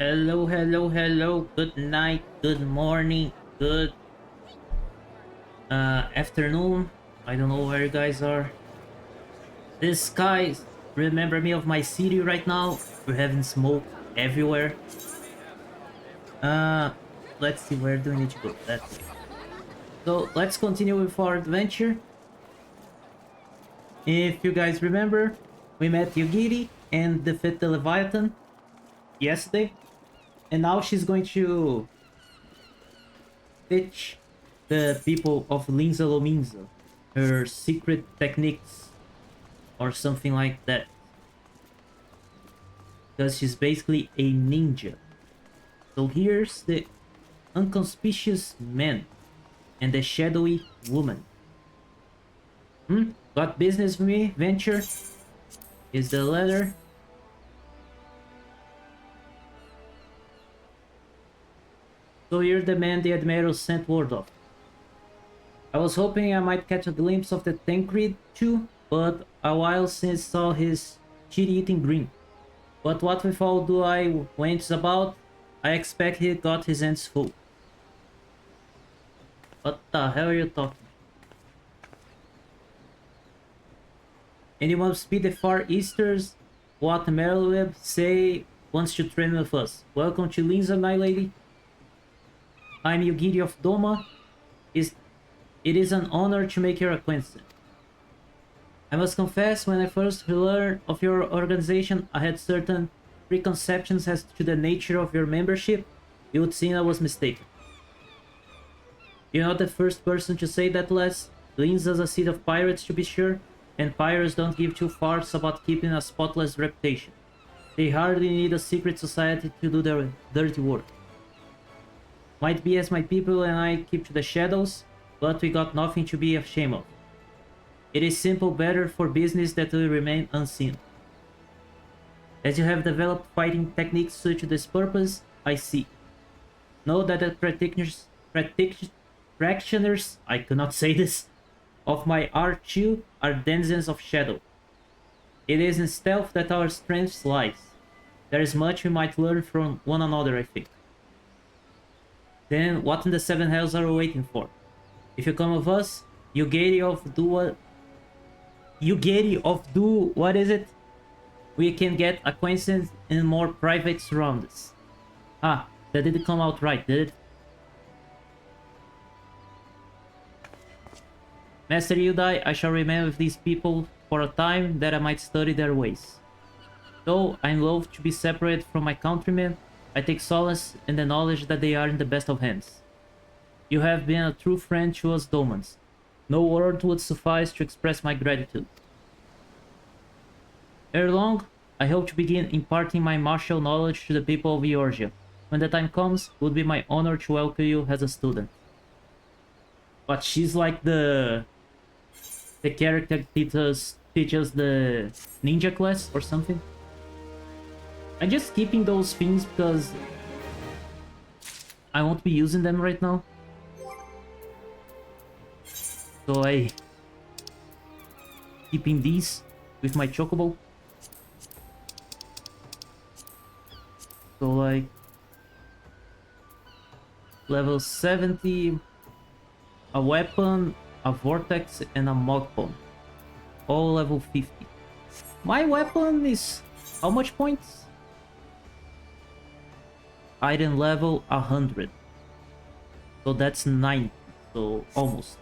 Hello, hello, hello. Good night, good morning, good afternoon. I don't know where you guys are. This sky remember me of my city right now. We're having smoke everywhere. Uh let's see, where do we need to go? That way. So let's continue with our adventure. If you guys remember, we met Yugiri and defeated the Leviathan yesterday. And now she's going to teach the people of Linza Lominza her secret techniques or something like that. Because she's basically a ninja. So here's the unconspicuous man and the shadowy woman. Got business with me, venture? Is the letter? So you're the man the Admiral sent word of. I was hoping I might catch a glimpse of the Tancred too, but a while since saw his shit-eating grin. But what with all do I went about, I expect he got his hands full. What the hell are you talking? Anyone speak the Far Easters? What Merlweb say wants to train with us. Welcome to Linza, my lady. I'm Yugiri of Doma. It is an honor to make your acquaintance. I must confess, when I first learned of your organization, I had certain preconceptions as to the nature of your membership. It would seem I was mistaken. You're not the first person to say that, Les. Linza's a seat of pirates, to be sure, and pirates don't give two farts about keeping a spotless reputation. They hardly need a secret society to do their dirty work. Might be as my people and I keep to the shadows, but we got nothing to be ashamed of. It is simple better for business that we remain unseen. As you have developed fighting techniques suited to this purpose, I see. Know that the practitioners, I cannot say this, of my art too are denizens of shadow. It is in stealth that our strength lies. There is much we might learn from one another, I think. Then what in the seven hells are we waiting for? If you come with us, you get of do what is it? We can get acquaintance in more private surroundings. Ah, that didn't come out right, did it? Master Yudai, I shall remain with these people for a time that I might study their ways. Though I'm loath to be separated from my countrymen, I take solace in the knowledge that they are in the best of hands. You have been a true friend to us Domans. No word would suffice to express my gratitude. Ere long, I hope to begin imparting my martial knowledge to the people of Georgia. When the time comes, it would be my honor to welcome you as a student. But she's like the character teaches the ninja class or something. I'm just skipping those things because I won't be using them right now. So I keeping these with my chocobo. So like level 70, a weapon, a vortex, and a mogpon. All level 50. My weapon is how much points? Item level 100. So that's 90. So almost.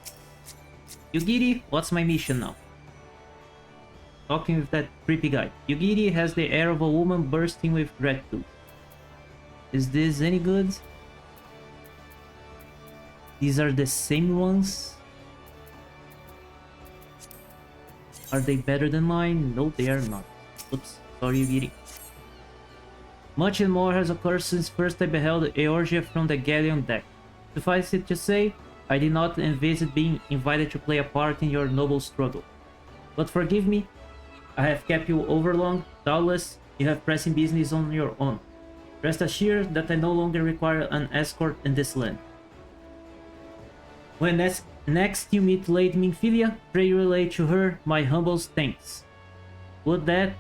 Yugiri, what's my mission now? Talking with that creepy guy. Yugiri has the air of a woman bursting with gratitude. Is this any good? These are the same ones? Are they better than mine? No, they are not. Oops, sorry Yugiri. Much and more has occurred since first I beheld Eorgia from the galleon deck. Suffice it to say, I did not envisage being invited to play a part in your noble struggle. But forgive me, I have kept you overlong. Doubtless, you have pressing business on your own. Rest assured that I no longer require an escort in this land. When next you meet Lady Minfilia, pray relay to her my humble thanks. Would that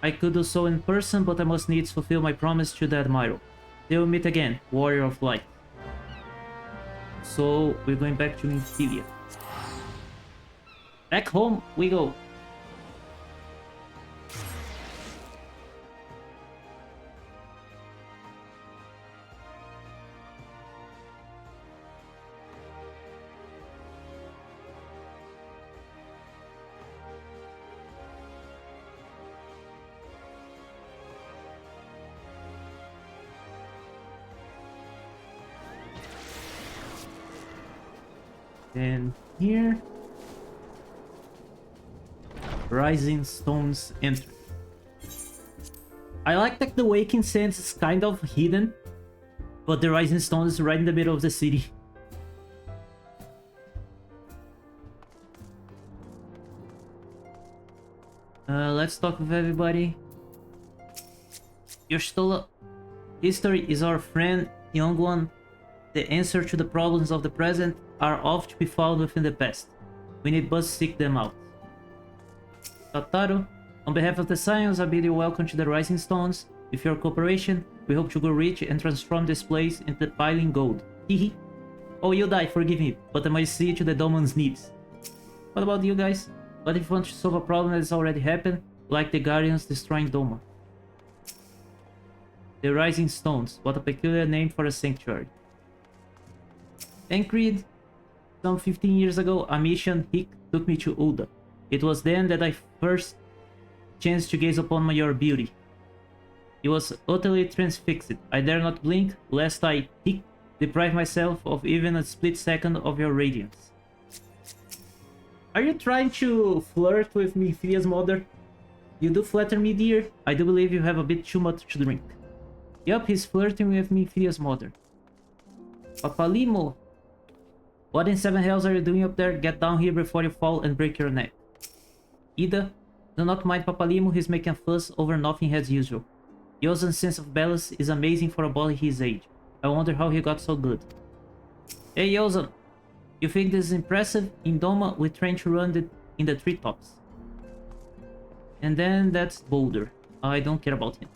I could do so in person, but I must needs fulfill my promise to the Admiral. They will meet again, Warrior of Light. So, we're going back to Infilia. Back home we go. And here, Rising Stones enter. I like that the Waking Sands is kind of hidden, but the Rising Stone is right in the middle of the city. Let's talk with everybody. Yoshitola, history is our friend, young one. The answer to the problems of the present are oft to be found within the past. We need but seek them out. Tataru, on behalf of the Science, I bid you welcome to the Rising Stones. With your cooperation, we hope to grow rich and transform this place into piling gold. Hehe. Oh, you die, forgive me, but I must see to the Domon's needs. What about you guys? What if you want to solve a problem that has already happened, like the Guardians destroying Doma? The Rising Stones, what a peculiar name for a sanctuary. Tancred, some 15 years ago, a mission Hick took me to Uda. It was then that I first chanced to gaze upon your beauty. It was utterly transfixed. I dare not blink, lest I Hick deprive myself of even a split second of your radiance. Are you trying to flirt with Mephia's mother? You do flatter me, dear. I do believe you have a bit too much to drink. Yup, he's flirting with Mephia's mother. Papalimo! What in 7 hells are you doing up there? Get down here before you fall and break your neck. Ida, do not mind Papalimo, he's making a fuss over nothing as usual. Yozan's sense of balance is amazing for a boy his age. I wonder how he got so good. Hey Yozan! You think this is impressive? In Doma, we train to run in the treetops. And then that's Boulder. I don't care about him.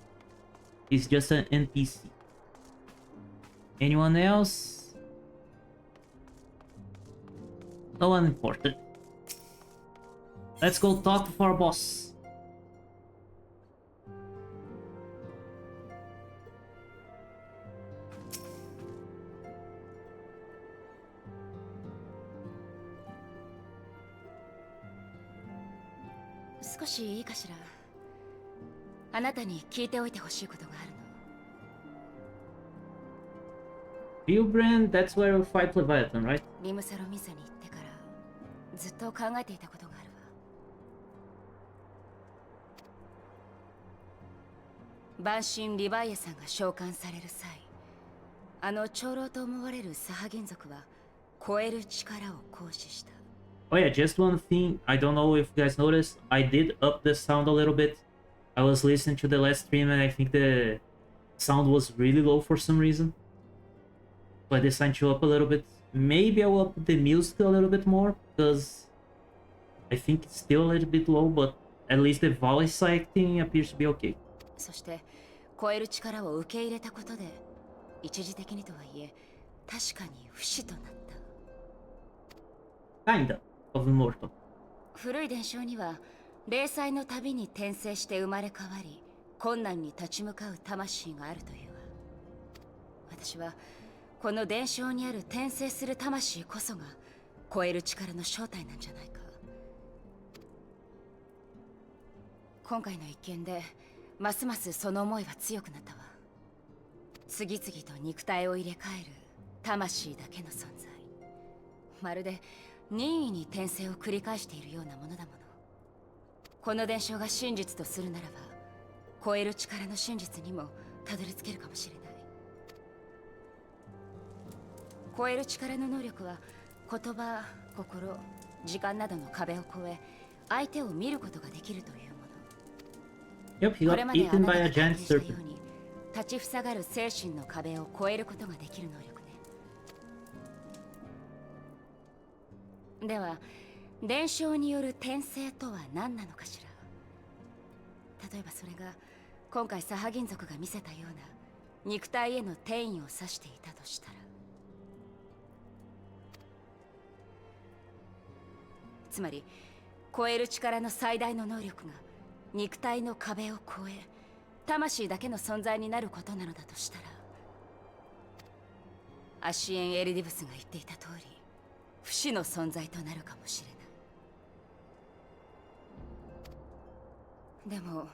He's just an NPC. Anyone else? No one important. Let's go talk to our boss. Billbrand, that's where we fight Leviathan, right? Oh yeah, just one thing, I don't know if you guys noticed, I did up the sound a little bit. I was listening to the last stream and I think the sound was really low for some reason. So I decided to up a little bit. Maybe I will up the music a little bit more, because I think it's still a little bit low, but at least the voice acting appears to be okay. Kinda of immortal. 古い伝承には霊災のたびに転生して生まれ変わり困難に立ち向かう魂があるというわ。私はこの伝承にある転生する魂こそが超える力の正体なんじゃないか。今回の一件でますますその思いは強くなったわ。次々と肉体を入れ替える魂だけの存在。まるで任意に転生を繰り返しているようなものだもの。この伝承が真実とするならば、超える力の真実にもたどり着けるかもしれない。超える力の能力は言葉、心、時間などの壁を越え、相手を見ることができるというもの。Yep, he got eaten by a giant serpent. 立ちふさがる精神の壁を越えることができる能力ね。では、伝承による転生とは何なのかしら。例えばそれが今回サハギン族が見せたような肉体への転移を指していたとしたら、つまり超える力の最大の能力が肉体の壁を越え魂だけの存在になることなのだとしたら、アシエン・エリディブスが言っていた通り不死の存在となるかもしれない。でも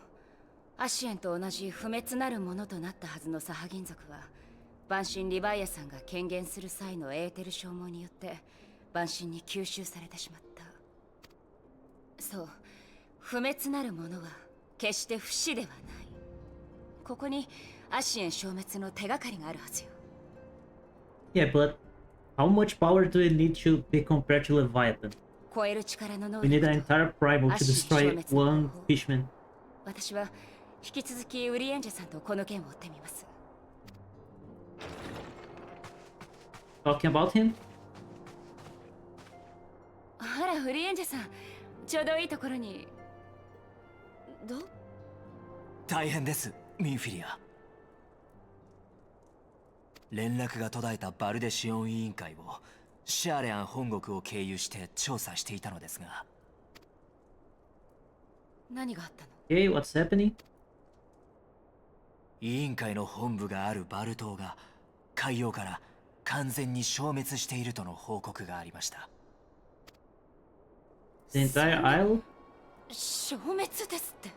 アシエンと同じ不滅なるものとなったはずのサハギン族は、万神リヴァイアさんが権限する際のエーテル消耗によって万神に吸収されてしまった。そう、不滅なるものは決して不死ではない。ここにアシエン消滅の手がかりがあるはずよ。Yeah, but how much power do we need to be compared to Leviathan? 超える力の能 We need 力 an と entire primal ア to シエン消 destroy 滅の one 方法。 fishman. 私は引き続きウリエンジェさんとこの件を追ってみます。 Talking about him? あらウリエンジェさん、ちょうどいいところに。どう？大変です、ミンフィリア。連絡が途絶えたバルデシオン委員会をシャーレアン本国を経由して調査していたのですが。何があったの？ Okay, what's happening? 委員会の本部があるバル島が海洋から完全に消滅しているとの報告がありました。The entire isle? 消滅ですって。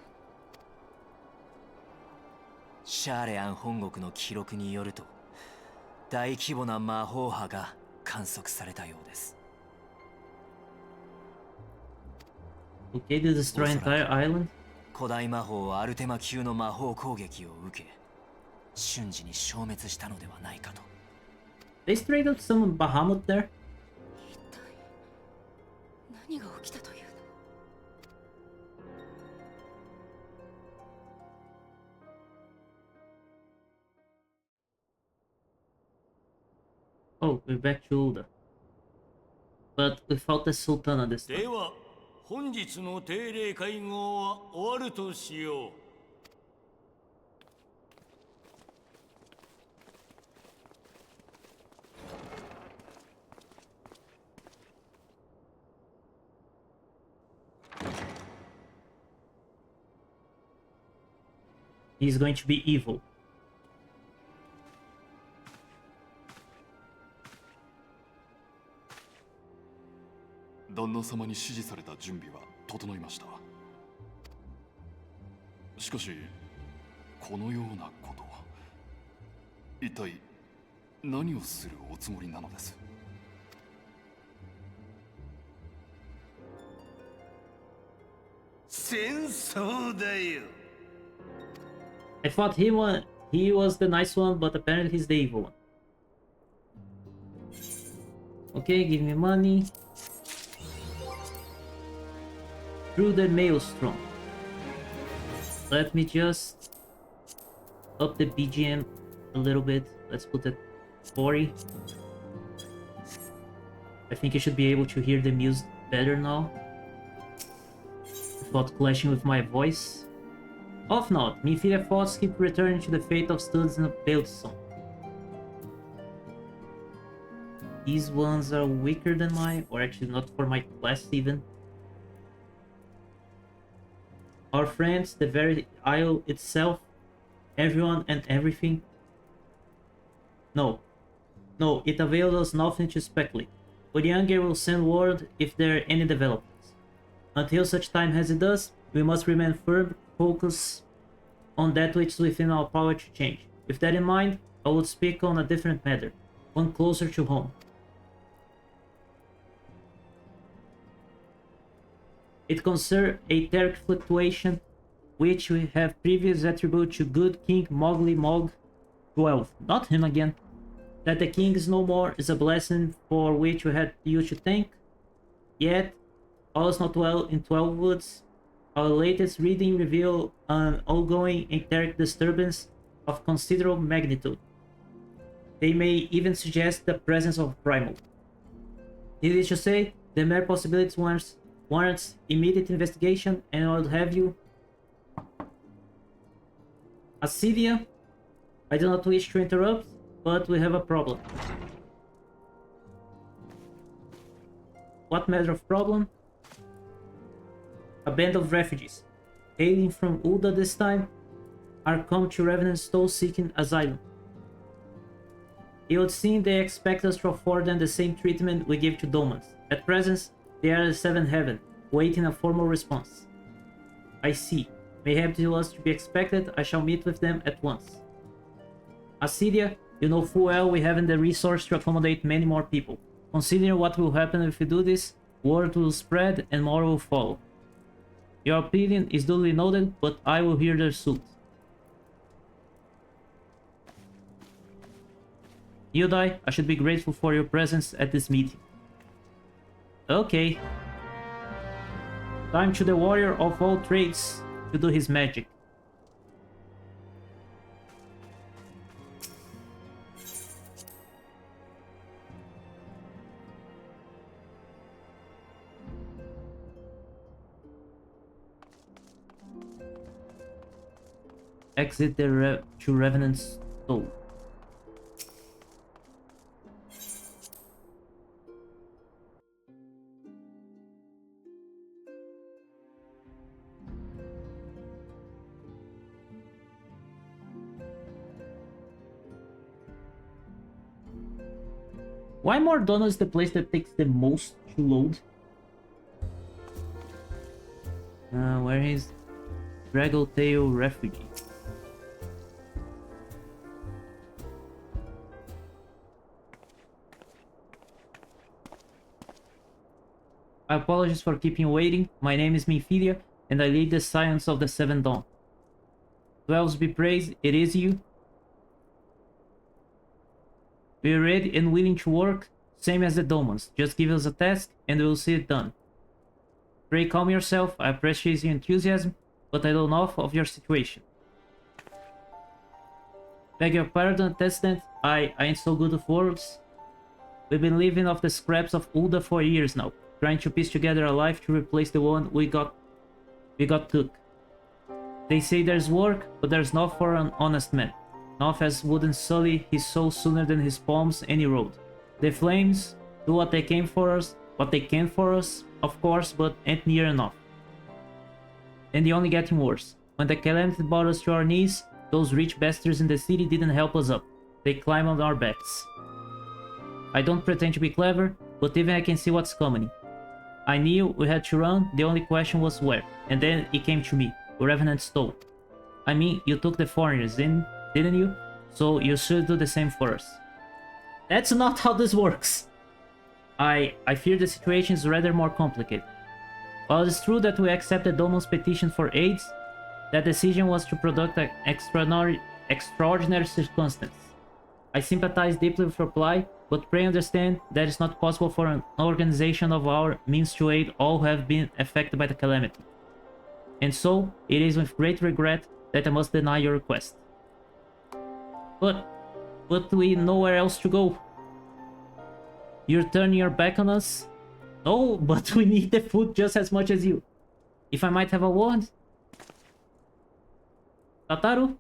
シャーレアン本国の記録によると、大規模な魔法波が観測されたようです。Okay, to destroy entire island? 古代魔法アルテマ級の魔法攻撃を受け、瞬時に消滅したのではないかと。They straight up some Bahamut there? 一体何が起きたというの？ Oh, we're back to Ulda. But without the Sultana this time. では本日の定例会合は終わるとしよう。He's going to be evil. 旦那様に指示された準備は整いました。しかしこのようなこと、一体何をするおつもりなのです？戦争だよ。 I thought he was the nice one, but apparently he's the evil one. Okay, give me money. Through the maelstrom. Let me just up the BGM a little bit. Let's put it 40. I think you should be able to hear the music better now without clashing with my voice. Off note, Minfilia thoughts keep returning to the fate of studs in a build song. These ones are weaker than mine, or actually not for my class even. Our friends, the very isle itself, everyone and everything. No. No, it avails us nothing to speculate. But Younger will send word if there are any developments. Until such time as it does, we must remain firm, focus on that which is within our power to change. With that in mind, I would speak on a different matter, one closer to home. It concerns a etheric fluctuation, which we have previously attributed to good King Mowgli Mog 12. Not him again. That the king is no more is a blessing for which we had you to thank. Yet, all is not well in 12 Woods. Our latest reading revealed an ongoing etheric disturbance of considerable magnitude. They may even suggest the presence of primal. Needless to say, the mere possibility warrants immediate investigation, and I would have you Assyria, I do not wish to interrupt, but we have a problem. What matter of problem? A band of refugees, hailing from Ulda this time, are come to Revenant Stowe seeking asylum. It would seem they expect us to afford them the same treatment we give to Domans. At present, they are at the Seventh Heaven, waiting a formal response. I see. Mayhap it was to be expected, I shall meet with them at once. Assyria, you know full well we haven't the resource to accommodate many more people. Considering what will happen if we do this, word will spread and more will follow. Your opinion is duly noted, but I will hear their suit. Yudai, I should be grateful for your presence at this meeting. Okay. Time to the warrior of all trades to do his magic. Exit the to Revenant's Soul. Why Mordona is the place that takes the most to load? Where is Draggletail Refugee? I apologize for keeping you waiting. My name is Minfilia, and I lead the Science of the Seven Dawn. To elves be praised, it is you. We are ready and willing to work, same as the Domans. Just give us a task, and we'll see it done. Pray calm yourself, I appreciate your enthusiasm, but I don't know of your situation. Beg your pardon, Testant, I ain't so good with words. We've been living off the scraps of Ulda for years now, trying to piece together a life to replace the one we got took. They say there's work, but there's not for an honest man. Not as wouldn't sully his soul sooner than his palms any road. The flames do what they can for us, of course, but ain't near enough. And they only getting worse. When the calamity brought us to our knees, those rich bastards in the city didn't help us up. They climbed on our backs. I don't pretend to be clever, but even I can see what's coming. I knew we had to run, the only question was where, and then it came to me, Revenant Stowe. I mean, you took the foreigners, didn't you? So you should do the same for us. That's not how this works. I fear the situation is rather more complicated. While it is true that we accepted Domon's petition for aid, that decision was to product an extraordinary circumstance. I sympathize deeply with your plight, but pray understand that it's not possible for an organization of our means to aid all who have been affected by the calamity. And so, it is with great regret that I must deny your request. But we nowhere else to go. You're turning your back on us? No, but we need the food just as much as you. If I might have a word? Tataru?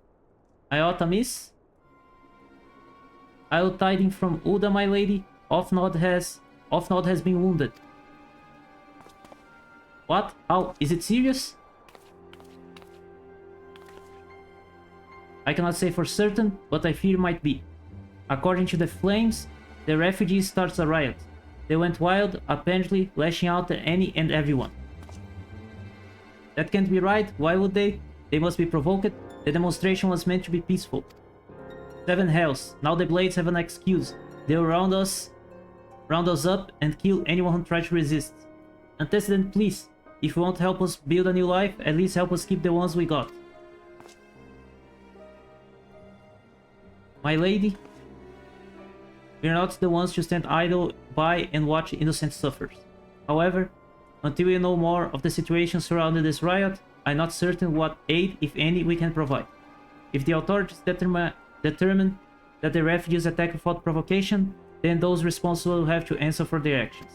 Iota miss? I will tiding from Ulda, my lady. Offnod has been wounded. What? How? Is it serious? I cannot say for certain, but I fear it might be. According to the flames, the refugees starts a riot. They went wild, apparently lashing out at any and everyone. That can't be right, why would they? They must be provoked. The demonstration was meant to be peaceful. 7 hells, now the Blades have an excuse. They will round us up and kill anyone who tries to resist. Antecedent, please, if you won't help us build a new life, at least help us keep the ones we got. My lady, we are not the ones to stand idle by and watch innocent suffer. However, until we know more of the situation surrounding this riot, I'm not certain what aid, if any, we can provide. If the authorities determine that the refugees attack without provocation, then those responsible will have to answer for their actions.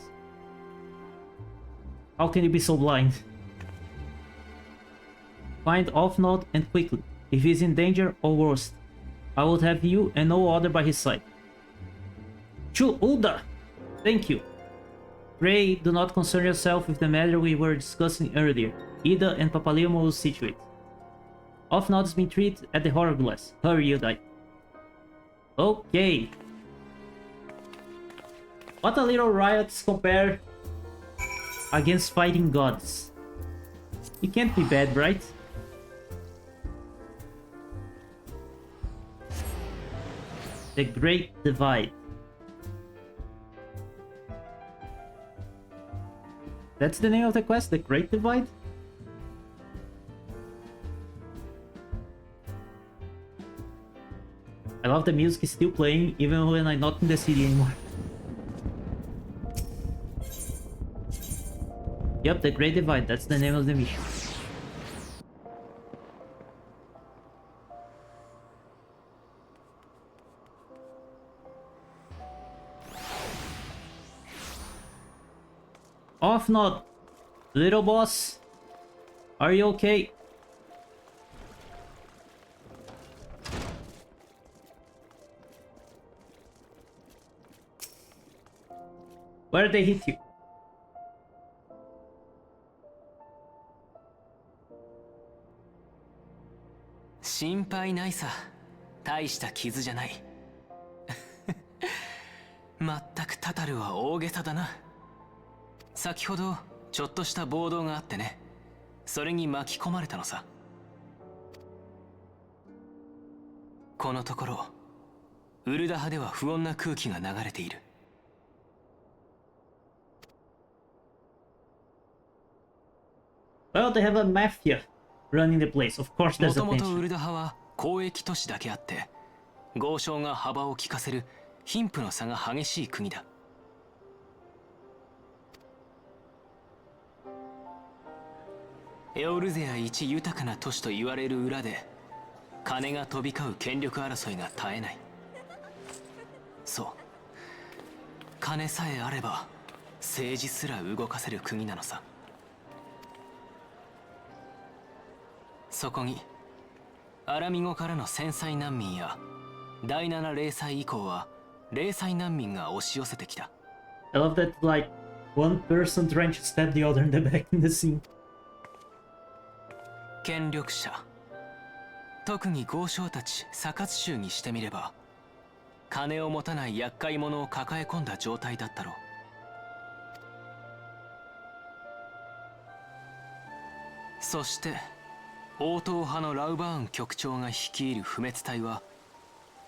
How can you be so blind? Find Offnod and quickly. If he's in danger or worse, I would have you and no other by his side. Chu Uda! Thank you. Pray do not concern yourself with the matter we were discussing earlier. Ida and Papalimo will see to it. Off not has been treated at the horror glass. Hurry, you die. Okay. What a little riots compare against fighting gods. It can't be bad, right? The Great Divide. That's the name of the quest, The Great Divide? I love the music is still playing even when I'm not in the city anymore. Yep, The Great Divide, that's the name of the mission. Off not, little boss. Are you okay? Where did they hit you?心配ないさ。大した傷じゃない。まったくタタルは大げさだな。先ほどちょっとした暴動があってね。それに巻き込まれたのさ。このところウルダ派では不穏な空気が流れている。Well, they have a mafia running the place. Of course, there's a もともとウ tension. ルダ派は交易都市だけあって、豪商が幅を利かせる貧富の差が激しい国だ。エオルゼア一豊かな都市と言われる裏で、金が飛び交う権力争いが絶えない。そう、金さえあれば政治すら動かせる国なのさ。そこにアラミゴからの戦災難民や第7零災以降は零災難民が押し寄せてきた。 I love that, like, one person trying to stab the other in the back in the scene. 権力者、特に豪商たちサカツ州にしてみれば、金を持たない厄介者を抱え込んだ状態だったろう。そして王党派のラウバーン局長が率いる不滅隊は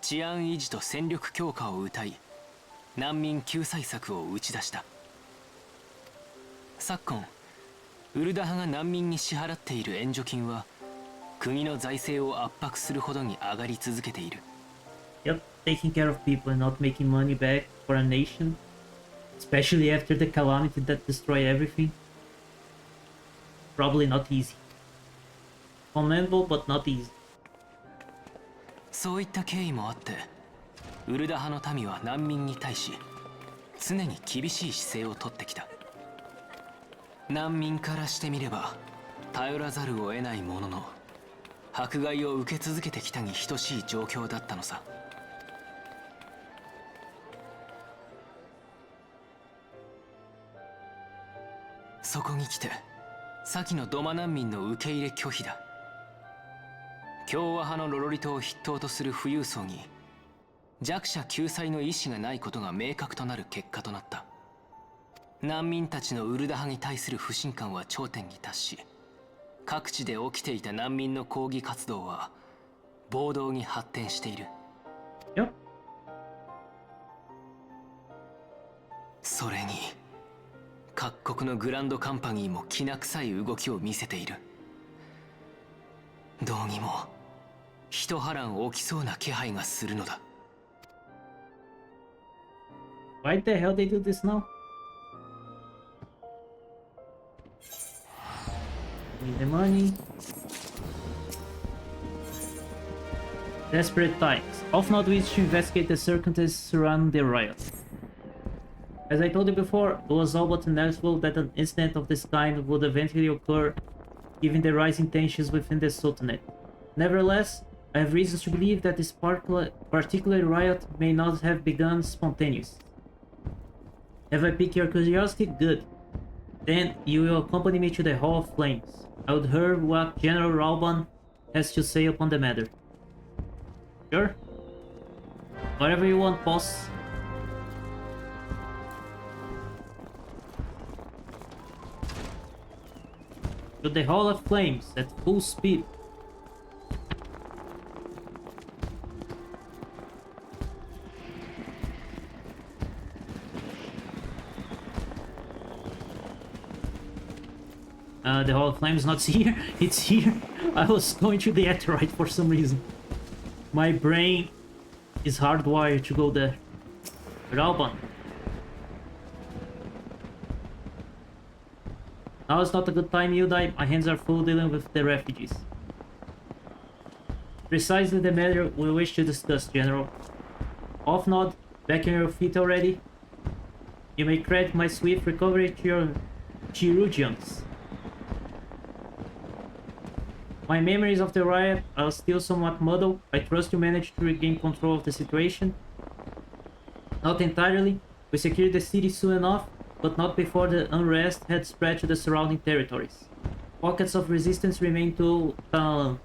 治安維持と戦力強化を謳い、難民救済策を打ち出した。昨今ウルダ派が難民に支払っている援助金は国の財政を圧迫するほどに上がり続けている。 Yep, taking care of people and not making money back for a nation, especially after the calamity that destroyed everything. Probably not easy. Commendable, but not easy. そういった経緯もあって、ウルダ派の民は難民に対し常に厳しい姿勢をとってきた。難民からしてみれば頼らざるを得ないものの、迫害を受け続けてきたに等しい状況だったのさ。そこに来て先のドマ難民の受け入れ拒否だ。共和派のロロリトを筆頭とする富裕層に弱者救済の意思がないことが明確となる結果となった。難民たちのウルダ派に対する不信感は頂点に達し、各地で起きていた難民の抗議活動は暴動に発展している。Yep. それに各国のグランドカンパニーもきな臭い動きを見せている。どうにも一波乱起きそうな気配がするのだ。 Why the hell they do this now? Need the money. Desperate times. Off not wish to investigate the circumstances surrounding the riot. As I told you before, it was all but inevitable that an incident of this kind would eventually occur, given the rising tensions within the Sultanate. Nevertheless, I have reasons to believe that this particular riot may not have begun spontaneous. Have I piqued your curiosity? Good. Then you will accompany me to the Hall of Flames. I would hear what General Ramuh has to say upon the matter. Sure? Whatever you want, boss. To the Hall of Flames at full speed. The Hall of Flames not here. It's here. I was going to the Aetheryte for some reason. My brain is hardwired to go there. Ramuh. Now is not a good time, Yudai. My hands are full dealing with the refugees. Precisely the matter we wish to discuss, General. Off-nod, back on your feet already. You may credit my swift recovery to your chirurgeons. My memories of the riot are still somewhat muddled. I trust you managed to regain control of the situation. Not entirely. We secured the city soon enough, but not before the unrest had spread to the surrounding territories. Pockets of resistance remain to Talalan.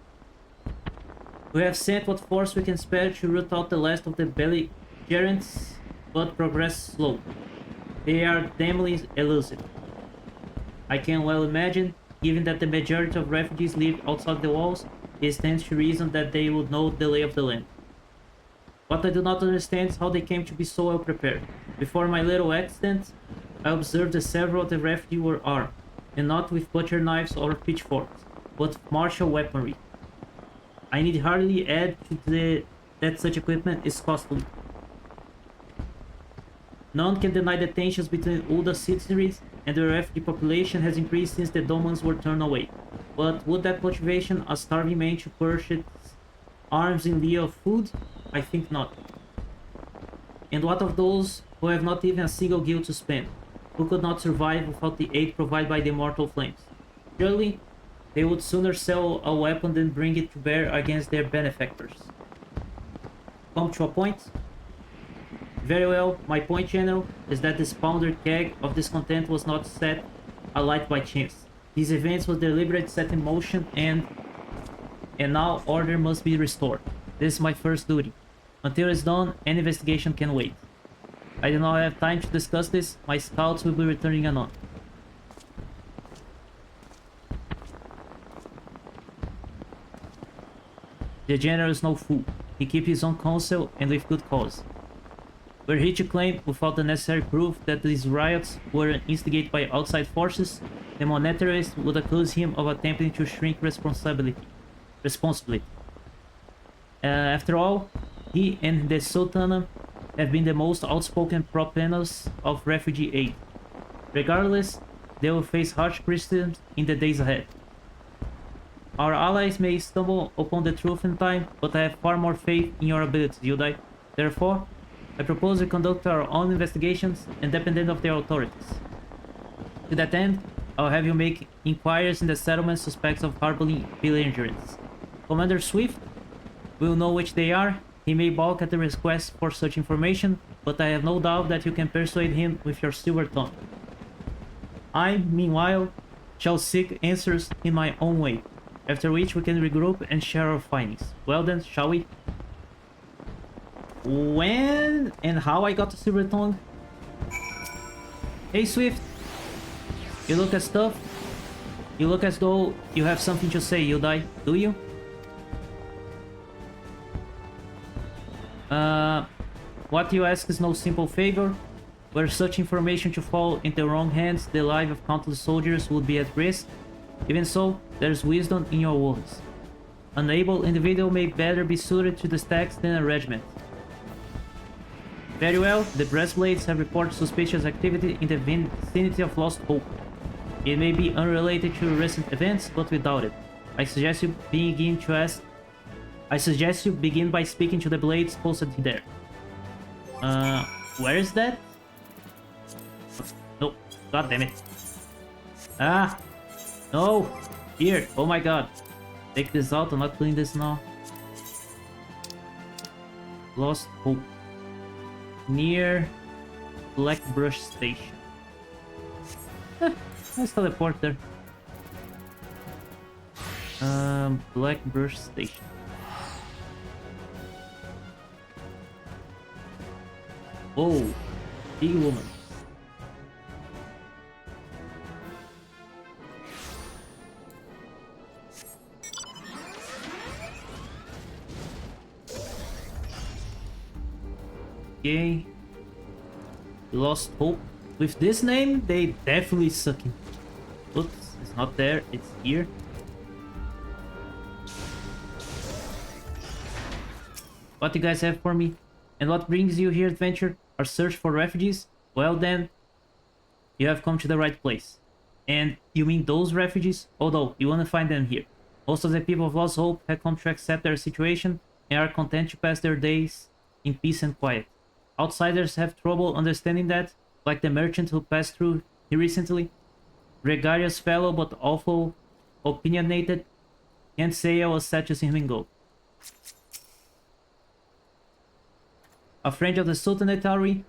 We have sent what force we can spare to root out the last of the belligerents, but progress slow. They are damnably elusive. I can well imagine, given that the majority of refugees live outside the walls, it stands to reason that they would know the lay of the land. What I do not understand is how they came to be so well prepared. Before my little accident, I observed that several of the refugees were armed, and not with butcher knives or pitchforks, but with martial weaponry. I need hardly add to that such equipment is costly. None can deny the tensions between Ulda citizenries and the refugee population has increased since the Domans were turned away. But would that motivation a starving man to purchase arms in lieu of food? I think not. And what of those who have not even a single guild to spend, who could not survive without the aid provided by the immortal flames? Surely, they would sooner sell a weapon than bring it to bear against their benefactors. Come to a point? Very well, my point, General, is that this powder keg of discontent was not set alight by chance. These events were deliberately set in motion and now order must be restored. This is my first duty. Until it's done, any investigation can wait. I do not have time to discuss this. My scouts will be returning anon. The General is no fool. He keeps his own counsel and with good cause. Were he to claim, without the necessary proof, that these riots were instigated by outside forces, the monetarists would accuse him of attempting to shrink responsibility. After all, he and the Sultana have been the most outspoken proponents of refugee aid. Regardless, they will face harsh criticism in the days ahead. Our allies may stumble upon the truth in time, but I have far more faith in your abilities, Yudai. Therefore, I propose we conduct our own investigations, independent of the authorities. To that end, I'll have you make inquiries in the settlement suspects of harboring belligerents. Commander Swift will know which they are. He may balk at the request for such information, but I have no doubt that you can persuade him with your silver tongue. I, meanwhile, shall seek answers in my own way, after which we can regroup and share our findings. Well then, shall we? When and how I got the silver tongue? Hey Swift, you look as tough. You look as though you have something to say, Yudai, do you? What you ask is no simple favor. Were such information to fall into the wrong hands, the life of countless soldiers would be at risk. Even so, there's wisdom in your words. An able individual may better be suited to this task than a regiment. Very well, the Breastblades have reported suspicious activity in the vicinity of Lost Hope. It may be unrelated to recent events, but we doubt it. I suggest you begin by speaking to the blades posted there. Where is that? No, god damn it. Ah, no, here, oh my god. Take this out, I'm not doing this now. Lost Hope. Near Black Brush Station. Nice teleport there. Black Brush Station. Oh, big woman. Okay. Lost Hope. With this name, they definitely sucking. Oops, it's not there, it's here. What do you guys have for me? And what brings you here, adventure? Our search for refugees? Well then, you have come to the right place. And you mean those refugees? Although, you wanna find them here. Most of the people of Lost Hope have come to accept their situation and are content to pass their days in peace and quiet. Outsiders have trouble understanding that, like the merchant who passed through here recently. Gregarious fellow but awful opinionated. Can't say I was sad to see him go. A friend of the Sultanate, are we?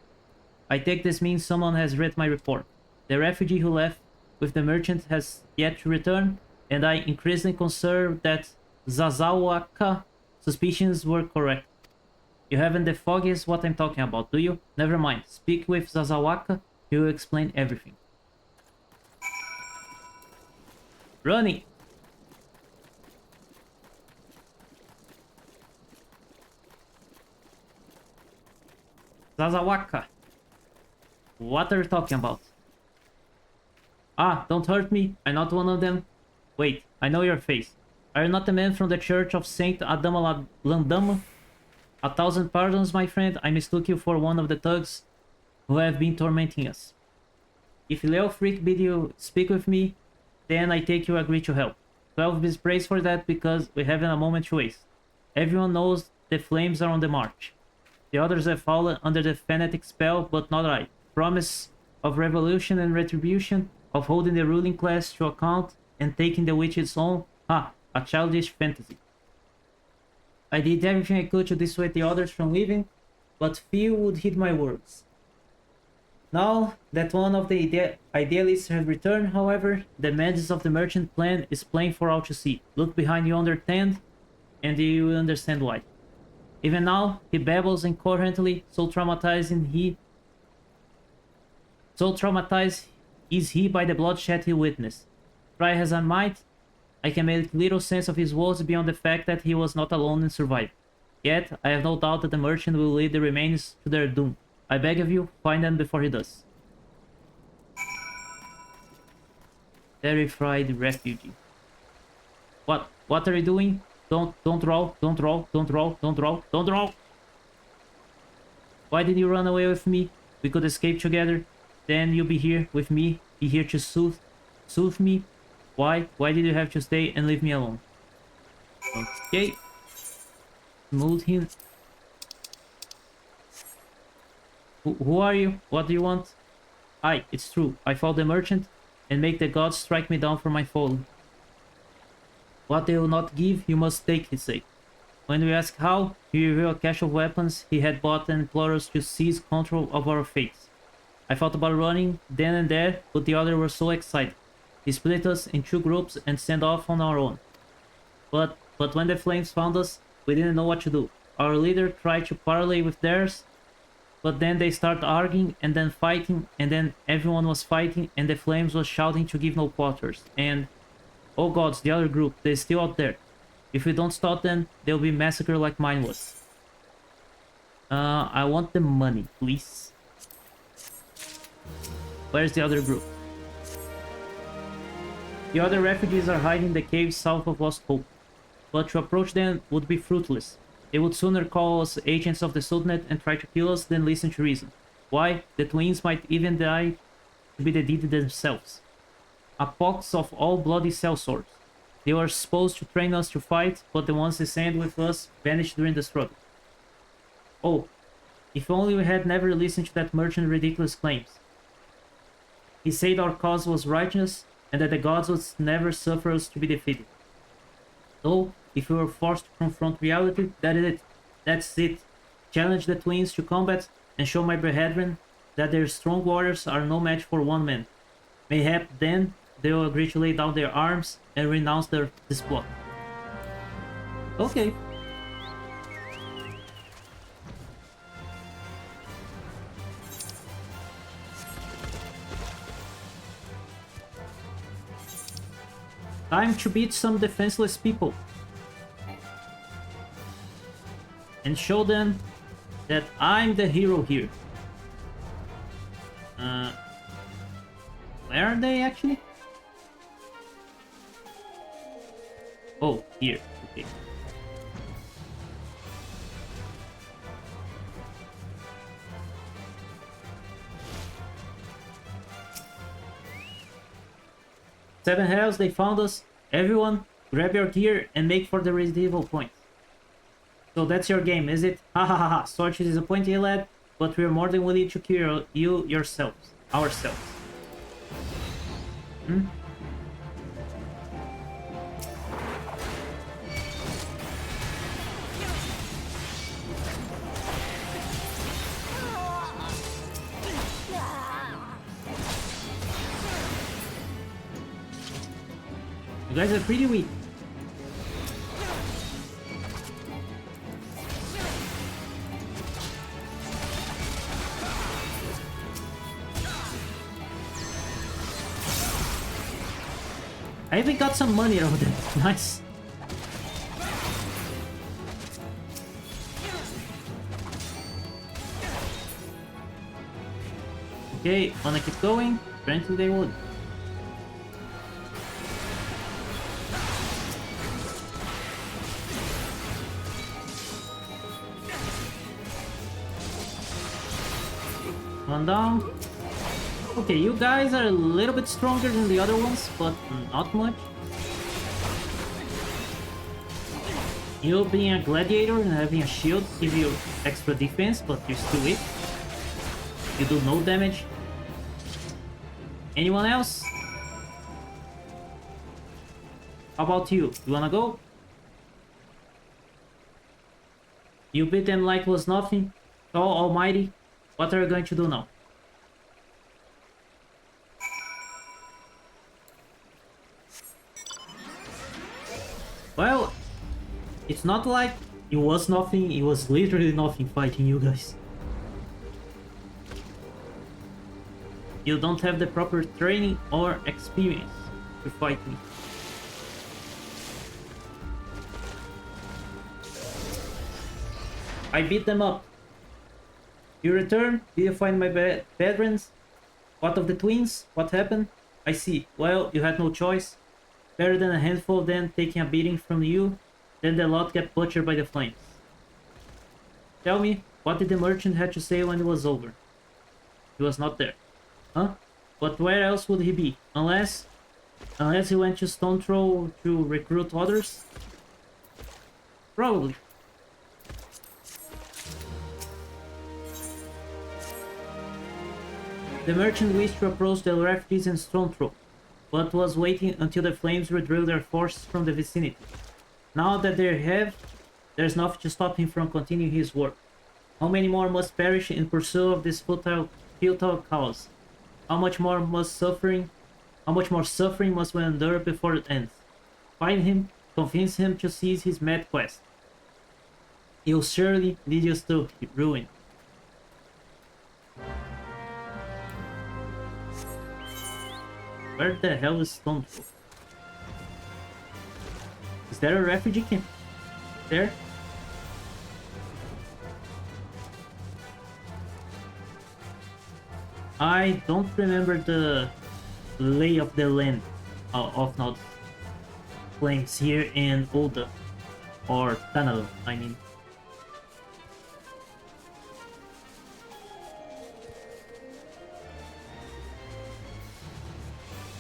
I take this means someone has read my report. The refugee who left with the merchant has yet to return, and I increasingly concerned that Zazawaka suspicions were correct. You haven't the foggiest what I'm talking about, do you? Never mind. Speak with Zazawaka, he will explain everything. Running! Zazawaka! What are you talking about? Ah, don't hurt me. I'm not one of them. Wait, I know your face. Are you not the man from the church of Saint Adama Landama? 1,000 pardons, my friend. I mistook you for one of the thugs who have been tormenting us. If Leo Freak bid you speak with me, then I take you agree to help. 12 is praised for that because we haven't a moment to waste. Everyone knows the flames are on the march. The others have fallen under the fanatic spell, but not I. Promise of revolution and retribution, of holding the ruling class to account and taking the witch's own, a childish fantasy. I did everything I could to dissuade the others from leaving, but few would heed my words. Now that one of the idealists has returned, however, the madness of the merchant plan is plain for all to see. Look behind yonder tent, and you will understand why. Even now, he babbles incoherently, so traumatized is he by the bloodshed he witnessed. Try as I might, I can make little sense of his woes beyond the fact that he was not alone in surviving. Yet, I have no doubt that the merchant will lead the remains to their doom. I beg of you, find them before he does. Terrified refugee. What are you doing? Don't roll. Why did you run away with me? We could escape together. Then you'll be here with me, be here to soothe me. Why did you have to stay and leave me alone? Okay. Smooth him. Who are you? What do you want? Aye, it's true. I fought the merchant and make the gods strike me down for my folly. What they will not give, you must take, he said. When we ask how, he revealed a cache of weapons he had bought and implored us to seize control of our fates. I thought about running then and there, but the others were so excited. He split us in 2 groups and sent off on our own. But when the flames found us, we didn't know what to do. Our leader tried to parley with theirs, but then they started arguing and then fighting, and then everyone was fighting and the flames was shouting to give no quarters. And oh gods, the other group, they're still out there. If we don't stop them, they'll be massacred like mine was. I want the money, please. Where's the other group? The other refugees are hiding in the caves south of Lost Hope. But to approach them would be fruitless. They would sooner call us agents of the Sultanate and try to kill us than listen to reason. Why? The twins might even die to be the deed themselves. A pox of all bloody sellswords. They were supposed to train us to fight, but the ones assigned with us vanished during the struggle. Oh, if only we had never listened to that merchant's ridiculous claims. He said our cause was righteous, and that the gods would never suffer us to be defeated. So, if you are forced to confront reality, that is it. That's it. Challenge the twins to combat and show my brethren that their strong warriors are no match for one man. Mayhap then they will agree to lay down their arms and renounce this plot. Okay. Time to beat some defenseless people. And show them that I'm the hero here. Where are they actually? Oh, here. Okay. Seven Hells, they found us. Everyone, grab your gear and make for the Resident point. So that's your game, is it? Ha ha ha ha. Sorry to disappoint you, lad, but we're more than willing to kill you yourselves. Ourselves. Hmm? You guys are pretty weak. I even got some money out of it. Nice. Okay, wanna keep going? Apparently they would. One down. Okay, you guys are a little bit stronger than the other ones, but not much. You being a gladiator and having a shield give you extra defense, but you're still weak. You do no damage. Anyone else? How about you? You wanna go? You beat them like it was nothing? Oh, almighty. What are you going to do now? Well, it's not like it was nothing, it was literally nothing fighting you guys. You don't have the proper training or experience to fight me. I beat them up. You return? Did you find my veterans? What of the twins? What happened? I see. Well, you had no choice. Better than a handful of them taking a beating from you, then the lot get butchered by the flames. Tell me, what did the merchant have to say when it was over? He was not there. Huh? But where else would he be? Unless he went to Stone Throw to recruit others? Probably. The merchant wished to approach the refugees in Stone Throw, but was waiting until the flames withdrew their forces from the vicinity. Now that they have, there's nothing to stop him from continuing his work. How many more must perish in pursuit of this futile cause? How much more suffering must we endure before it ends? Find him, convince him to cease his mad quest. He'll surely lead us to ruin. Where the hell is Stoneful? Is there a refugee camp there? I don't remember the lay of the land of not flames here in Oda or Tanalo, I mean.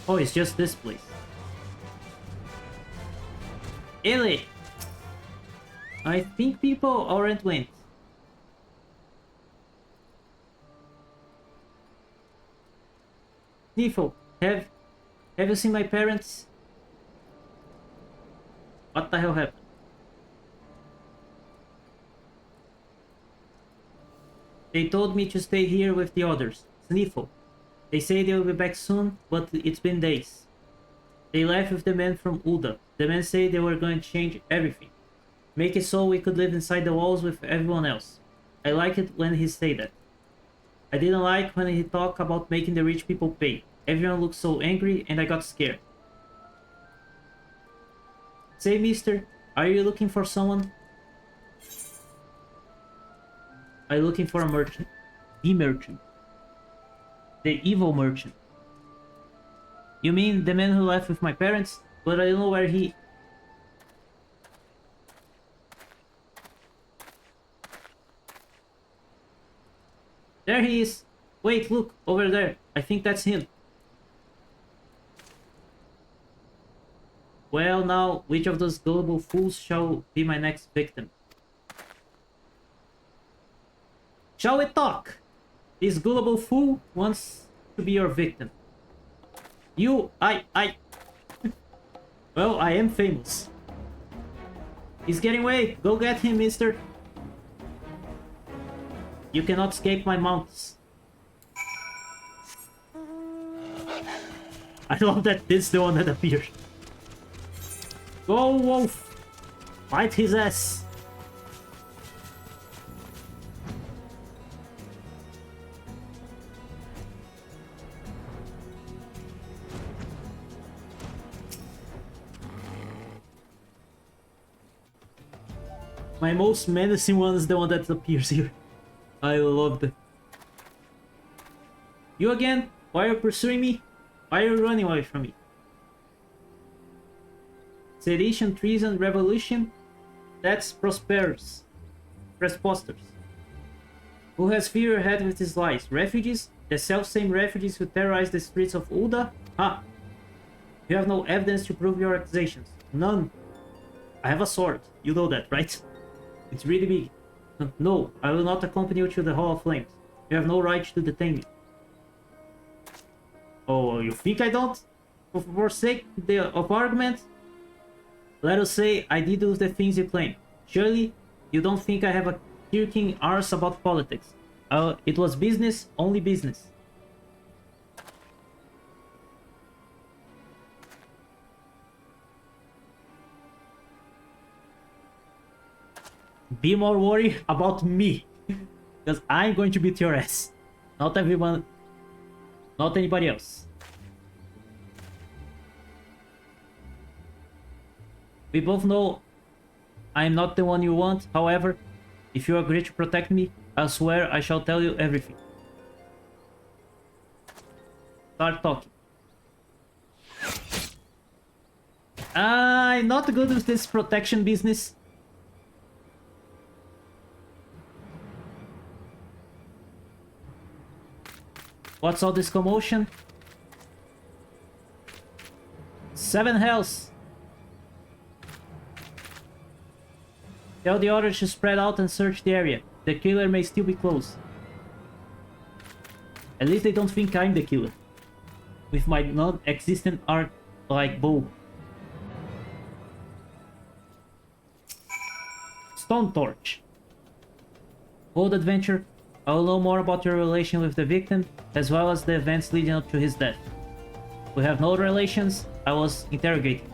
Oh, it's just this place. Illy! I think people already went. Nifo, have you seen my parents? What the hell happened? They told me to stay here with the others. Sniffle. They say they will be back soon, but it's been days. They left with the men from Uda. The men say they were going to change everything. Make it so we could live inside the walls with everyone else. I liked it when he said that. I didn't like when he talked about making the rich people pay. Everyone looked so angry and I got scared. Say, mister, are you looking for someone? I'm looking for a merchant. The merchant. The evil merchant. You mean the man who left with my parents? But I don't know where he... There he is! Wait, look, over there. I think that's him. Well now, which of those gullible fools shall be my next victim? Shall we talk? This gullible fool wants to be your victim. Well, I am famous. He's getting away. Go get him, mister. You cannot escape my mounts. I love that this is the one that appeared. Go, wolf! Fight his ass! My most menacing one is the one that appears here. I love that. You again? Why are you pursuing me? Why are you running away from me? Sedition, treason, revolution? That's prosperous. Preposterous. Who has fear ahead with his lies? Refugees? The self-same refugees who terrorize the streets of Uda? Ha! You have no evidence to prove your accusations. None. I have a sword. You know that, right? It's really big. No, I will not accompany you to the Hall of Flames. You have no right to detain me. Oh, you think I don't? For sake of argument? Let us say I did do the things you claim. Surely, you don't think I have a kirking arse about politics. It was business, only business. Be more worried about me. Because I'm going to beat your ass. Not everyone. Not anybody else. We both know I'm not the one you want. However, if you agree to protect me, I swear I shall tell you everything. Start talking. I'm not good with this protection business. What's all this commotion? 7 hells. Tell the others to spread out and search the area. The killer may still be close. At least they don't think I'm the killer. With my non-existent art-like bow. Stone Torch. Old adventure. I will know more about your relation with the victim, as well as the events leading up to his death. We have no relations. I was interrogating.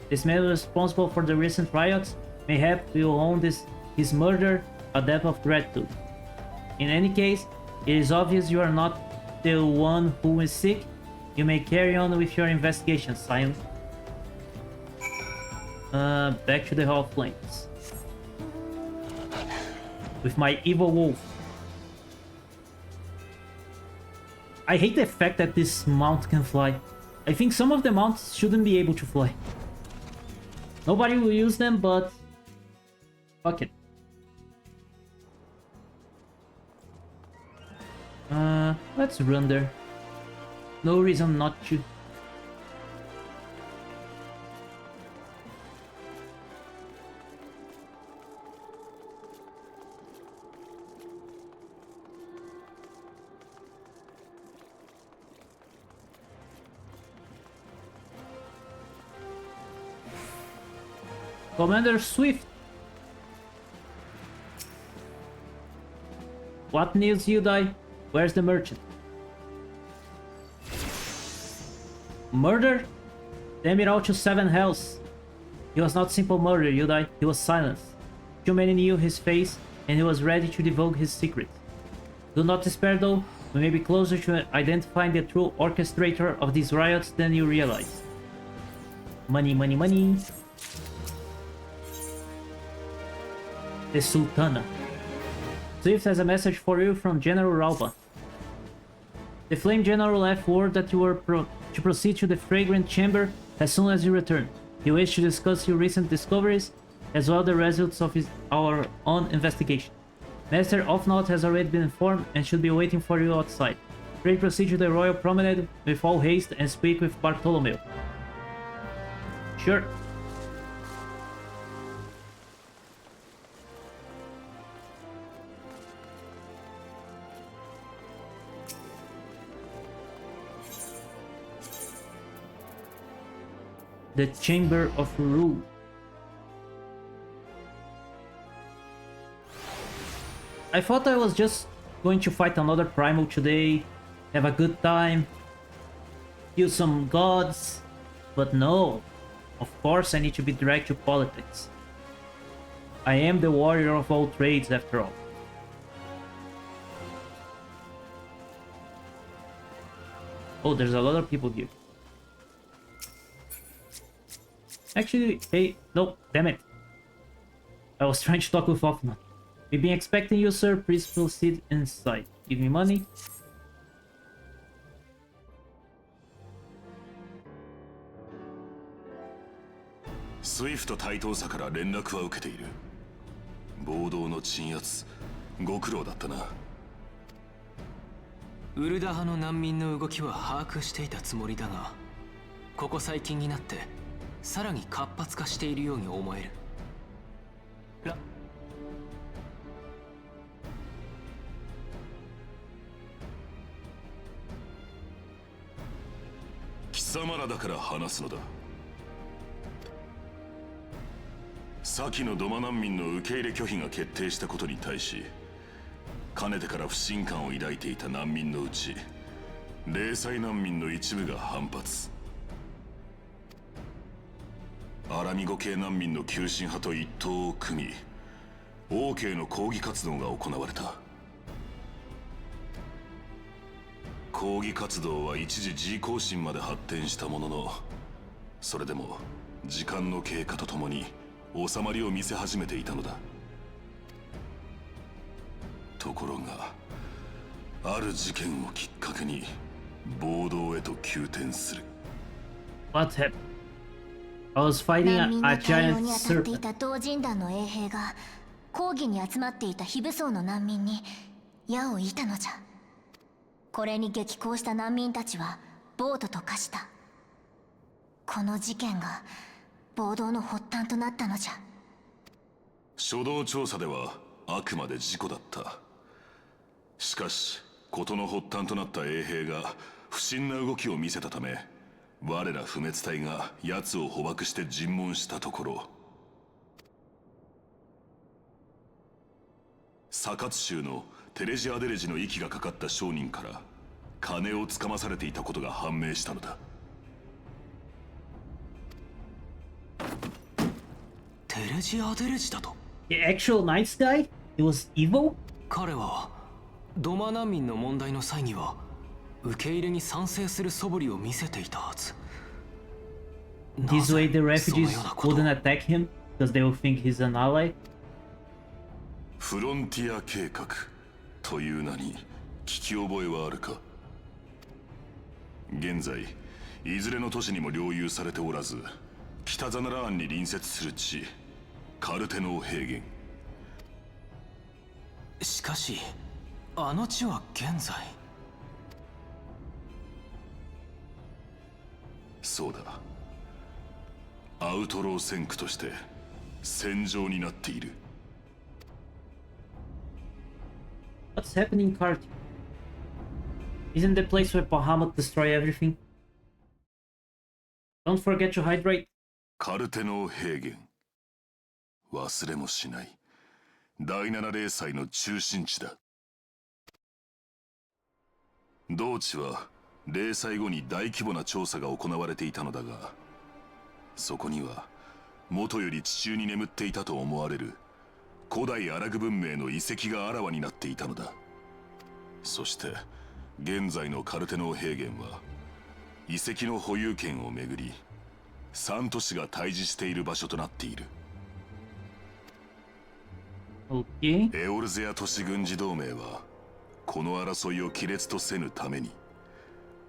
This man responsible for the recent riots. Mayhap we will own his murder a debt of gratitude. In any case, it is obvious you are not the one who is sick. You may carry on with your investigation, Scion. Back to the Hall of Flames. With my evil wolf. I hate the fact that this mount can fly. I think some of the mounts shouldn't be able to fly. Nobody will use them, but... fuck it. Let's run there. No reason not to. Commander Swift. What news, Yudai? Where's the merchant? Murder? Damn it all to 7 hells. He was not simple murder, Yudai. He was silenced. Too many knew his face, and he was ready to divulge his secret. Do not despair though. We may be closer to identifying the true orchestrator of these riots than you realize. Money, money, money. The Sultana. Swift has a message for you from General Rauba. The Flame General left word that you were to proceed to the Fragrant Chamber as soon as you return. He wished to discuss your recent discoveries, as well the results of our own investigation. Master Ofnot has already been informed and should be waiting for you outside. Pray proceed to the Royal Promenade with all haste and speak with Bartolomeo. Sure. The Chamber of Rule. I thought I was just going to fight another primal today, have a good time, kill some gods, but no. Of course I need to be dragged to politics. I am the warrior of all trades after all. Oh, there's a lot of people here. Actually, hey, no, damn it. I was trying to talk with Ofnot. We've been expecting you, sir. Please proceed inside. Give me money. SWIFT 対等者から連絡は受けている。暴動の鎮圧、ご苦労だったな。ウルダ派の難民の動きは把握していたつもりだが、ここ最近になってさらに活発化しているように思える。貴様らだから話すのだ。先のドマ難民の受け入れ拒否が決定したことに対し、かねてから不信感を抱いていた難民のうち、零細難民の一部が反発。アラミゴ系難民の急進派と一党を組み、王家の抗議活動が行われた。抗議活動は一時 G 行進まで発展したものの、それでも時間の経過とともに収まりを見せ始めていたのだ。ところが、ある事件をきっかけに暴動へと急転する。What happened? I was fighting a 難民の対応 giant に当たってい serpent. た同人団の衛兵が抗議に集まっていた非武装の難民に矢を射たのじゃ。これに激高した難民たちは暴徒と化した。この事件が暴動の発端となったのじゃ。初動調査ではあくまで事故だった。しかし事の発端となった衛兵が不審な動きを見せたため、我ら不滅隊が奴を捕獲して尋問したところ、サカツ州のテレジアデレジの息がかかった商人から金をつかまされていたことが判明したのだ。テレジアデレジだと。 The actual nice guy? He was evil? 彼はドマ難民の問題の際には受け入れに賛成する素振りを見せていたはず。 This way the なぜ refugees そのようなことを wouldn't attack him because they will think he's an ally? フロンティア計画という名に聞き覚えはあるか。現在いずれの都市にも領有されておらず、北ザナラーンに隣接する地カルテノー平原。しかしあの地は現在。そうだ、アウトロー戦区として戦場になっている。What's happening in Carti? Isn't the place where Bahamut destroy everything? Don't forget to hydrate. カルテノー平原。忘れもしない第7零祭の中心地だ。同地は零祭後に大規模な調査が行われていたのだが、そこには元より地中に眠っていたと思われる古代アラグ文明の遺跡があらわになっていたのだ。そして現在のカルテノー平原は遺跡の保有権をめぐり3都市が対峙している場所となっている。Okay. エオルゼア都市軍事同盟はこの争いを亀裂とせぬために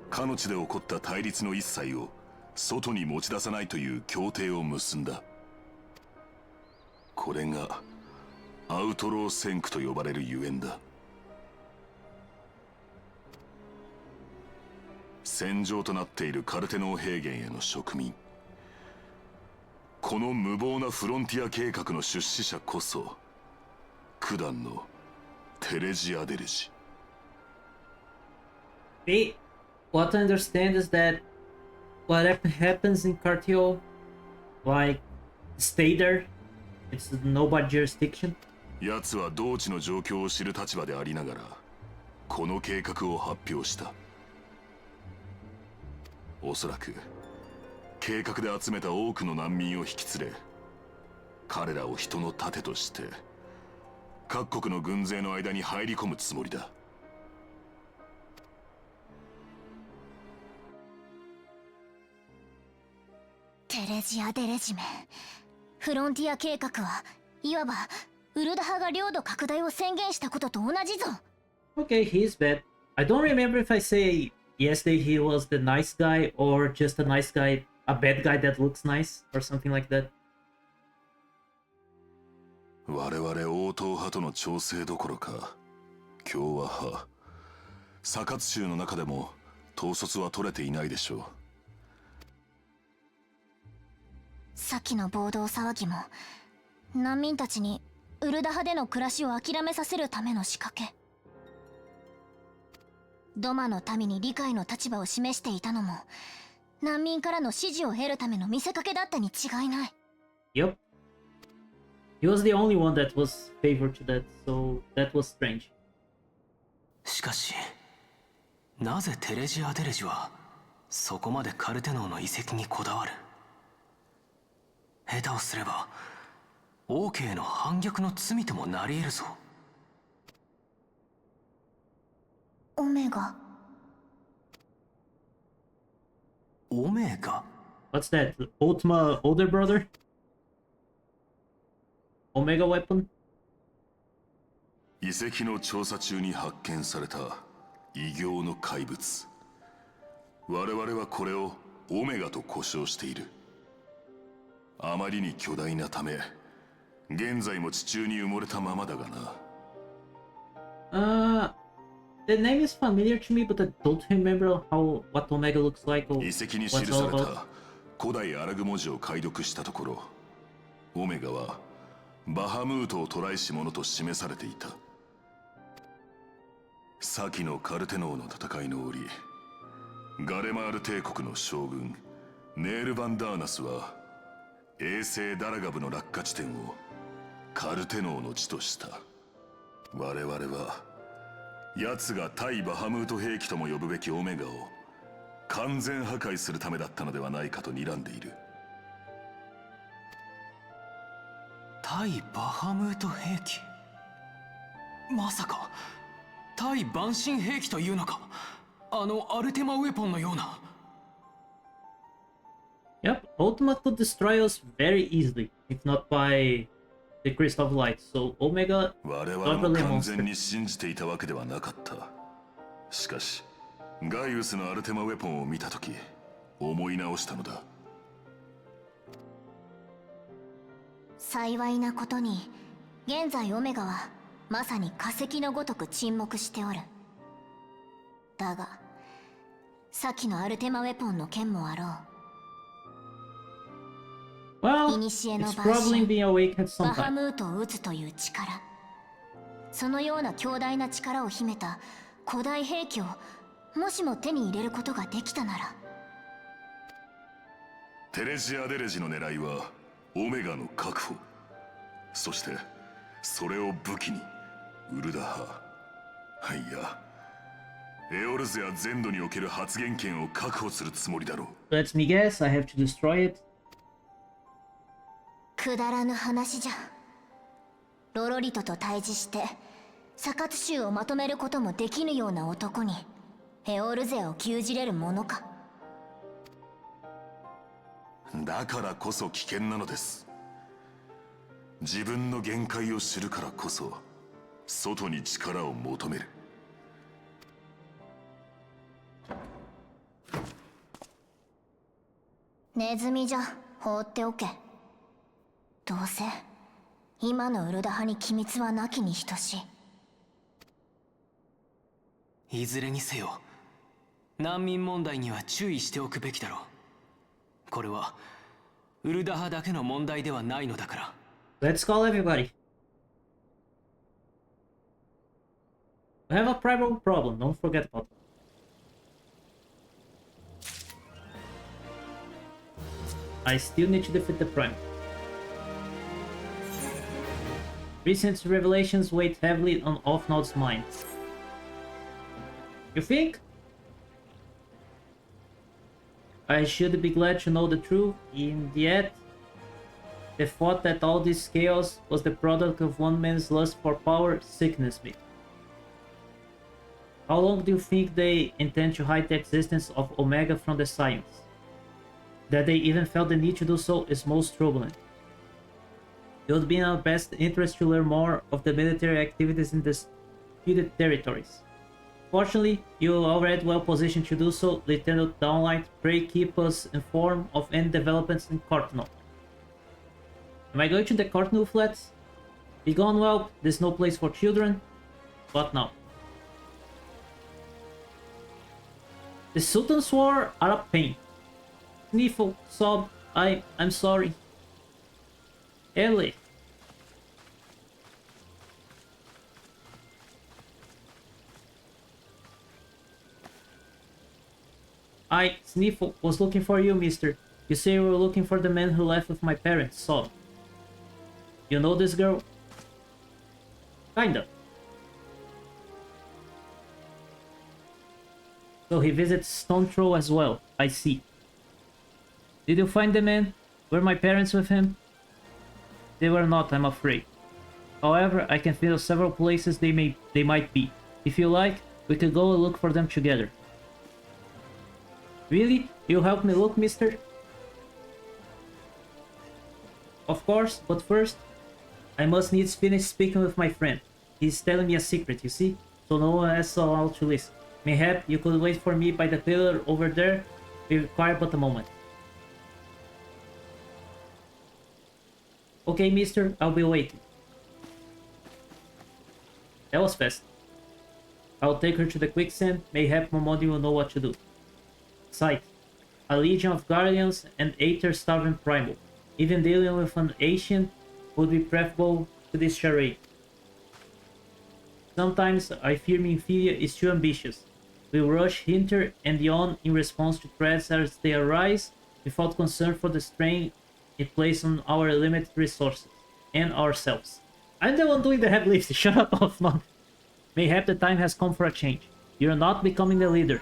かの地で起こった対立の一切を外に持ち出さないという協定を結んだ。これがアウトロー戦区と呼ばれるゆえんだ。戦場となっているカルテノー平原への植民、この無謀なフロンティア計画の出資者こそ九段のテレジアデレジ。What I understand is that whatever happens in Cartel, like, stay there. It's nobody's jurisdiction. 奴は同地の状況を知る立場でありながらこの計画を発表した。おそらく計画で集めた多くの難民を引き連れ、彼らを人の盾として各国の軍勢の間に入り込むつもりだ。テレジアデレジメ、フロンティア計画はいわばウルダ派が領土拡大を宣言したことと同じぞ。 Okay, he's bad. I don't remember if I say yesterday he was the nice guy or just a nice guy, a bad guy that looks nice or something like that. 我々応答派との調整どころか共和派、サカツ州の中でも統率は取れていないでしょう。さっきの暴動騒ぎも難民たちにウルダ派での暮らしを諦めさせるための仕掛け。ドマの民に理解の立場を示していたのも難民からの支持を得るための見せかけだったに違いない。 Yep. He was the only one that was favored to that, so that was strange. しかしなぜテレジアデレジはそこまでカルテノーの遺跡にこだわる。下手をすれば王家への反逆の罪ともなり得るぞ。オメガ。オメガ What's that? Ultima older brother? Omega weapon? 遺跡の調査中に発見された異形の怪物。我々はこれをオメガと呼称している。あまりに巨大なため現在も地中に埋もれたままだがな。The name is familiar to me, but I don't remember what Omega looks like or 遺跡に what's 記 all され about. た古代アラグ文字を解読したところ、オメガはバハムートを捕らえし者と示されていた。先のカルテノーの戦いの折、ガレマール帝国の将軍ネール・バンダーナスは衛星ダラガブの落下地点をカルテノーの地とした。我々は奴が対バハムート兵器とも呼ぶべきオメガを完全破壊するためだったのではないかと睨んでいる。対バハムート兵器、まさか対万神兵器というのか。あのアルテマウェポンのような。Yep, Ultima could destroy us very easily, if not by the Crystal of Light. So Omega 我 not 々も really a 完 monster. 全に信じていたわけではなかった。しかしガイウスのアルテマウェポンを見たとき思い直したのだ。幸いなことに現在オメガはまさに化石のごとく沈黙しておる。だが先のアルテマウェポンの件もあろう。 Well, 古の it's 万 probably 神 being awake at バ some ハ time. ムートを撃つという力、そのような強大な力を秘めた古代兵器をもしも手に入れることができたなら。テレジアデレジの狙いはオメガの確保。そしてそれを武器にウルダハ、いやエオルゼや全土における発言権を確保するつもりだろう。 Let me guess, I have to destroy it. くだらぬ話じゃ。ロロリトと対峙してサカツ州をまとめることもできぬような男にエオルゼを牛耳れるものか。だからこそ危険なのです。自分の限界を知るからこそ外に力を求める。ネズミじゃ放っておけ。どうせ今のウルダ派に機密はなきに等しい。いずれにせよ難民問題には注意しておくべきだろう。これはウルダ派だけの問題ではないのだから。 Let's call everybody. We have a primal problem, don't forget about that. I still need to defeat the Prime. Recent revelations weighed heavily on Offnod's mind. You think? I should be glad to know the truth, and yet the thought that all this chaos was the product of one man's lust for power sickens me. How long do you think they intend to hide the existence of Omega from the science? That they even felt the need to do so is most troubling. It would be in our best interest to learn more of the military activities in the disputed territories. Fortunately, you are already well positioned to do so, Lieutenant Downlight. Pray keep us informed of any developments in Cardinal. Am I going to the Cardinal flats? Be gone well, there's no place for children. What now? The Sultan swore are a pain. Sniffle, sob, I'm sorry. Ellie. I, Sniffle, was looking for you, mister. You say you were looking for the man who left with my parents, Sob. You know this girl? Kinda. So he visits Stone Throw as well, I see. Did you find the man? Were my parents with him? They were not, I'm afraid. However, I can think of several places they might be. If you like, we could go and look for them together. Really? You'll help me look, mister? Of course, but first, I must needs finish speaking with my friend. He's telling me a secret, you see? So no one else allowed to listen. Mayhap you could wait for me by the pillar over there. We require but a moment. Okay, mister, I'll be waiting. That was fast. I'll take her to the quicksand. Mayhap Momodi will know what to do. Sight. A legion of guardians and Aether starving primal. Even dealing with an ancient would be preferable to this charade. Sometimes I fear Minfidia is too ambitious. We'll rush hither and yon in response to threats as they arise, without concern for the strain it places on our limited resources and ourselves. I'm the one doing the heavy lifting. Shut up, Offman. Mayhap the time has come for a change. You're not becoming the leader.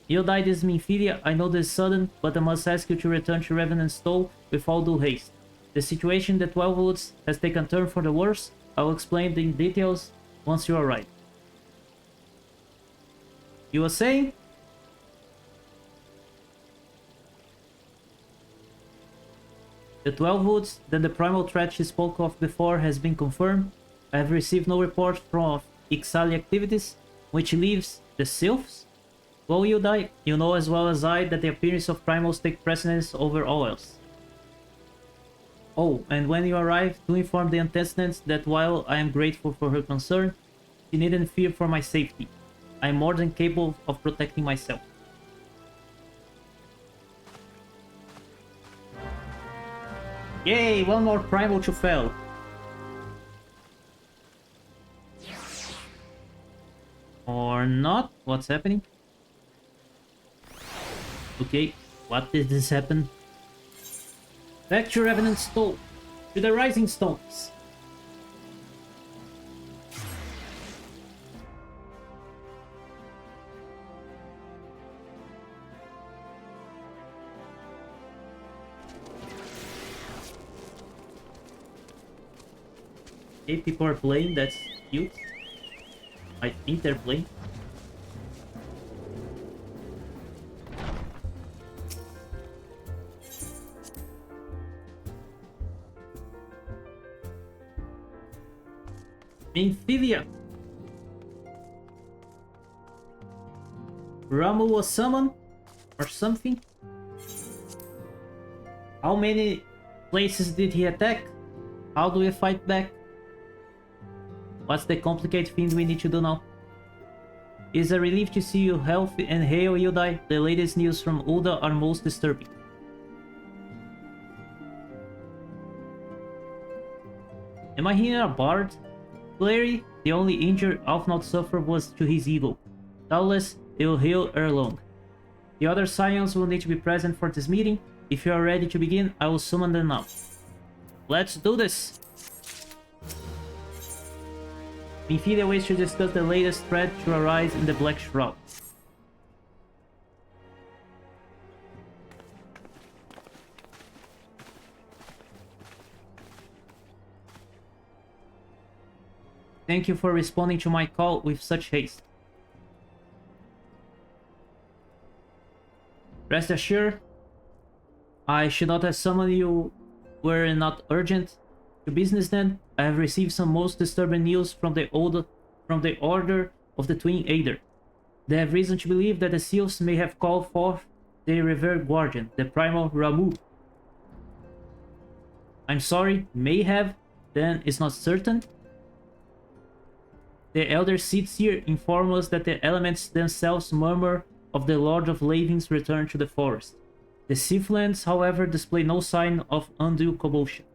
You died is Minfidia, I know this is sudden, but I must ask you to return to Revenant Stowe with all due haste. The situation in the 12 Woods has taken a turn for the worse. I will explain the details once you arrive. You were saying? The 12 Woods, then the primal threat she spoke of before, has been confirmed. I have received no report from Ixali activities, which leaves the Sylphs. Well, you die. You know as well as I that the appearance of primals take precedence over all else. Oh, and when you arrive, do inform the antecedents that while I am grateful for her concern, she needn't fear for my safety. I am more than capable of protecting myself. Yay, one more primal to fell. Or not? What's happening? Okay, what did this happen? Back to Revenant Stowe. To the Rising Stones. Okay, people are playing, that's cute. I think they're playing. Amphibia. Ramuh was summoned or something. How many places did he attack? How do we fight back? What's the complicated thing we need to do now? It's a relief to see you healthy and hail Yudai. The latest news from Ulda are most disturbing. Am I hearing a bard? Clearly, the only injury Alfnaut suffered was to his ego. Doubtless, they will heal ere long. The other Scions will need to be present for this meeting. If you are ready to begin, I will summon them now. Let's do this! Minfidia waits to discuss the latest threat to arise in the Black Shroud. Thank you for responding to my call with such haste. Rest assured, I should not have summoned you were it not urgent. To business then, I have received some most disturbing news from the Order of the Twin Aether. They have reason to believe that the Sylphs may have called forth their revered guardian, the primal Ramuh. I'm sorry, may have, then it's not certain. The Elder Seer inform us that the elements themselves murmur of the Lord of Laving's return to the forest. The Sylphlands, however, display no sign of undue commotion.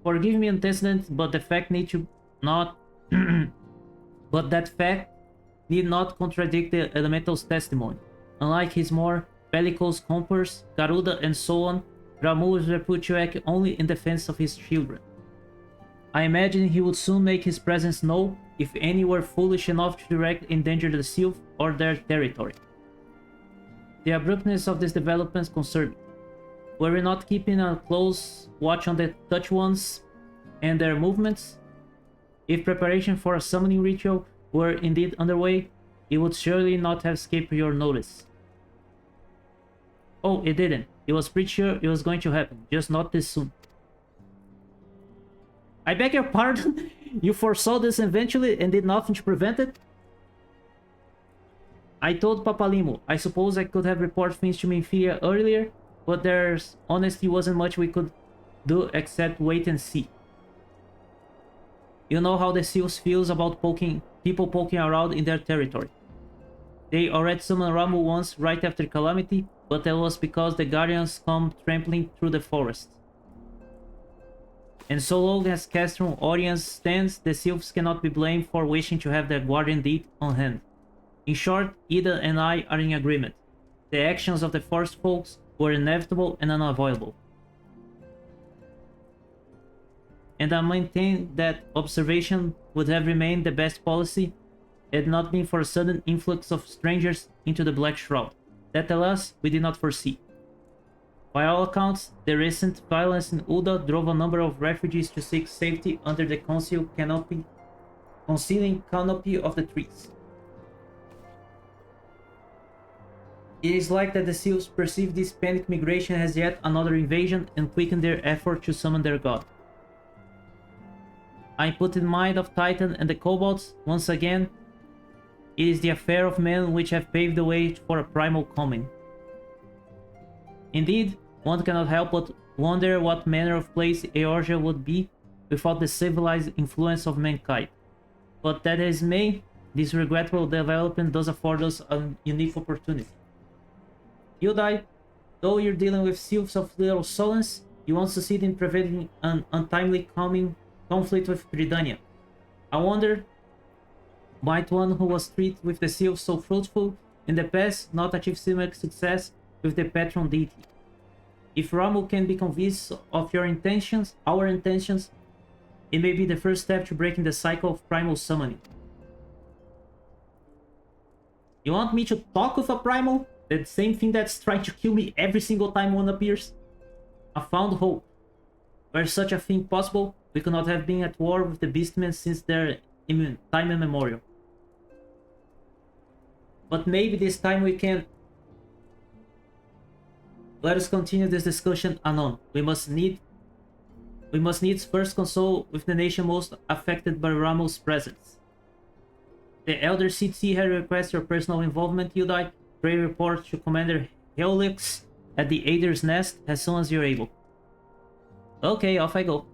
Forgive me antecedent, but the fact need to not but that fact need not contradict the elemental's testimony. Unlike his more bellicose compares, Garuda and so on, Ramuh is reputed to act only in defense of his children. I imagine he would soon make his presence known if any were foolish enough to direct endanger the Sylph or their territory. The abruptness of these developments concerned me. Were we not keeping a close watch on the Touch Ones and their movements? If preparation for a summoning ritual were indeed underway, it would surely not have escaped your notice. Oh, it didn't. It was pretty sure it was going to happen, just not this soon. I beg your pardon? You foresaw this eventually and did nothing to prevent it? I told Papalimo. I suppose I could have reported things to Minfidia earlier, but there's honestly wasn't much we could do except wait and see. You know how the Seals feels about people poking around in their territory. They already summoned Ramuh once right after Calamity, but that was because the Guardians come trampling through the forest. And so long as Castron audience stands, the Sylphs cannot be blamed for wishing to have their Guardian deed on hand. In short, Ida and I are in agreement. The actions of the Forest folks were inevitable and unavoidable. And I maintain that observation would have remained the best policy had not been for a sudden influx of strangers into the Black Shroud. That, alas, we did not foresee. By all accounts, the recent violence in Ulda drove a number of refugees to seek safety under the concealing canopy of the trees. It is like that the Seals perceive this panic migration as yet another invasion and quicken their effort to summon their god. I put in mind of Titan and the Kobolds, once again, it is the affair of men which have paved the way for a primal coming. Indeed, one cannot help but wonder what manner of place Eorzea would be without the civilized influence of mankind. But that is may, this regrettable development does afford us a unique opportunity. Yudai, though you're dealing with Sylphs of little solace, you won't succeed in preventing an untimely coming conflict with Gridania. I wonder, might one who was treated with the Sylphs so fruitful in the past not achieve similar success with the patron deity? If Ramuh can be convinced of your intentions, our intentions, it may be the first step to breaking the cycle of primal summoning. You want me to talk with a primal? The same thing that's trying to kill me every single time one appears? I found hope. Were such a thing possible, we could not have been at war with the beastmen since their time immemorial. But maybe this time we can... Let us continue this discussion anon. We must needs first consult with the nation most affected by Ramuh's presence. The Elder CT had requested your personal involvement, Yudai. Pray report to Commander Helix at the Ader's Nest as soon as you're able. Okay, off I go.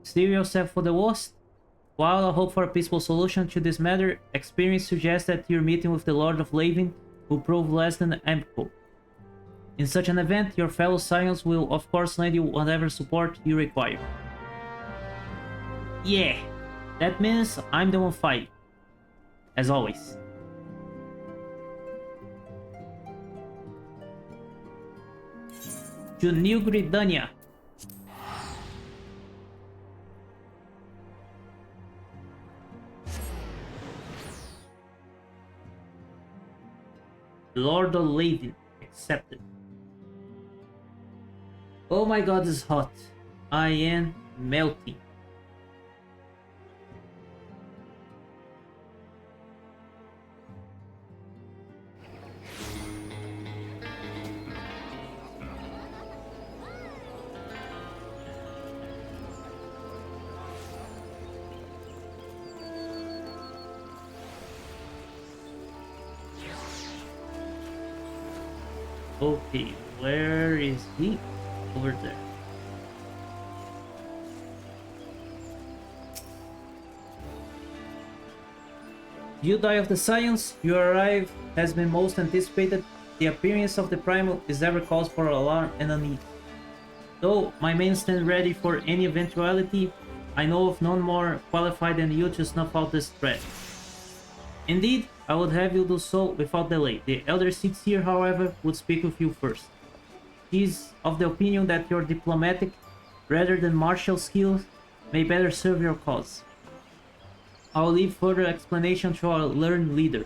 Steer yourself for the worst. While I hope for a peaceful solution to this matter, experience suggests that your meeting with the Lord of Lavin will prove less than amicable. In such an event, your fellow Scions will of course lend you whatever support you require. Yeah, that means I'm the one fighting. As always. To New Gridania. Lord of Lavin accepted. Oh my god, it's hot. I am melting. Okay, where is he? Over there. You die of the Science, you arrive has been most anticipated. The appearance of the Primal is ever cause for alarm and unease. Though my men stand ready for any eventuality, I know of none more qualified than you to snuff out this threat. Indeed, I would have you do so without delay. The Elder Six here, however, would speak with you first. He is of the opinion that your diplomatic, rather than martial skills, may better serve your cause. I will leave further explanation to our learned leader.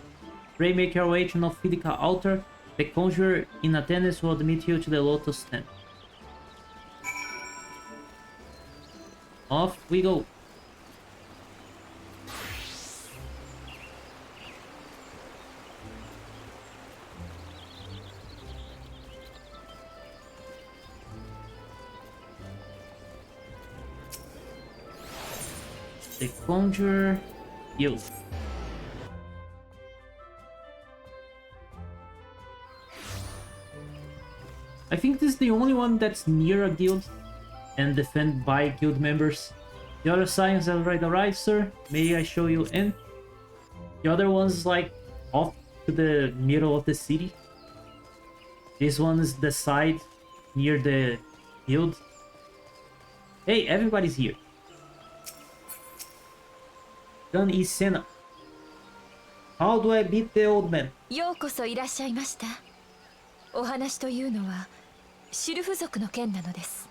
Pray make your way to Nophidica altar. The conjurer in attendance will admit you to the Lotus tent. Off we go. The conjurer, you. I think this is the only one that's near a guild and defended by guild members. The other Scions have already arrived, sir. May I show you in? The other one's like off to the middle of the city. This one is the side near the guild. Hey, everybody's here. Gun is Senna. How do I beat the old man? ようこそいらっしゃいました。お話というのはシルフ族の件なのです。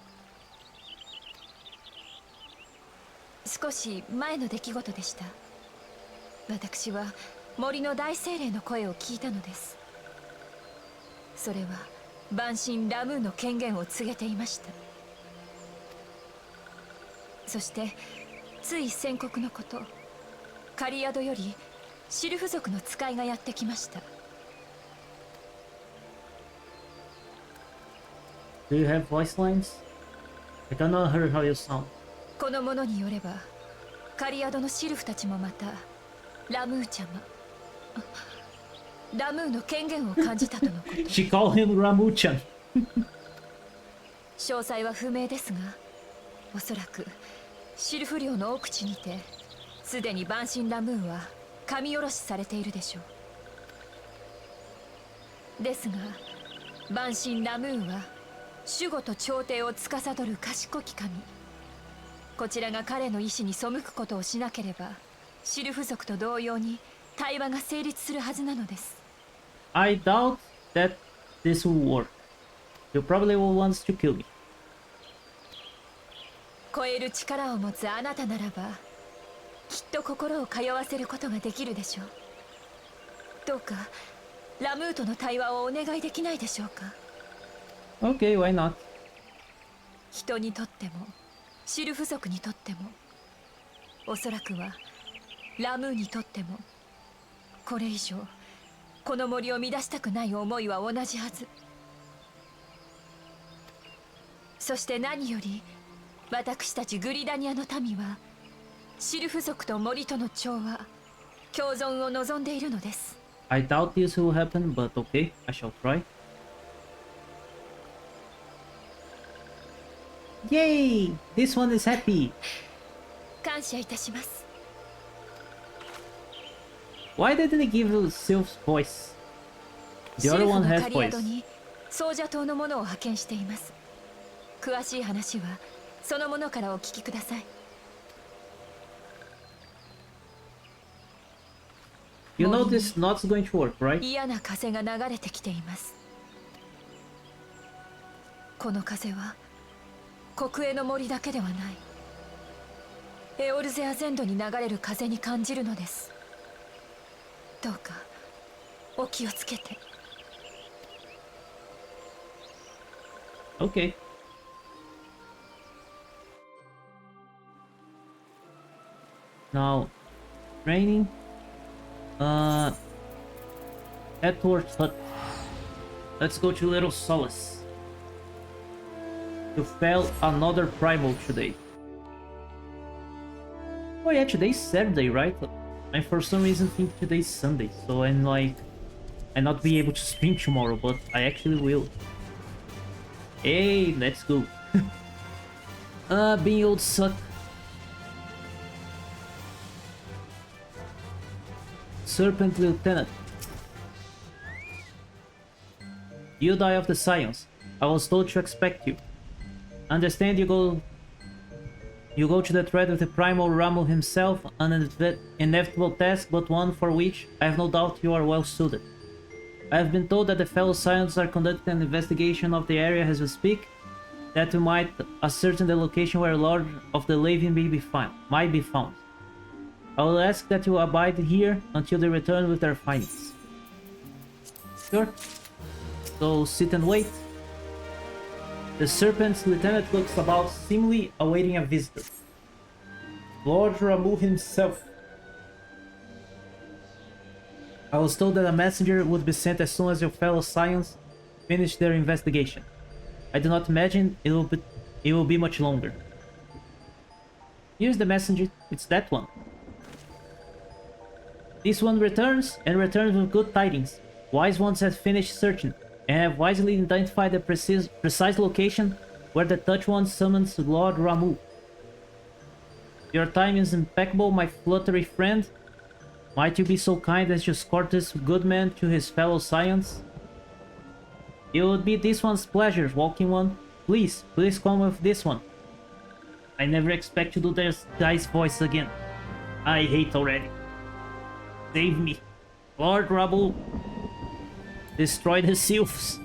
少し前の出来事でした。私は森の大精霊の声を聞いたのです。それは万神ラムーの権限を告げていました。そしてつい先刻のこと、カリアドよりシルフ族の使いがやってきました。Do you have voice lines? I cannot hear how you sound. この者によれば、カリアドのシルフたちもまたラムーちゃま、ラムーの権限を感じたとのこと。She called him Ramuh-chan. 詳細は不明ですが、おそらくシルフ領の奥地にてすでに万神ラムーは神下ろしされているでしょう。ですが万神ラムーは守護と朝廷を司る賢き神。こちらが彼の意志に背くことをしなければ、シルフ族と同様に対話が成立するはずなのです。I doubt that this will work. You probably will want to kill me. 超える力を持つあなたならばきっと心を通わせることができるでしょう。どうかラムーとの対話をお願いできないでしょうか。 Okay, why not? 人にとってもシルフ族にとってもおそらくはラムーにとってもこれ以上この森を乱したくない思いは同じはず。そして何より私たちグリダニアの民はシルフ族と森との調和共存を望んでいるのです。 I doubt this will happen, but okay, I shall try. Yay! This one is happy! 感謝いたします。 Why didn't they give you Sylph's voice? シ The ル other フ one の has 狩り voice. 宿に奏者島の者を派遣しています。詳しい話はその者からお聞きください。 You know this not's going to work, right? 嫌な風が流れてきています。この風は国営の森だけではない。エオルゼア全土に流れる風に感じるのです。どうかお気をつけて。 Okay. Now, training. Head towards hut. Let's go to Little Solace. You fell another primal today. Oh yeah, today's Saturday, right? I for some reason think today's Sunday, so I'm like, I not be able to stream tomorrow, but I actually will. Hey, let's go. Being old suck. Serpent Lieutenant. You die of the science. I was told to expect you. Understand you go to the threat with the primal Ramuh himself, an inevitable task, but one for which I have no doubt you are well suited. I have been told that the fellow scientists are conducting an investigation of the area as we speak, that we might ascertain the location where Lord of the Laving might be found. I will ask that you abide here until they return with their findings. Sure. So sit and wait. The Serpent's lieutenant looks about, seemingly awaiting a visitor. Lord Ramuh himself. I was told that a messenger would be sent as soon as your fellow science finish their investigation. I do not imagine it will be much longer. Here's the messenger. It's that one. This one returns, and returns with good tidings. Wise ones have finished searching, and have wisely identified the precise location where the Touch One summons Lord Ramuh. Your time is impeccable, my fluttery friend. Might you be so kind as to escort this good man to his fellow science? It would be this one's pleasure, Walking One. Please come with this one. I never expect to do this guy's voice again. I hate already. Save me. Lord Ramuh. Destroy the sylphs.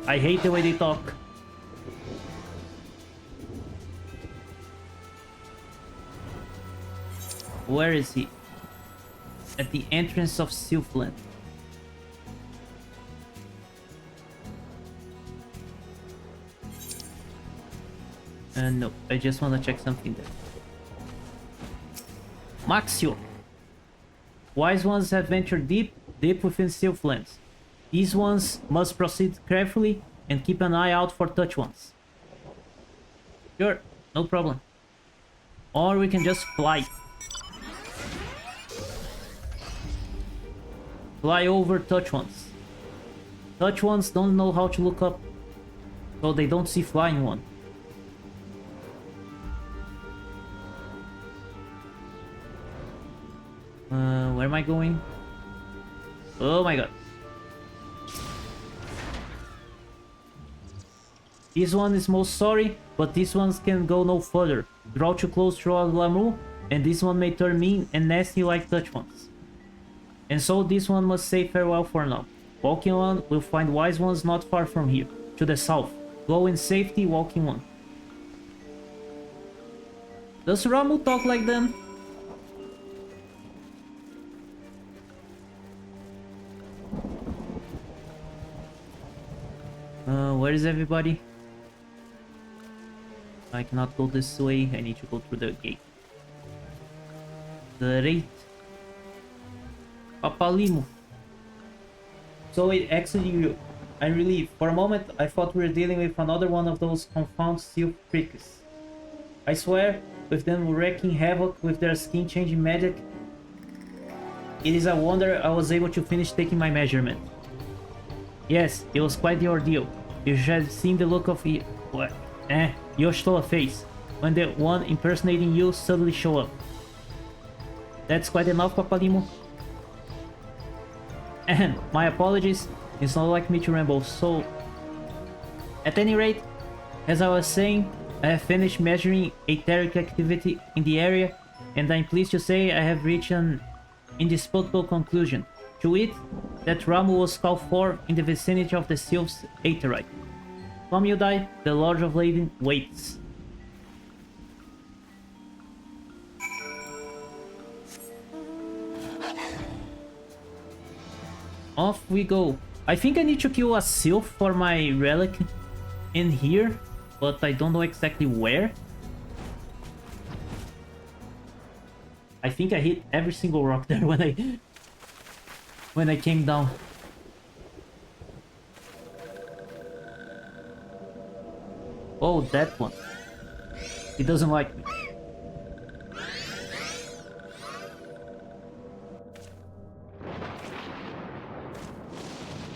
I hate the way they talk. Where is he? At the entrance of Sylphland. No, I just want to check something there. Maxio. Wise ones have ventured deep within Sylphlands. These ones must proceed carefully and keep an eye out for Touch Ones. Sure, no problem. Or we can just fly. Fly over Touch Ones. Touch Ones don't know how to look up, so they don't see Flying One. Where am I going? Oh my god. This one is most sorry, but these ones can go no further. Draw too close to Ramuh, and this one may turn mean and nasty like Touch Ones. And so this one must say farewell for now. Walking On will find Wise Ones not far from here. to the south. Go in safety, walking one. Does Ramuh talk like them? Where is everybody? I cannot go this way. I need to go through the gate. Great. Papalimu. So it actually, I'm relieved. For a moment, I thought we were dealing with another one of those confounded seal freaks. I swear, with them wreaking havoc with their skin-changing magic, it is a wonder I was able to finish taking my measurement. Yes, it was quite the ordeal. You should have seen the look of Yoshito's face when the one impersonating you suddenly showed up. That's quite enough, Papalimu. And my apologies, it's not like me to ramble, so... At any rate, as I was saying, I have finished measuring etheric activity in the area, and I'm pleased to say I have reached an indisputable conclusion. To it, that Ramuh was called for in the vicinity of the Sylph's Aetherite. Come you die, the Lord of Laden waits. Off we go. I think I need to kill a Sylph for my relic in here, but I don't know exactly where. I think I hit every single rock there when I came down. Oh, that one. He doesn't like me.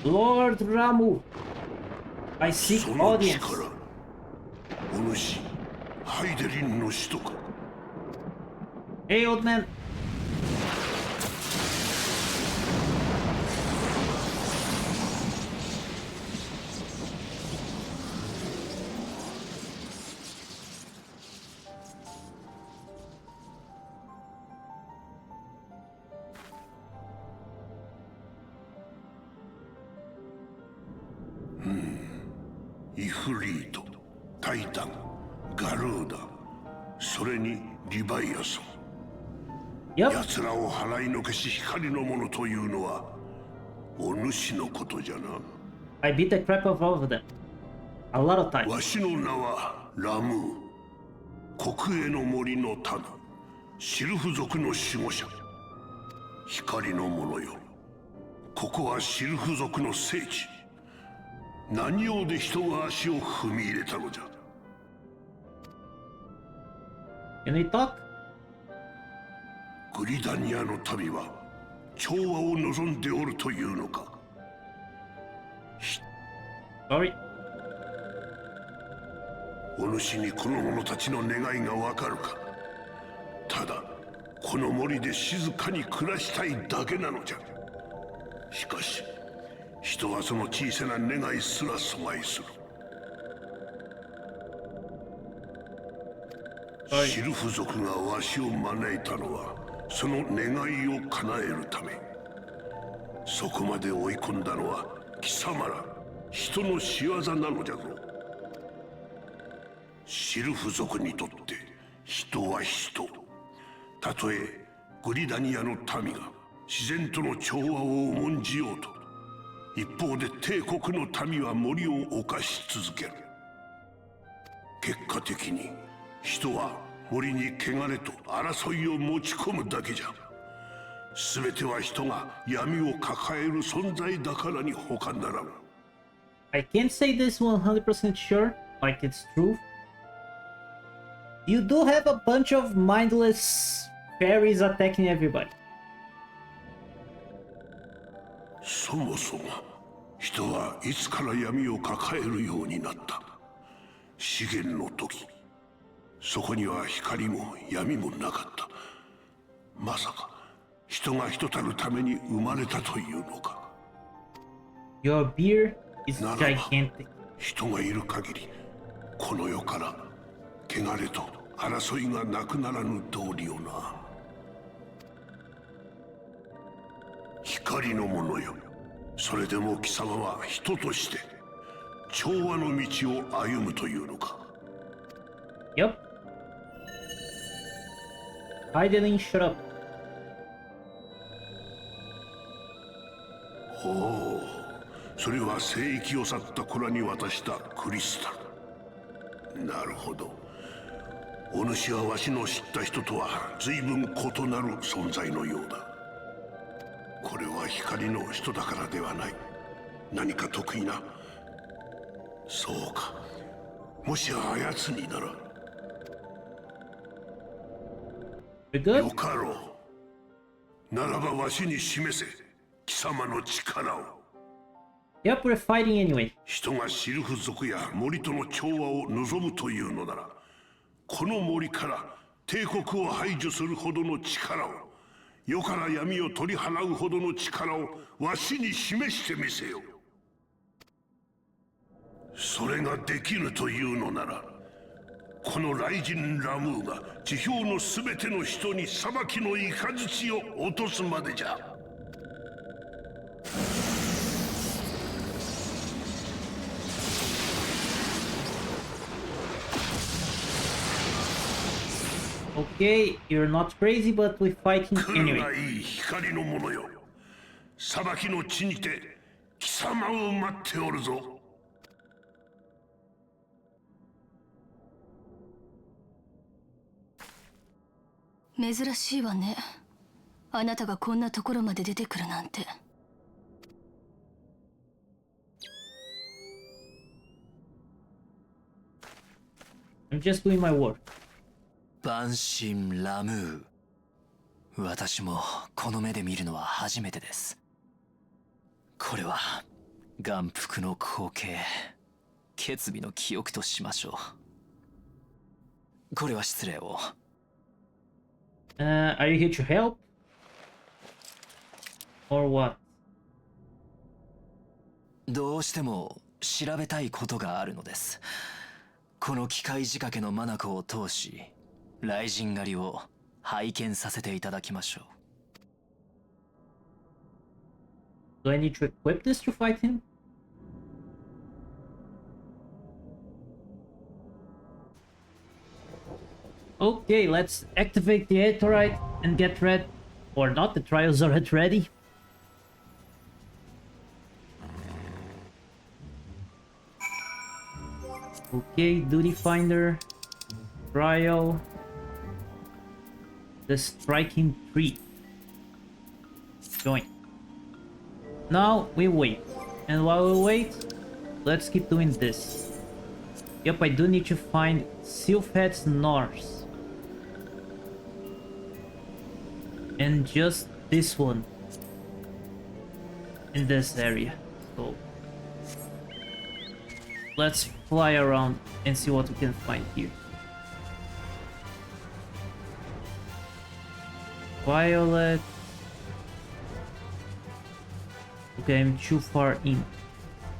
Lord Ramuh, I seek audience. Hey, old man. Yep. I beat the crap out of all of them. A lot of times. わしの名はラムー、国営の森の種、シルフ族の守護者、光の者よ。ここはシルフ族の聖地。何用で人が足を踏み入れたのじゃ。Can we talk? グリダニアの民は調和を望んでおるというのか。Sorry. お主にこの者たちの願いがわかるか。ただこの森で静かに暮らしたいだけなのじゃ。しかし人はその小さな願いすら阻害する。シルフ族がわしを招いたのはその願いを叶えるため。そこまで追い込んだのは貴様ら人の仕業なのじゃぞ。シルフ族にとって人は人。たとえグリダニアの民が自然との調和を重んじようと、一方で帝国の民は森を侵し続ける。結果的に人は森に汚れと争いを持ち込むだけじゃ。全ては人が闇を抱える存在だからに他ならん。I can't say this 100% sure, like it's true. You do have a bunch of mindless fairies attacking everybody. そもそも人はいつから闇を抱えるようになった。資源の時、そこには光も闇もなかった。まさか人が人たるために生まれたというのか。Your beard is ならば gigantic. 人がいる限りこの世から汚れと争いがなくならぬ道理よな。光の者よ、それでも貴様は人として調和の道を歩むというのか。 Yep. Heidelin, shut up. ほう、それは聖域を去った子らに渡したクリスタル。なるほど。お主はわしの知った人とは随分異なる存在のようだ。これは光の人だからではない。何か得意な。そうか。もしやあやつになら。 We're good? よかろう。ならばわしに示せ、貴様の力を。 Yep, we're fighting anyway. 人がシルフ族や森との調和を望むというのなら、この森から帝国を排除するほどの力を、世から闇を取り払うほどの力をわしに示してみせよ。それができぬというのなら、この雷神ラムーが地表のすべての人に裁きの雷を落とすまでじゃ。 Okay, you're not crazy, but we're fighting 来るが anyway. いい光の者よ。裁きの地にて貴様を待っておるぞ。 珍しいわね。あなたがこんなところまで出てくるなんて。I'm just doing my work. 万神ラムー。私もこの目で見るのは初めてです。これは眼福の光景、決備の記憶としましょう。これは失礼を。Are you here to help? Or what? どうしても調べたいことがあるのです。この機械仕掛けの眼を通し、雷神狩りを拝見させていただきましょう。Do I need to equip this to fight him? Okay, let's activate the Aetheryte and get ready. Or not, the trials are at ready. Okay, Duty Finder. Trial. The Striking Tree. Join. Now we wait. And while we wait, let's keep doing this. Yep, I do need to find Sylphet's North. And just this one. In this area. So let's fly around and see what we can find here. Violet. Okay, I'm too far in.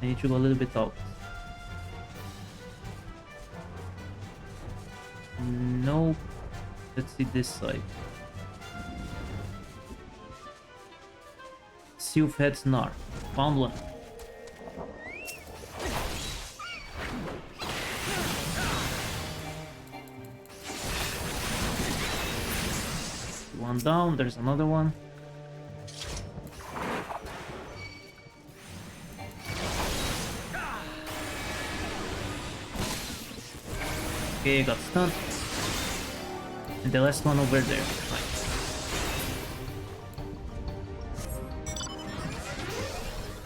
I need to go a little bit out. Nope. Let's see this side. Sylphet's North. Found one. One down, there's another one. Okay, got stunned. And the last one over there.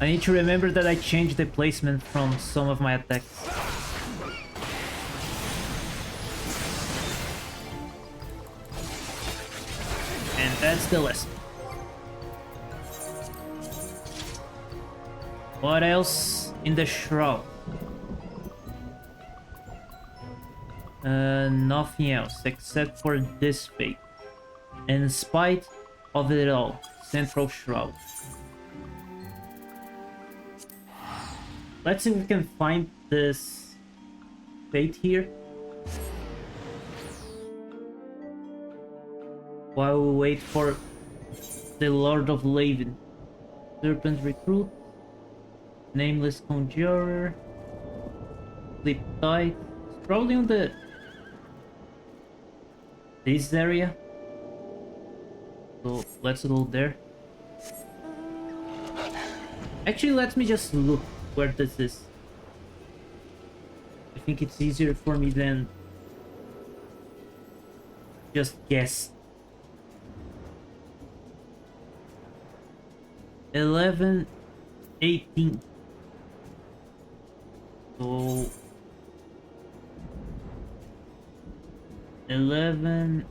I need to remember that I changed the placement from some of my attacks. And that's the lesson. What else in the shroud? Nothing else except for this fate. In spite of it all, Central Shroud. Let's see if we can find this fate here. While we wait for the Lord of Laven. Serpent Recruit. Nameless Conjurer. Flip side. It's probably on this area. So let's go there. Actually, let me just look where this is. I think it's easier for me than just guess. 11, 18. So 11,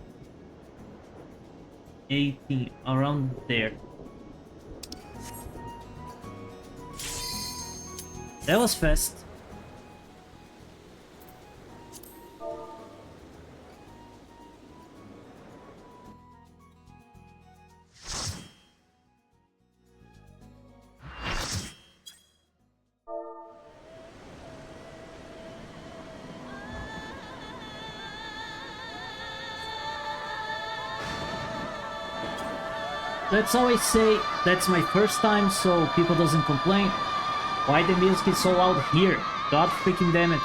18, around there. That was fast. Let's always say that's my first time, so people doesn't complain. Why the music is so loud here? God freaking damn it.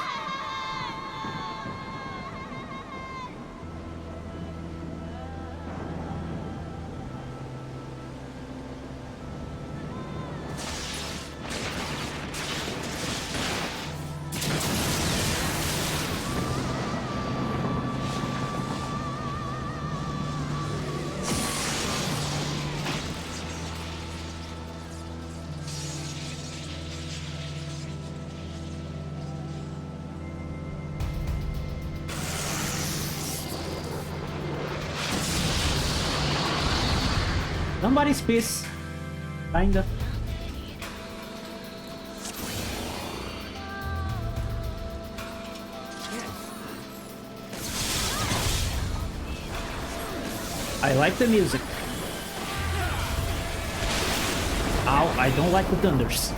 Somebody's pissed. Kinda. I like the music. Ow, I don't like the thunders.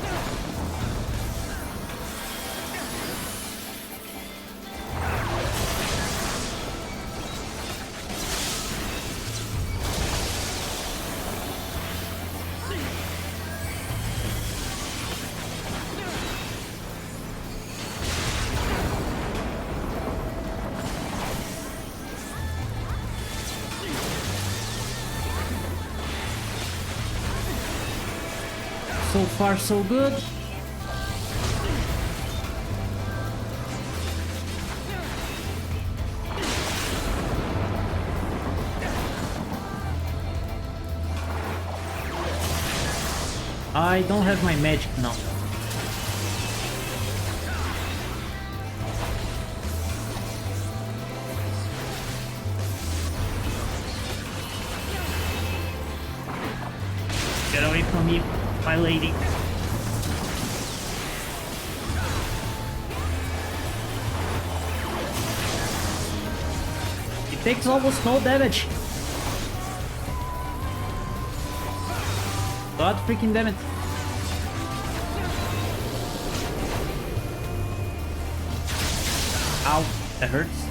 So far, so good. I don't have my magic now. Get away from me, my lady. It takes almost no damage. God freaking damn it. Ow, that hurts.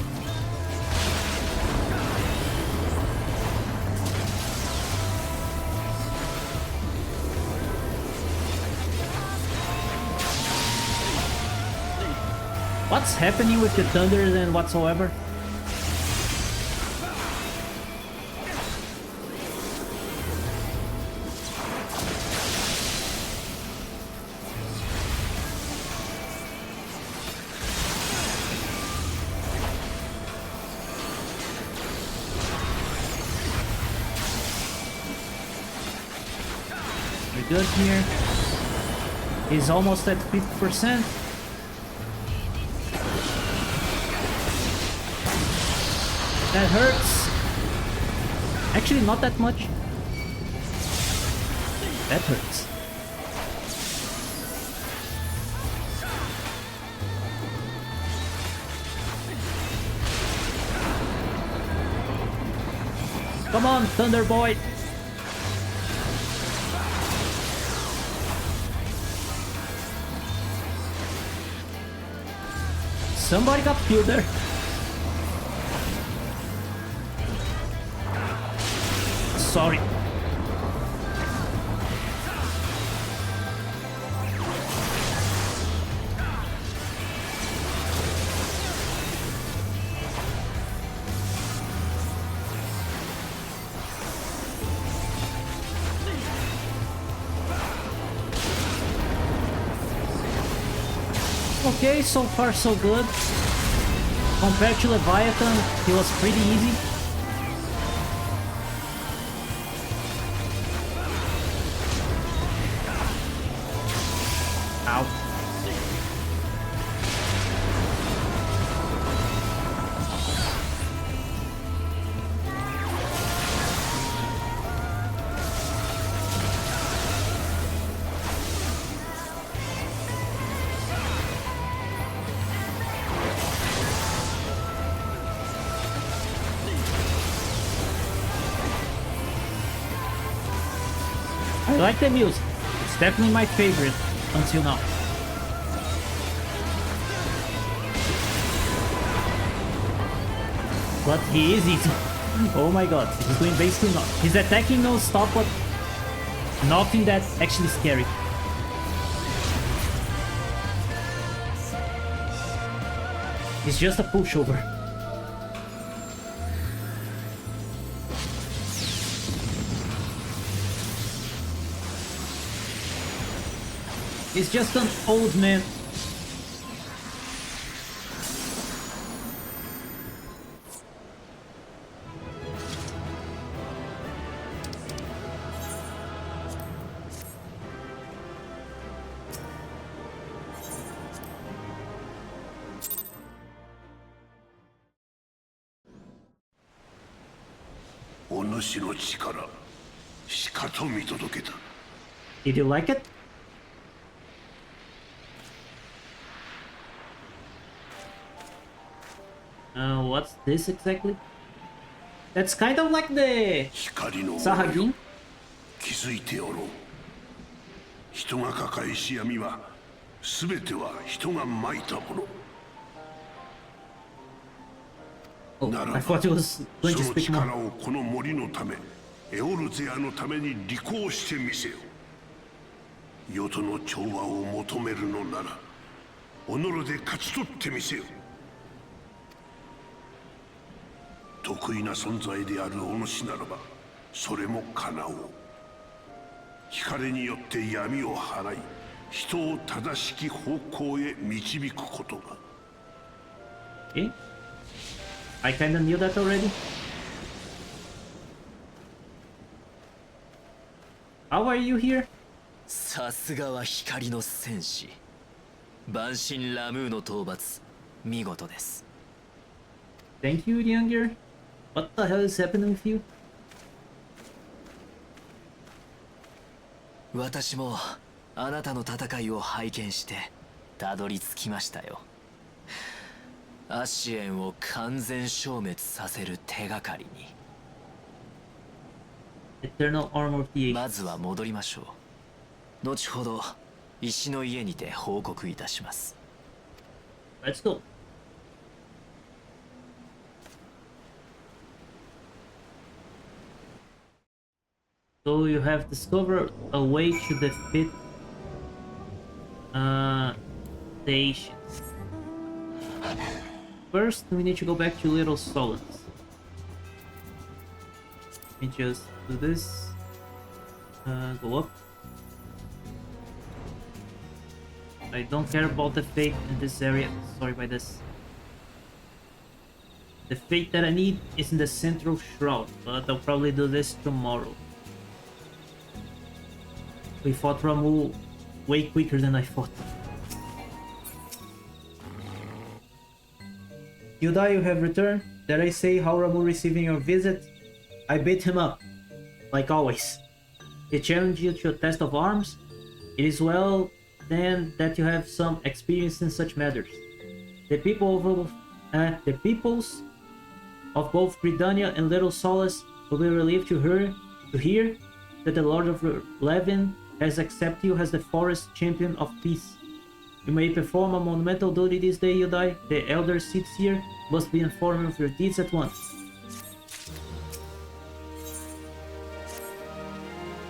What's happening with the thunder and whatsoever? We're good here. He's almost at 50%. That hurts. Actually, not that much. That hurts. Come on, Thunder Boy. Somebody got killed there. Sorry. Okay, so far so good. Compared to Leviathan, he was pretty easy. Ow. I like the music. It's definitely my favorite until now. But he is easy. Oh my god, he's doing basically not. He's attacking non-stop, but nothing that's actually scary. It's just a pushover. He's just an old man. Did you like it? What's this exactly? That's kind of like the Sahagin. 気づいておろう。人が抱えし闇は全ては人がまいたもの。 Oh, I thought he was going to その speak more. 力をこの森のため、エオルゼアのために履行してみせよ。世との調和を求めるのなら、己で勝ち取ってみせよ。得意な存在であるお主ならば、それも叶おう。光によって闇を払い、人を正しき方向へ導くことが。Okay. I kinda knew that already. How are you here? さすがは光の戦士。万神ラムーの討伐、見事です。Thank you, Younger. What the hell is happening with you? 私もあなたの戦いを拝見してたどり着きましたよ。アシエンを完全消滅させる手がかりに。Eternal Armor of the Ages. まずは戻りましょう。後ほど石の家にて報告いたします。Let's go. So you have discovered a way to defeat the Asians. First, we need to go back to Little Solons. Let me just do this. Go up. I don't care about the fate in this area. Sorry by this. The fate that I need is in the Central Shroud, but I'll probably do this tomorrow. We fought Ramuh way quicker than I thought. Yudai, you have returned. Dare I say how Ramuh receiving your visit? I beat him up, like always. He challenged you to a test of arms. It is well then that you have some experience in such matters. The peoples of both Britannia and Little Solace will be relieved to hear that the Lord of Levin has accepted you as the forest champion of peace. You may perform a monumental duty this day, Yudai. The elder seats here must be informed of your deeds at once.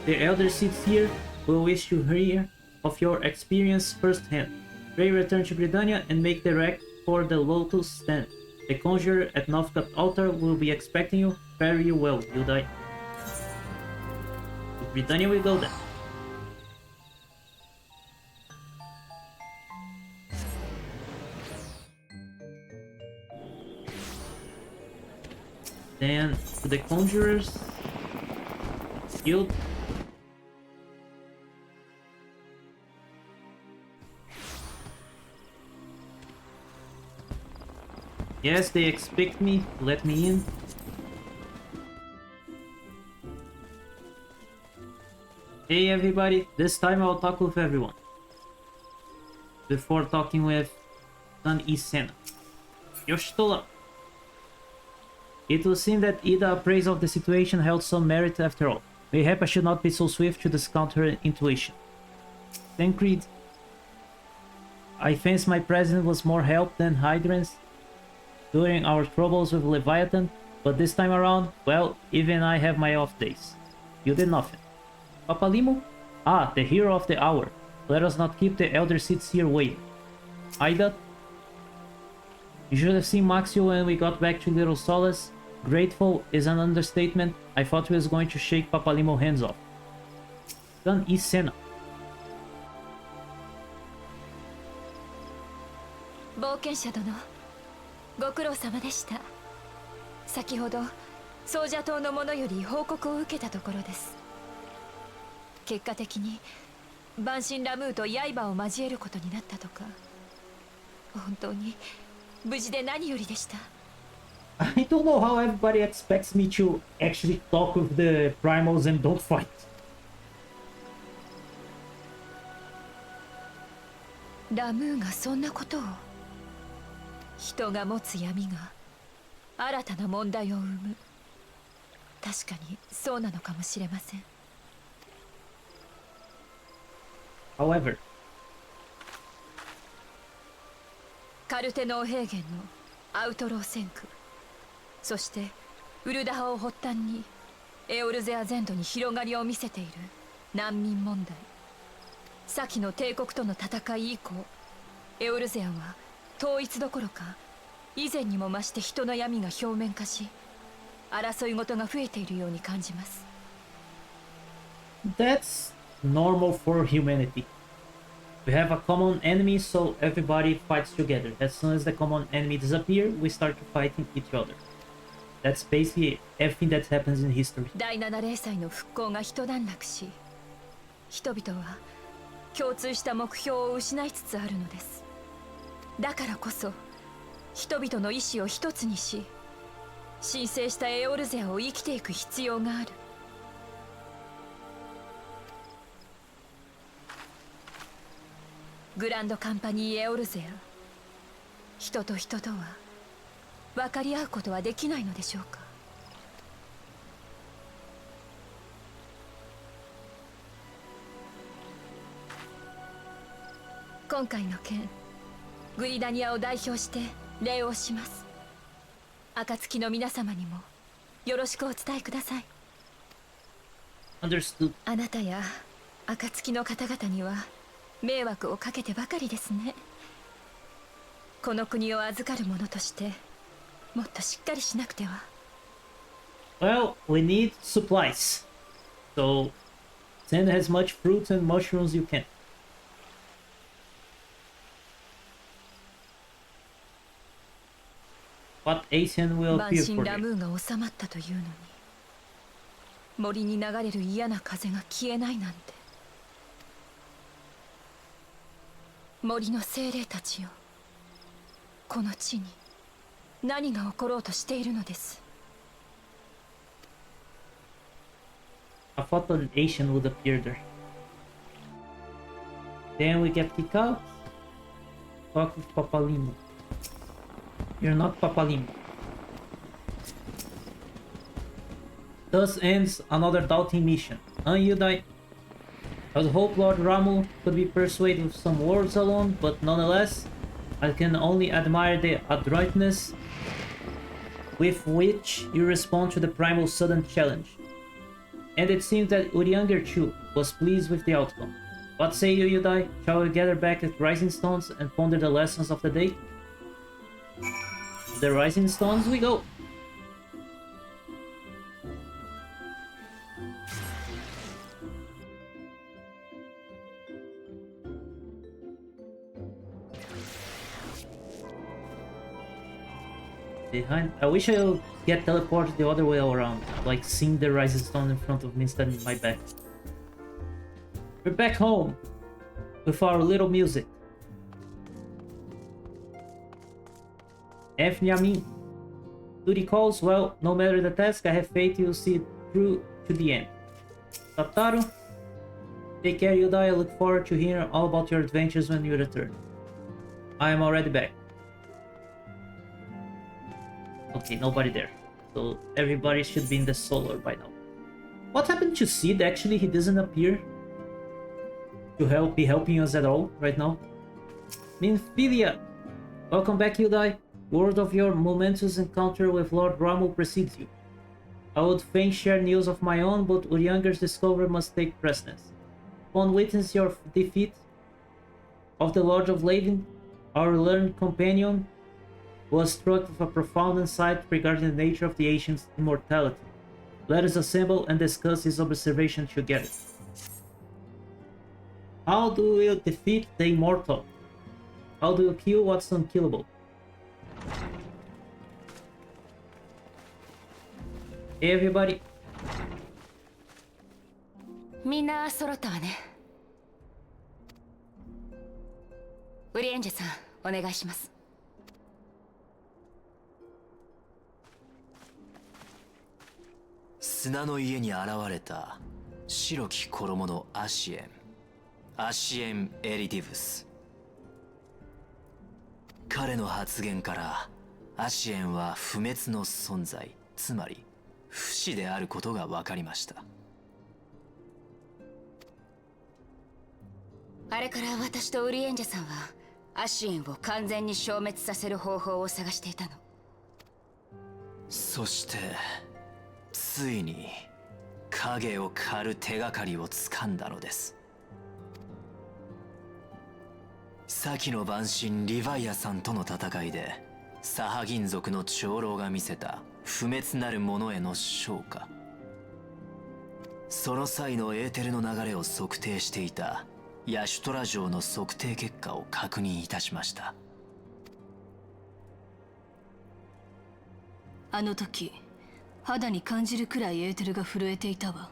The elder seats here will wish to hear of your experience firsthand. Pray return to Britannia and make direct for the Lotus Stand. The conjurer at Northcup Altar will be expecting you. Fare you well, Yudai. To Britannia we go then. Then to the Conjurers Guild. Yes, they expect me to let me in. Hey everybody, this time I'll talk with everyone. Before talking with Sun Isena. Yoshitola. It would seem that Ida's appraisal of the situation held some merit after all. Mayhap I should not be so swift to discount her intuition. Tancred. I fancy my president was more help than hindrance during our troubles with Leviathan, but this time around, well, even I have my off days. You did nothing. Papalimo? Ah, the hero of the hour. Let us not keep the elder seats here waiting. Ida? You should have seen Maxio when we got back to Little Solace. Grateful is an understatement. I thought he was going to shake Papalimo hands off. Sun Isena. 冒険者殿、ご苦労様でした。先ほどソージャ島の者より報告を受けたところです。結果的に万神ラムーと刃を交えることになったとか。本当に無事で何よりでした。I don't know how everybody expects me to actually talk with the primals and don't fight. ラムーがそんなことを。人が持つ闇が新たな問題を生む。確かにそうなのかもしれません。However, カルテノー平原のアウトロー戦区、そしてウルダハを発端にエオルゼア全土に広がりを見せている難民問題。先の帝国との戦い以降、エオルゼアは統一どころか以前にも増して人の闇が表面化し、争い事が増えているように感じます。that's normal for humanity. We have a common enemy, so everybody fights together. As soon as the common enemy disappears, we start fighting each other. That's basically everything that happens in history. 第7零祭の復興が一段落し、人々は共通した目標を失いつつあるのです。だからこそ人々の意志を一つにし、神聖したエオルゼアを生きていく必要がある。グランドカンパニーエオルゼア、人と人とは分かり合うことはできないのでしょうか。今回の件、グリダニアを代表して礼をします。暁の皆様にもよろしくお伝えください。Understood. あなたや暁の方々には迷惑をかけてばかりですね。この国を預かる者としてもっとしっかりしなくては。Well, we need supplies. So, send as much fruits and mushrooms you can. What Asian will 万 appear 神 for ラ you? ムーが収まったというのに、森に流れる嫌な風が消えないなんて。森の精霊たちよ、この地に何が起ころうとしているのです。 I thought an Asian would appear there. Then we get kicked out. Talk with Papalimo. You're not Papalimo. Thus ends another doubting mission. You die. I would hope Lord Ramuh could be persuaded with some words alone, but nonetheless, I can only admire the adroitness with which you respond to the primal sudden challenge. And it seems that Urianger too was pleased with the outcome. What say you, Yudai? Shall we gather back at Rising Stones and ponder the lessons of the day? The Rising Stones we go! behind. I wish I would get teleported the other way around, like seeing the rising stone in front of me instead of my back. We're back home with our little music. Anthony, I mean, duty calls. Well, no matter the task, I have faith you'll see it through to the end. Tataru, take care, Yudai. I look forward to hearing all about your adventures when you return. I am already back. Okay, nobody there. So everybody should be in the solar by now. What happened to Sid? Actually, he doesn't appear to be helping us at all right now. Minfilia, welcome back, Yudai. Word of your momentous encounter with Lord Ramuh precedes you. I would fain share news of my own, but Urianger's discovery must take precedence. Upon witness your defeat of the Lord of Leyden, our learned companion was struck with a profound insight regarding the nature of the ancient's immortality. Let us assemble and discuss his observation together. How do you defeat the immortal? How do you kill what's unkillable? Hey everybody. みんな揃ったわね。ウリエンジェさん、お願いします。砂の家に現れた白き衣のアシエンエリディブス。彼の発言からアシエンは不滅の存在、つまり不死であることが分かりました。あれから私とウリエンジェさんはアシエンを完全に消滅させる方法を探していたの。そしてついに影を狩る手がかりをつかんだのです。先の晩神リヴァイアさんとの戦いでサハ銀族の長老が見せた不滅なるものへの昇華、その際のエーテルの流れを測定していたヤシュトラ城の測定結果を確認いたしました。あの時肌に感じるくらいエーテルが震えていたわ。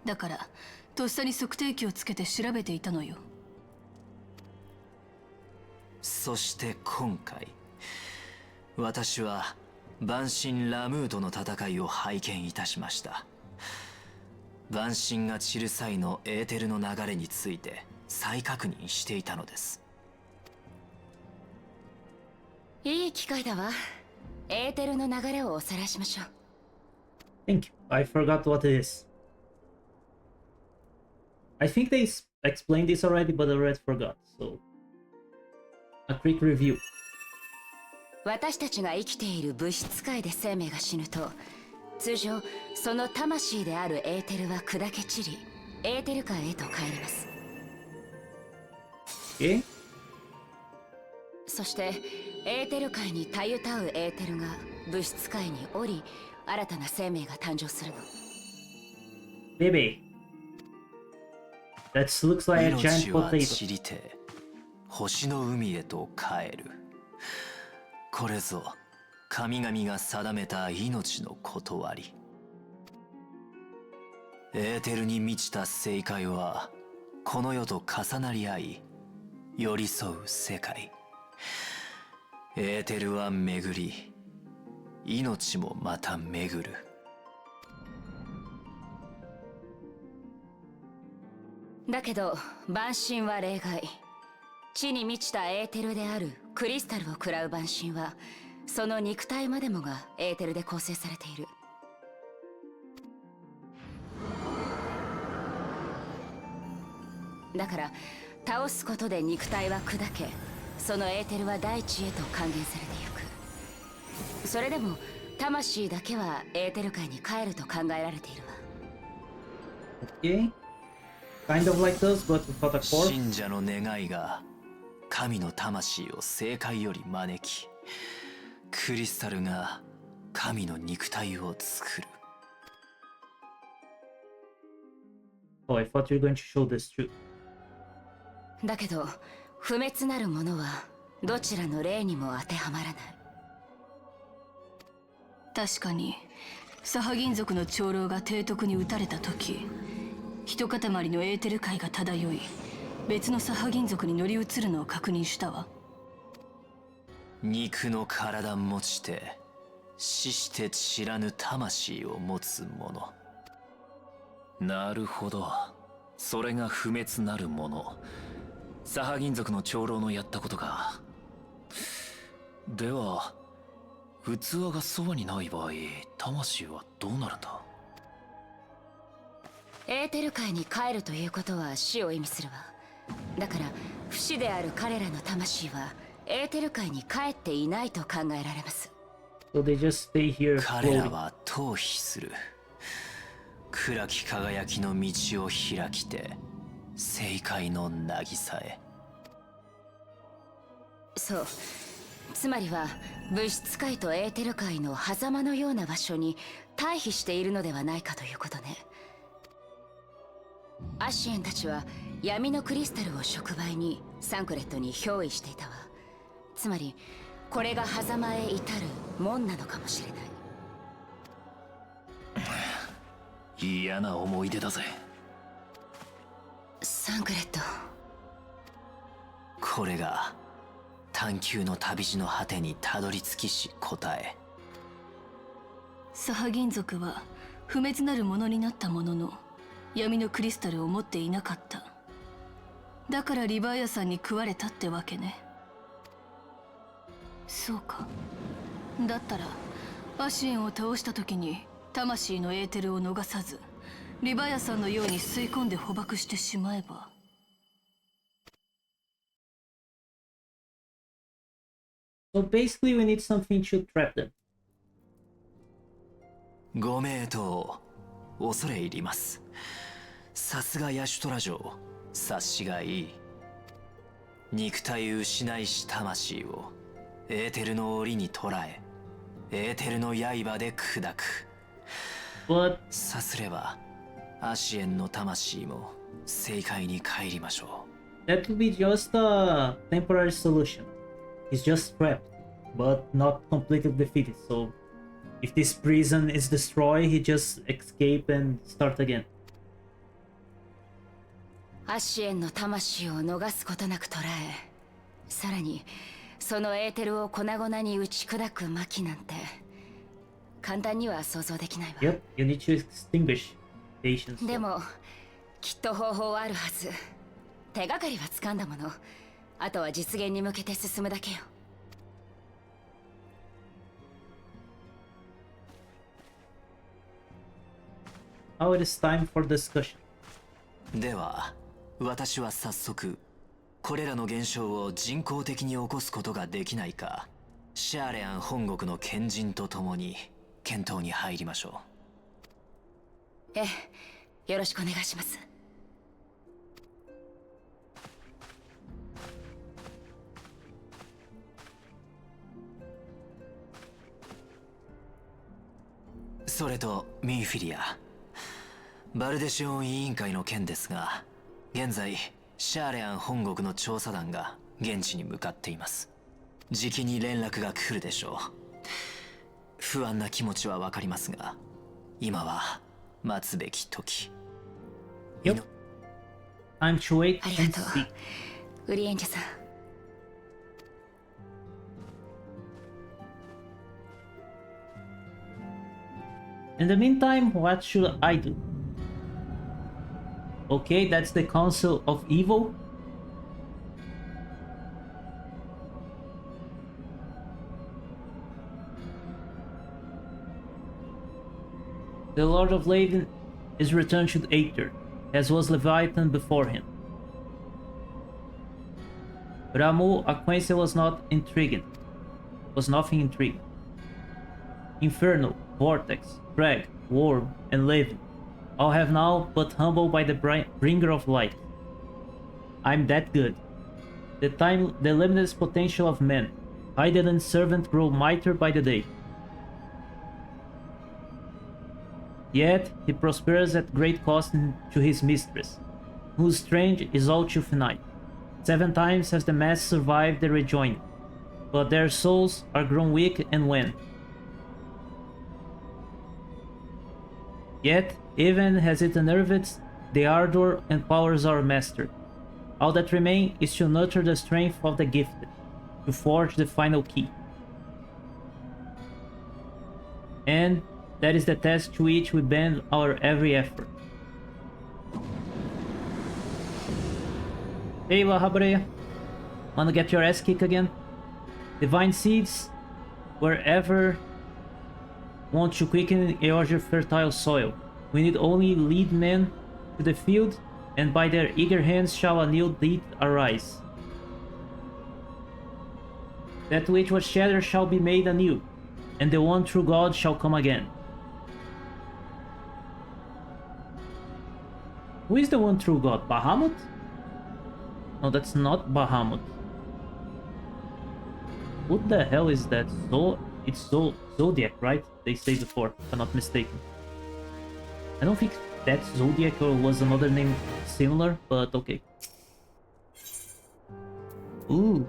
だからとっさに測定器をつけて調べていたのよ。そして今回私は晩神ラムーとの戦いを拝見いたしました。晩神が散る際のエーテルの流れについて再確認していたのです。いい機会だわ。エーテルの流れをおさらいしましょう。Thank you. I forgot what it is. I think they explained this already, but I already forgot. So, a quick review. 私たちが生きている物質界で生命が死ぬと、通常その魂であるエーテルは砕け散り、エーテル界へと帰ります。そしてエーテル界にたゆたうエーテルが物質界に降り、新たな生命が誕生するの。Baby. That looks like a giant 命は potato. 散りて星の海へと帰る。これぞ神々が定めた命の断り。エーテルに満ちた正解はこの世と重なり合い寄り添う世界。エーテルは巡り、命もまた巡る。だけど晩神は例外。地に満ちたエーテルであるクリスタルを食らう晩神は、その肉体までもがエーテルで構成されている。だから倒すことで肉体は砕け、そのエーテルは大地へと還元されてゆく。それでも魂だけはエーテル界に帰ると考えられているわ。Okay. Kind of like those, but without a core. 信者の願いが神の魂を正界より招き、クリスタルが神の肉体を作る。Oh, I thought you were going to show this too. だけど不滅なるものはどちらの例にも当てはまらない。確かにサハギン族の長老が提督に撃たれた時、一塊のエーテル界が漂い別のサハギン族に乗り移るのを確認したわ。肉の体持ちて死して知らぬ魂を持つ者。なるほど、それが不滅なるもの。サハギン族の長老のやったことか。では器がそばにない場合、魂はどうなるんだ。エーテル界に帰るということは死を意味するわ。だから不死である彼らの魂はエーテル界に帰っていないと考えられます。 So they just stay here 彼ら floating. は逃避する。暗き輝きの道を開きて正解の渚へ。そう、つまりは物質界とエーテル界の狭間のような場所に退避しているのではないかということね。アシエンたちは闇のクリスタルを触媒にサンクレットに憑依していたわ。つまりこれが狭間へ至る門なのかもしれない。嫌な思い出だぜ。サンクレット、これが探求の旅路の果てにたどり着きし答え。サハギン族は不滅なるものになったものの闇のクリスタルを持っていなかった。だからリバーヤさんに食われたってわけね。そうか。だったらアシエンを倒した時に魂のエーテルを逃さずリバーヤさんのように吸い込んで捕獲してしまえば。So basically we need something to trap them. ご名答、恐れ入ります。さすがヤシュトラ城、察しがいい。肉体失いし魂をエーテルの檻に捕らえ、エーテルの刃で砕く。 But さすればアシエンの魂も正解に帰りましょう。 that would be just a temporary solution. He's just trapped, but not completely defeated. So if this prison is destroyed, he just escape and start again. アシエンの魂を逃すことなく捕らえ、さらにそのエーテルを粉々に打ち砕く魔器なんて簡単には想像できないわ。 Yep, you need to extinguish patience. でもきっと方法はあるはず。手がかりは掴んだもの。あとは実現に向けて進むだけよ。Now it is time for discussion. では私は早速これらの現象を人工的に起こすことができないか、シャーレアン本国の賢人と共に検討に入りましょええ、よろしくお願いします。う。それとミーフィリア、バルデシオン委員会の件ですが、現在シャーレアン本国の調査団が現地に向かっています。じきに連絡が来るでしょう。不安な気持ちはわかりますが、今は待つべき時。 Yep. Time to wait あり and がと see. う、ウリエンジャさん。 In the meantime, what should I do? Okay, that's the Council of Evil. The Lord of Leiden is returned to Aether, as was Leviathan before him. Ramuh acquainted was not intriguing. Was nothing intriguing. Inferno, Vortex, Drag, Worm, and Levin all have now but humbled by the bringer of light. I'm that good. The limitless potential of man, Heidel's servant grow mightier by the day. Yet he prospers at great cost to his mistress, whose strength is all too finite. 7 times has the mass survived the rejoining, but their souls are grown weak and wan. Yet, even as it unnerves, the ardor empowers our master. All that remains is to nurture the strength of the gifted, to forge the final key. And that is the task to which we bend our every effort. Hey, Lahabrea. Wanna get your ass kicked again? Divine seeds, wherever want to quicken Eorge's fertile soil. We need only lead men to the field, and by their eager hands shall a new deed arise. That which was shattered shall be made anew, and the one true God shall come again. Who is the one true God? Bahamut? No, that's not Bahamut. What the hell is that? It's Zodiac, right? They say before, if I'm not mistaken. I don't think that's Zodiac or was another name similar, but okay. Ooh.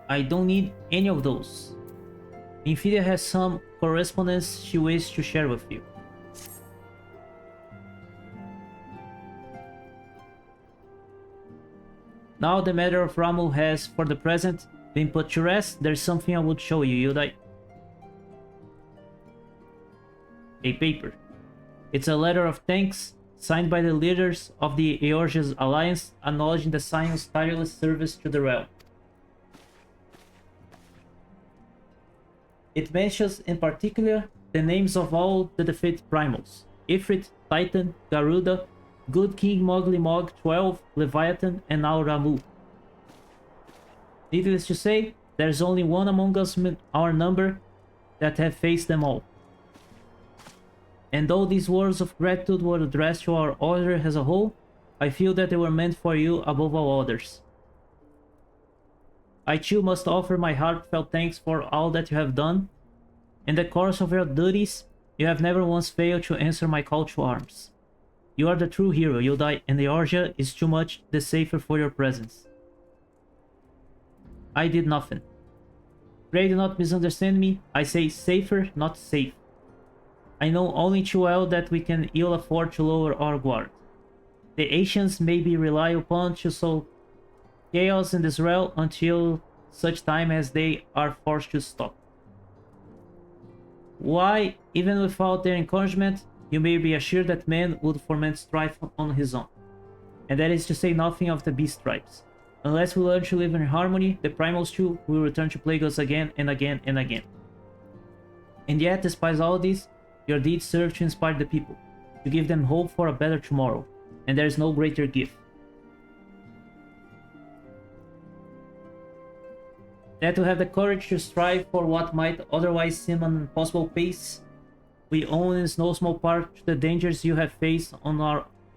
I don't need any of those. Infidia has some correspondence she wishes to share with you. Now the matter of Ramuh has, for the present, been put to rest. There's something I would show you, Yudai. A paper. It's a letter of thanks, signed by the leaders of the Eorge's alliance, acknowledging the Scion's tireless service to the realm. It mentions in particular the names of all the defeated primals: Ifrit, Titan, Garuda, Good King Mowgli Mog 12, Leviathan, and now Ramuh. Needless to say, there's only one among us, our number, that have faced them all. And though these words of gratitude were addressed to our order as a whole, I feel that they were meant for you above all others. I too must offer my heartfelt thanks for all that you have done. In the course of your duties, you have never once failed to answer my call to arms. You are the true hero, Yudai, and Eorge is too much the safer for your presence. I did nothing. Pray do not misunderstand me. I say safer, not safe. I know only too well that we can ill afford to lower our guard. The Asians may be relied upon to sow chaos in this realm until such time as they are forced to stop. Why, even without their encouragement, you may be assured that man would foment strife on his own. And that is to say nothing of the beast tribes. Unless we learn to live in harmony, the primals too will return to plague us again and again and again. And yet, despite all this, your deeds serve to inspire the people, to give them hope for a better tomorrow, and there is no greater gift. That to have the courage to strive for what might otherwise seem an impossible pace, we own in no small part to the dangers you have faced on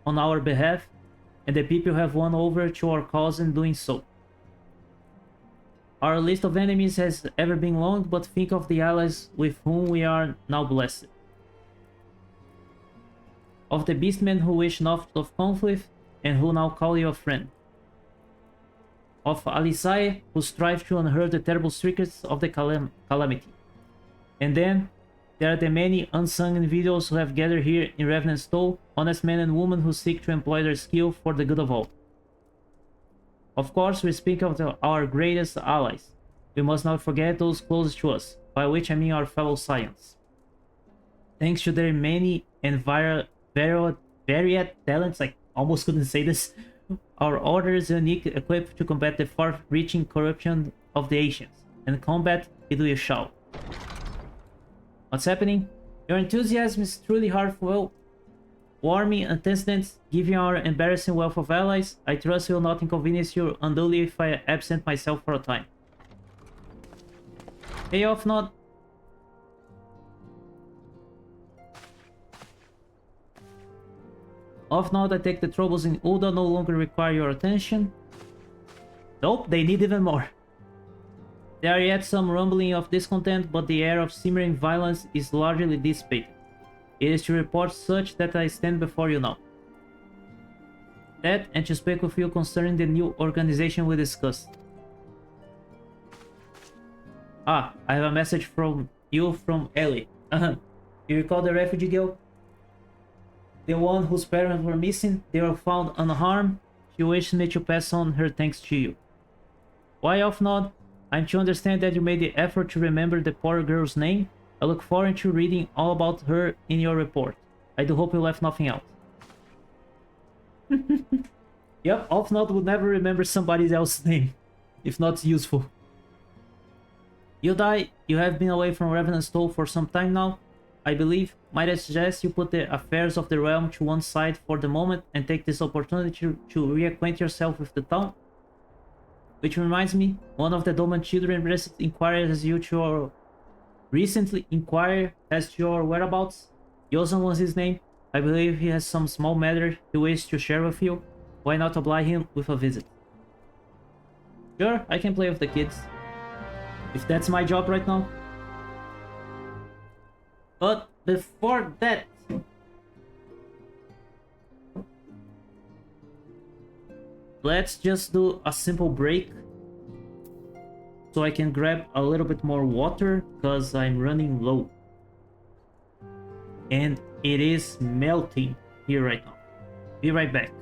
our behalf, and the people have won over to our cause in doing so. Our list of enemies has ever been long, but think of the allies with whom we are now blessed. Of the beastmen who wish not of conflict, and who now call you a friend. Of Alisai, who strive to unearth the terrible secrets of the calamity. And then, there are the many unsung individuals who have gathered here in Revenant's Toll, honest men and women who seek to employ their skill for the good of all. Of course, we speak of our greatest allies. We must not forget those closest to us, by which I mean our fellow Scions. Thanks to their many and varied talents, I almost couldn't say this, our order is uniquely equipped to combat the far-reaching corruption of the Asians, and combat it we shall. What's happening? Your enthusiasm is truly heartfelt, warming antecedents, giving our embarrassing wealth of allies. I trust will not inconvenience you unduly if I absent myself for a time. Pay off not. Off now, I take the troubles in Ulda no longer require your attention. Nope, they need even more. There are yet some rumbling of discontent, but the air of simmering violence is largely dissipated. It is to report such that I stand before you now. That, and to speak with you concerning the new organization we discussed. Ah, I have a message from you from Ellie. You recall the refugee girl? The one whose parents were missing? They were found unharmed. She wishes me to pass on her thanks to you. Why off not? I'm to understand that you made the effort to remember the poor girl's name. I look forward to reading all about her in your report. I do hope you left nothing out. Yep, Offnod would never remember somebody else's name, if not useful. Yodai, you have been away from Revenant's Toll for some time now, I believe. Might I suggest you put the affairs of the realm to one side for the moment and take this opportunity to reacquaint yourself with the town? Which reminds me, one of the Doman children recently inquired as your whereabouts. Yosan was his name. I believe he has some small matter he wishes to share with you. Why not oblige him with a visit? Sure, I can play with the kids. If that's my job right now. But before that... let's just do a simple break. So I can grab a little bit more water, because I'm running low. And it is melting here right now. Be right back.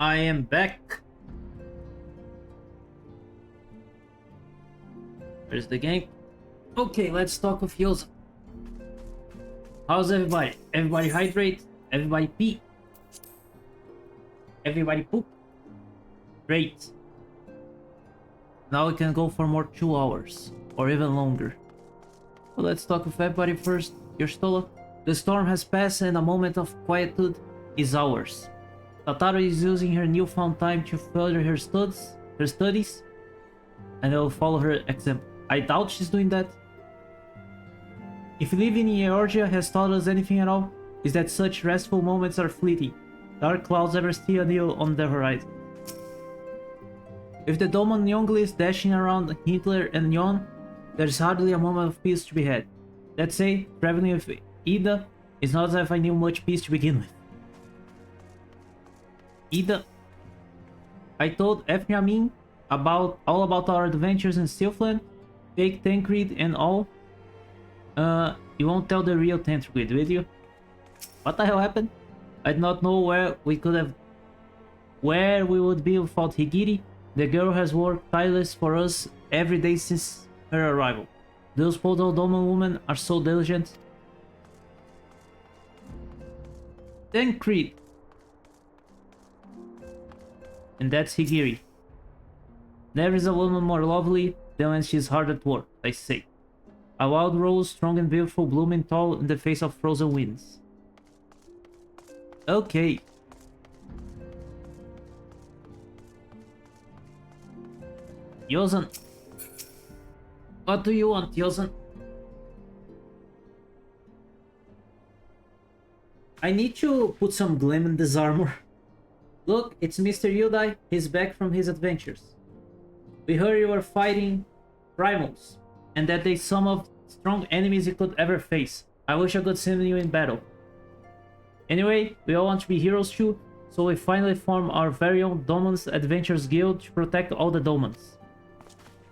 I am back. Where's the game? Okay, let's talk with Yosa. How's everybody? Everybody hydrate? Everybody pee? Everybody poop? Great. Now we can go for more 2 hours. Or even longer. So let's talk with everybody first. Stola. The storm has passed and a moment of quietude is ours. Tataru is using her newfound time to further her studies, and I will follow her example. I doubt she's doing that. If living in Georgia has taught us anything at all, is that such restful moments are fleeting. Dark clouds ever steal on the horizon. With the Doman younglings dashing around Hitler and Yon, there's hardly a moment of peace to be had. Let's say, traveling with Ida is not as if I knew much peace to begin with. Ida, I told Ephraim all about our adventures in Sylphland, fake Tancred and all. You won't tell the real Tancred, will you? What the hell happened? I did not know where we would be without Higiri. The girl has worked tireless for us every day since her arrival. Those Podal Doman women are so diligent. Tancred. And that's Higiri. There is a woman more lovely than when she's hard at work, I say. A wild rose, strong and beautiful, blooming tall in the face of frozen winds. Okay. Yosan. What do you want, Yosan? I need to put some glim in this armor. Look, it's Mr. Yudai. He's back from his adventures. We heard you were fighting primals, and that they some of strong enemies you could ever face. I wish I could send you in battle. Anyway, we all want to be heroes too, so we finally formed our very own Doman's Adventures Guild to protect all the Domans.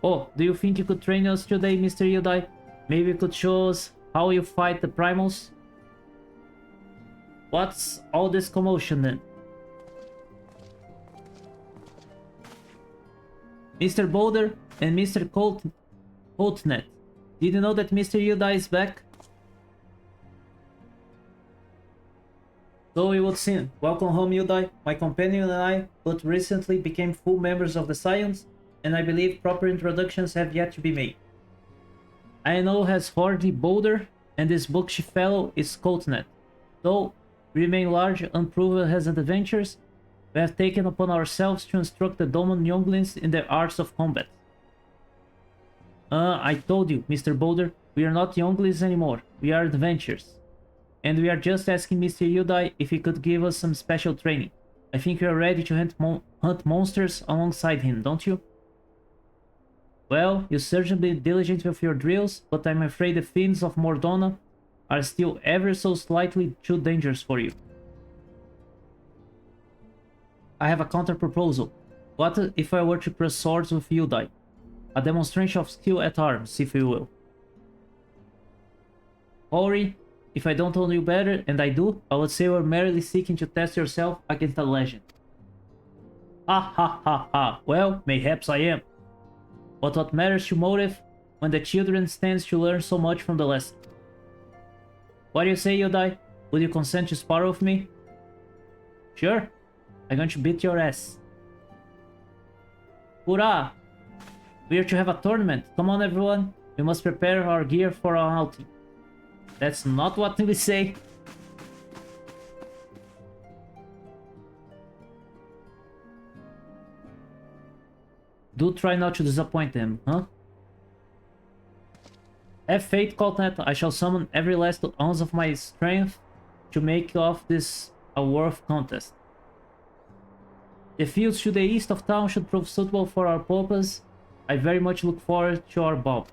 Oh, do you think you could train us today, Mr. Yudai? Maybe you could show us how you fight the primals? What's all this commotion then? Mr. Boulder and Mr. Coltnet, did you know that Mr. Yudai is back? So we would sing, welcome home Yudai. My companion and I but recently became full members of the Scions, and I believe proper introductions have yet to be made. I know has Hordy Boulder, and this bookish fellow is Coltnet. Though we remain large, unproven as adventures, we have taken upon ourselves to instruct the Doman younglings in the arts of combat. I told you, Mr. Boulder, we are not younglings anymore, we are adventurers. And we are just asking Mr. Yudai if he could give us some special training. I think we are ready to hunt monsters alongside him, don't you? Well, you certainly be diligent with your drills, but I'm afraid the fiends of Mordona are still ever so slightly too dangerous for you. I have a counter-proposal. What if I were to press swords with Yudai? A demonstration of skill at arms, if you will. Ori, if I don't know you better, and I do, I would say we're merely seeking to test yourself against a legend. Ha ha ha ha, well, mayhaps I am. But what matters to motive when the children stands to learn so much from the lesson? What do you say, Yudai? Would you consent to spar with me? Sure. I'm going to beat your ass. Hurrah! We are to have a tournament. Come on, everyone. We must prepare our gear for our outing. That's not what we say. Do try not to disappoint them, huh? Have faith, Coltnet. I shall summon every last ounce of my strength to make of this a worth contest. The fields to the east of town should prove suitable for our purpose. I very much look forward to our bout.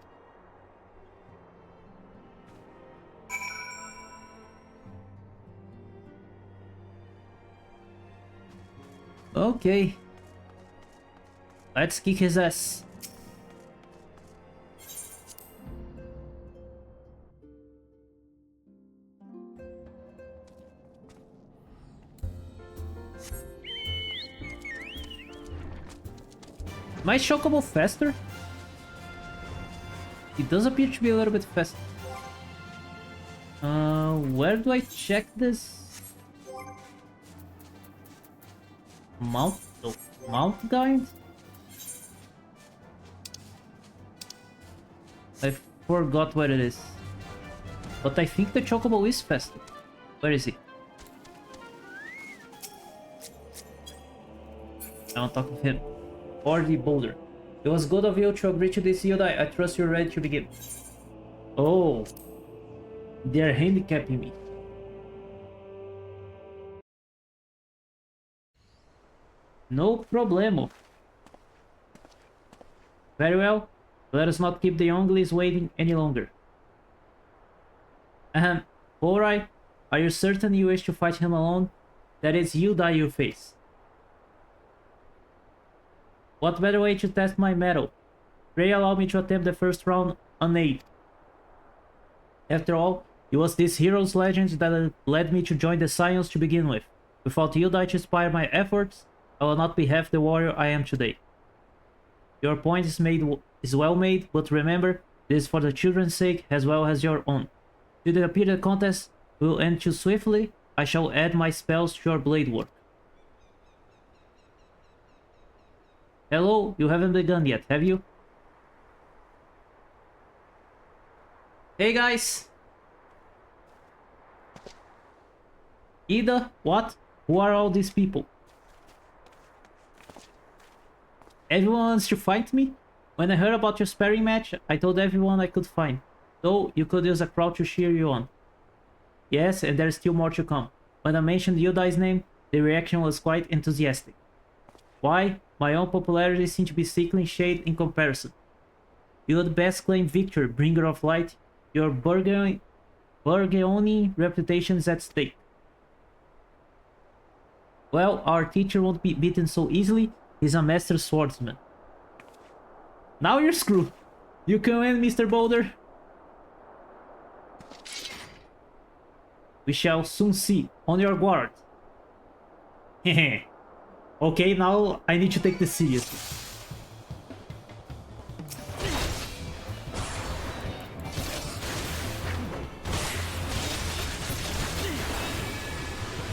Okay. Let's kick his ass. My Chocobo faster? It does appear to be a little bit faster. Where do I check this? Mount guide? I forgot where it is. But I think the Chocobo is faster. Where is he? I want to talk with him. Or the boulder. It was good of you to agree to this, Yudai. I trust you're ready to begin. Oh. They're handicapping me. No problemo. Very well. Let us not keep the younglings waiting any longer. Ahem. Alright. Are you certain you wish to fight him alone? That is you die you face. What better way to test my mettle? Pray allow me to attempt the first round unaided. After all, it was this hero's legend that led me to join the Scions to begin with. Without you die to inspire my efforts, I will not be half the warrior I am today. Your point is well made, but remember, this is for the children's sake as well as your own. Should it appear the contest will end too swiftly, I shall add my spells to your blade work. Hello, you haven't begun yet, have you? Hey guys! Ida, what? Who are all these people? Everyone wants to fight me? When I heard about your sparring match, I told everyone I could find. Though you could use a crowd to cheer you on. Yes, and there's still more to come. When I mentioned Yudai's name, the reaction was quite enthusiastic. Why? My own popularity seemed to be sickly shade in comparison. You would best claim victory, bringer of light. Your Burgeoni reputation is at stake. Well, our teacher won't be beaten so easily. He's a master swordsman. Now you're screwed. You can win, Mr. Boulder. We shall soon see. On your guard. Hehe. Okay, now I need to take this seriously.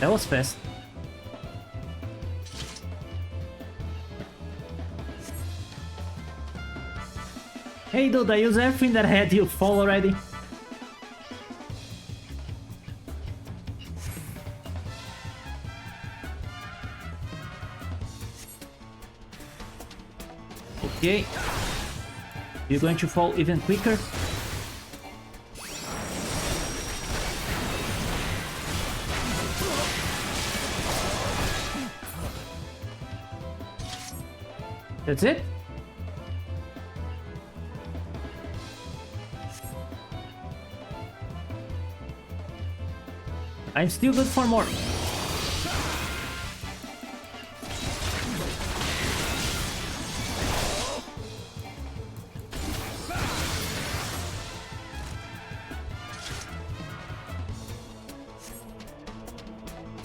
That was fast. Hey dude, I used everything that I had you fall already. Okay. You're going to fall even quicker. That's it? I'm still good for more.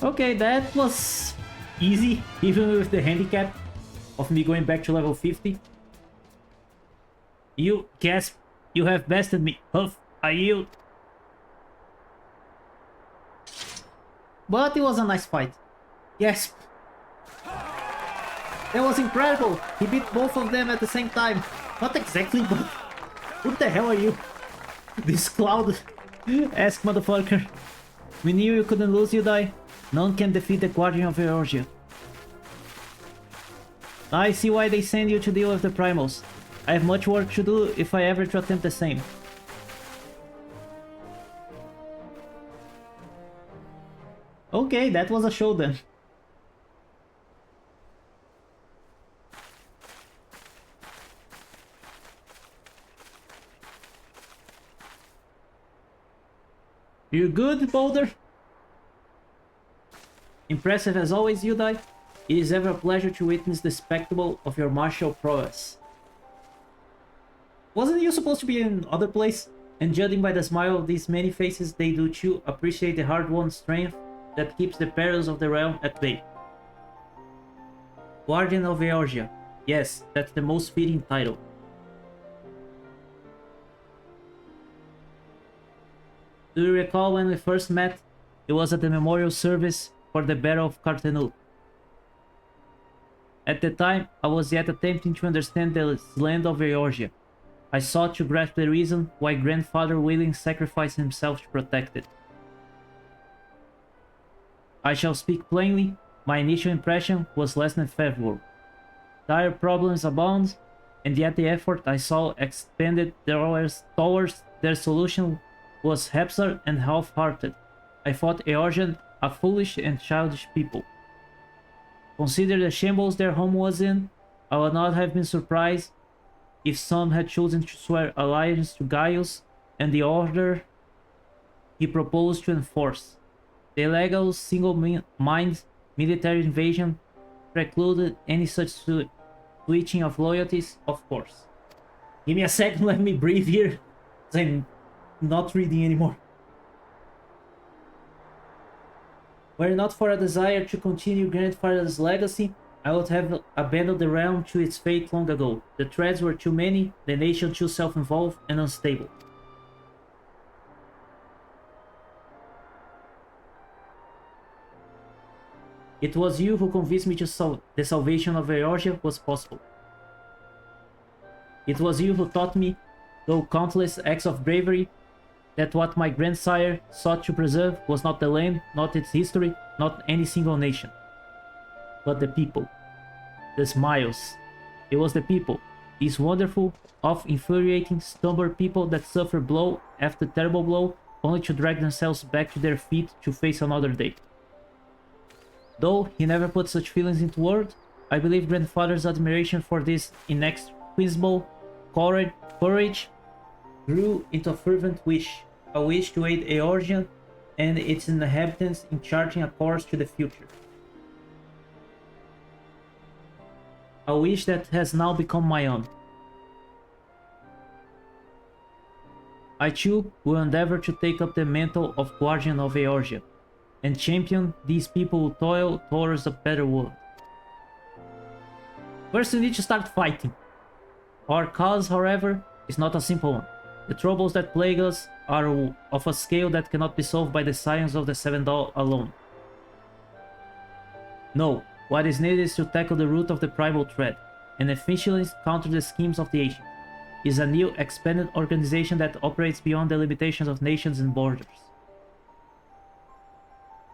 Okay, that was easy, even with the handicap of me going back to level 50. You gasp, you have bested me. Huff, I yield. But it was a nice fight. Gasp. That was incredible. He beat both of them at the same time. Not exactly, but... What the hell are you? This cloud. Ask motherfucker. We knew you couldn't lose, you die. None can defeat the Guardian of Eorzea. I see why they send you to deal with the primals. I have much work to do if I ever to attempt the same. Okay, that was a show then. You good, Boulder? Impressive as always, Yudai. It is ever a pleasure to witness the spectacle of your martial prowess. Wasn't you supposed to be in other place? And judging by the smile of these many faces, they do too appreciate the hard-won strength that keeps the perils of the realm at bay. Guardian of Eorzea. Yes, that's the most fitting title. Do you recall when we first met? It was at the memorial service for the Battle of Carthenut. At the time, I was yet attempting to understand the land of Eorzea. I sought to grasp the reason why Grandfather Willing sacrificed himself to protect it. I shall speak plainly, my initial impression was less than favorable. Dire problems abound, and yet the effort I saw expended towards their solution was haphazard and half-hearted. I thought Eorzean a foolish and childish people. Consider the shambles their home was in, I would not have been surprised if some had chosen to swear allegiance to Gaius and the order he proposed to enforce. The illegal single-minded military invasion precluded any such switching of loyalties, of course. Give me a second, let me breathe here, because I'm not reading anymore. Were it not for a desire to continue grandfather's legacy, I would have abandoned the realm to its fate long ago. The threats were too many, the nation too self-involved and unstable. It was you who convinced me to the salvation of Eorzea was possible. It was you who taught me, through countless acts of bravery, that what my grandsire sought to preserve was not the land, not its history, not any single nation, but the people. The smiles. It was the people. These wonderful, infuriating, stubborn people that suffer blow after terrible blow, only to drag themselves back to their feet to face another day. Though he never put such feelings into words, I believe grandfather's admiration for this inexcusable courage grew into a fervent wish, a wish to aid Eorzea and its inhabitants in charting a course to the future. A wish that has now become my own. I too will endeavor to take up the mantle of guardian of Eorzea and champion these people who toil towards a better world. First, we need to start fighting. Our cause, however, is not a simple one. The troubles that plague us are of a scale that cannot be solved by the science of the Seven Dawn alone. No, what is needed is to tackle the root of the primal threat, and efficiently counter the schemes of the ancients. It is a new, expanded organization that operates beyond the limitations of nations and borders.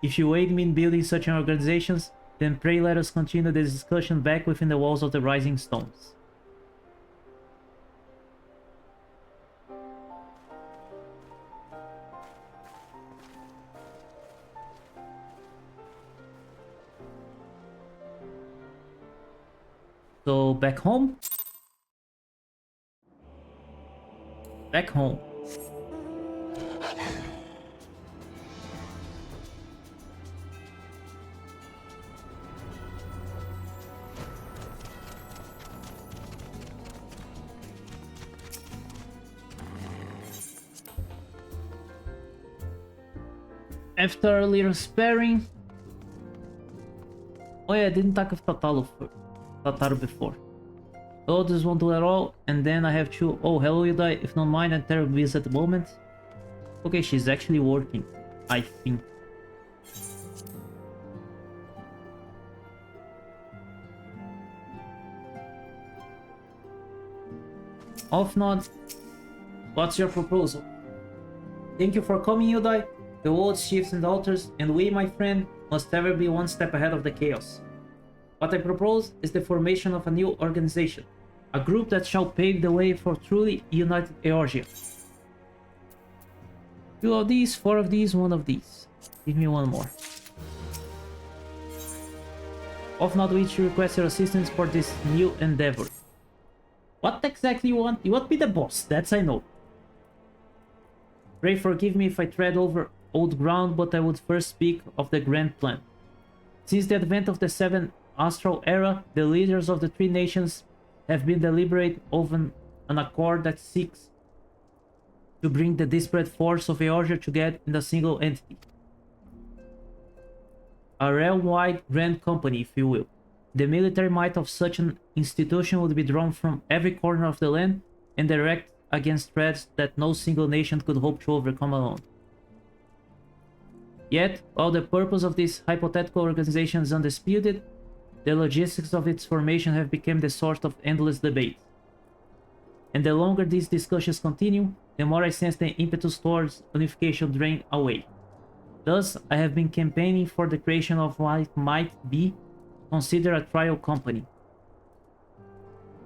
If you aid me in building such an organization, then pray let us continue the discussion back within the walls of the Rising Stones. So, back home? Back home. After a little sparring... Oh yeah, I didn't talk with Tataru before. Oh, this won't do at all, and then I have to... Oh, hello Yudai, if not mind, I'm terribly busy at the moment. Okay, she's actually working, I think. Off not. What's your proposal? Thank you for coming, Yudai. The world's chiefs and altars, and we, my friend, must ever be one step ahead of the chaos. What I propose is the formation of a new organization, a group that shall pave the way for truly united Eorzea. 2 of these, 4 of these, 1 of these. Give me 1 more. Of not which you request your assistance for this new endeavor. What exactly you want? You want me the boss, that's I know. Pray forgive me if I tread over old ground, but I would first speak of the grand plan. Since the advent of the 7th Astral Era, the leaders of the 3 nations have been deliberate over an accord that seeks to bring the disparate force of Eorzea together in a single entity. A realm-wide grand company, if you will. The military might of such an institution would be drawn from every corner of the land and direct against threats that no single nation could hope to overcome alone. Yet, while the purpose of this hypothetical organization is undisputed, the logistics of its formation have become the source of endless debate. And the longer these discussions continue, the more I sense the impetus towards unification drain away. Thus, I have been campaigning for the creation of what might be considered a trial company.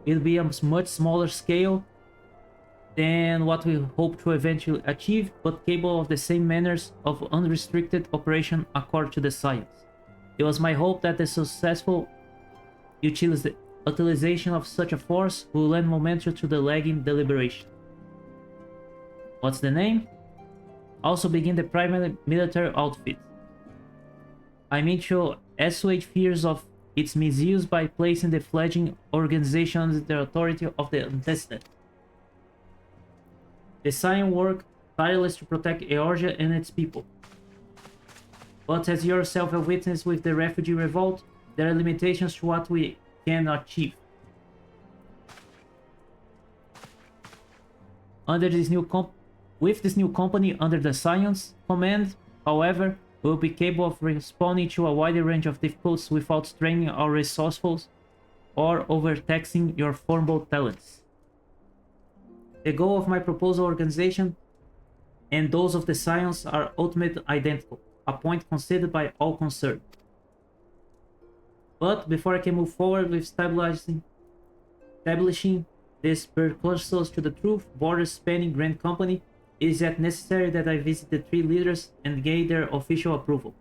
It will be a much smaller scale than what we hope to eventually achieve, but capable of the same manners of unrestricted operation according to the science. It was my hope that the successful utilization of such a force will lend momentum to the lagging deliberation. What's the name? Also begin the primary military outfit. I mean to assuage fears of its misuse by placing the fledgling organization under the authority of the untested. The Scion work tireless to protect Eorzea and its people. But as yourself a witness with the refugee revolt, there are limitations to what we can achieve. With this new company under the Scion's command, however, we will be capable of responding to a wider range of difficulties without straining our resourcefulness or overtaxing your formidable talents. The goal of my proposal organization and those of the Scions are ultimately identical, a point considered by all concerned. But before I can move forward with establishing this precursors to the truth, border-spanning grand company, it is yet necessary that I visit the three leaders and gain their official approval.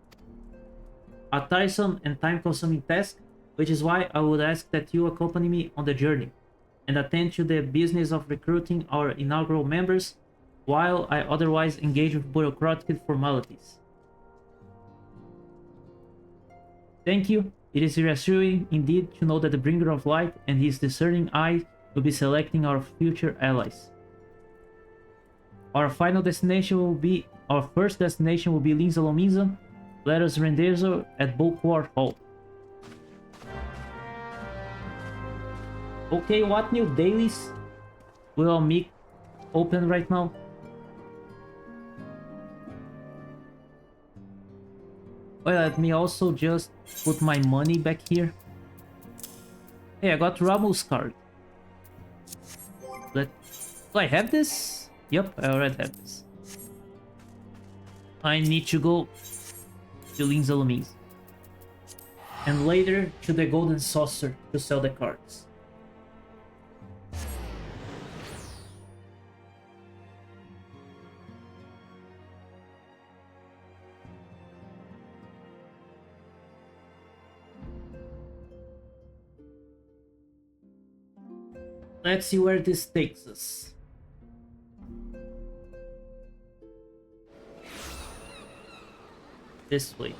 A tiresome and time-consuming task, which is why I would ask that you accompany me on the journey, and attend to the business of recruiting our inaugural members, while I otherwise engage with bureaucratic formalities. Thank you. It is reassuring indeed to know that the Bringer of Light and his discerning eye will be selecting our future allies. Our first destination will be Linza Lominza. Let us rendezvous at Bulkwart Hall. Okay, what new dailies will Mick open right now? Well, let me also just put my money back here. Hey, I got Ramuh's card. Do I have this? Yep, I already have this. I need to go to Linza Lominza. And later to the Golden Saucer to sell the cards. Let's see where this takes us. This way.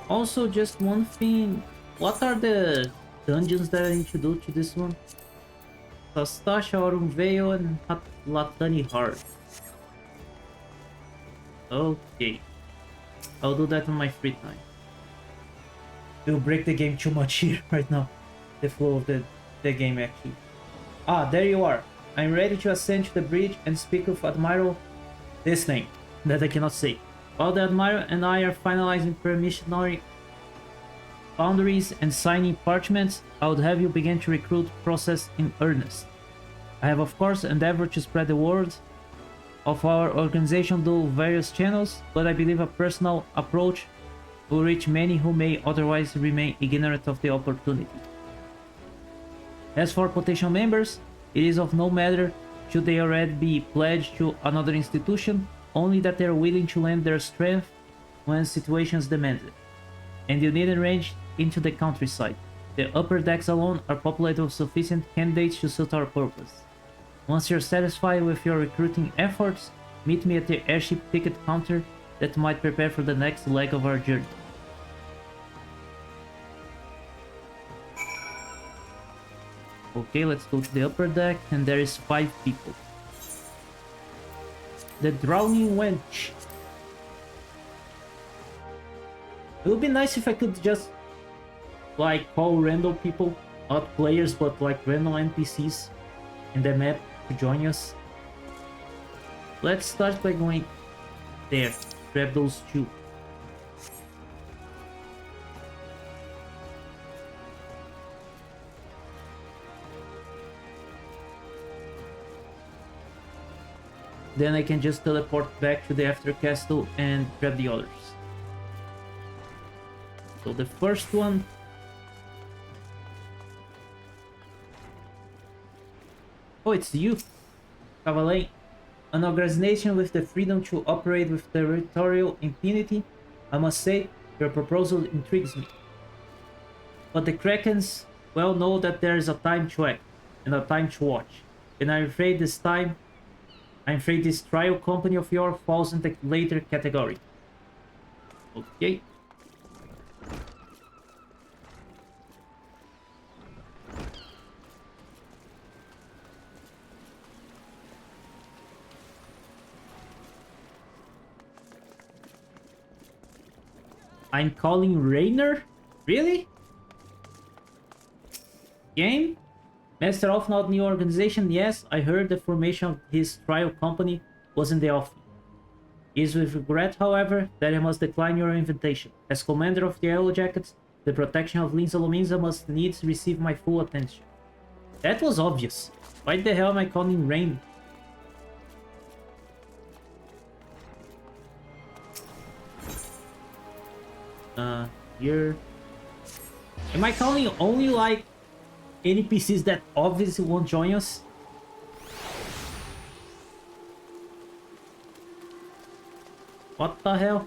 Also, just one thing. What are the dungeons that I need to do to this one? Sastasha, Aurum Veil, and Latani Heart. Okay. I'll do that on my free time. It'll break the game too much here right now. The flow of the game actually. Ah, there you are. I'm ready to ascend to the bridge and speak with Admiral... this name, that I cannot say. While the Admiral and I are finalizing permissionary boundaries and signing parchments, I would have you begin to recruit process in earnest. I have of course endeavored to spread the word of our organization through various channels, but I believe a personal approach will reach many who may otherwise remain ignorant of the opportunity. As for potential members, it is of no matter should they already be pledged to another institution, only that they are willing to lend their strength when situations demand it. And you needn't range into the countryside. The upper decks alone are populated with sufficient candidates to suit our purpose. Once you're satisfied with your recruiting efforts, meet me at the airship ticket counter that might prepare for the next leg of our journey. Okay, let's go to the upper deck, and there is 5 people. The Drowning Wench. It would be nice if I could just, like, call random people, not players, but like random NPCs in the map to join us. Let's start by going there, grab those 2. Then I can just teleport back to the After Castle and grab the others. So the first one... oh, it's you, Cavalier. An organization with the freedom to operate with territorial impunity. I must say, Your proposal intrigues me. But the Krakens well know that there is a time to act and a time to watch. And I'm afraid this trial company of yours falls in the later category. Okay. I'm calling Rainer? Really? Game? Master of not new organization? Yes, I heard the formation of his trial company was in the offing. It is with regret, however, that I must decline your invitation. As commander of the Yellow Jackets, the protection of Linza Lominza must needs receive my full attention. That was obvious. Why the hell am I calling Rain? Here. Am I calling only like NPCs that obviously won't join us? What the hell?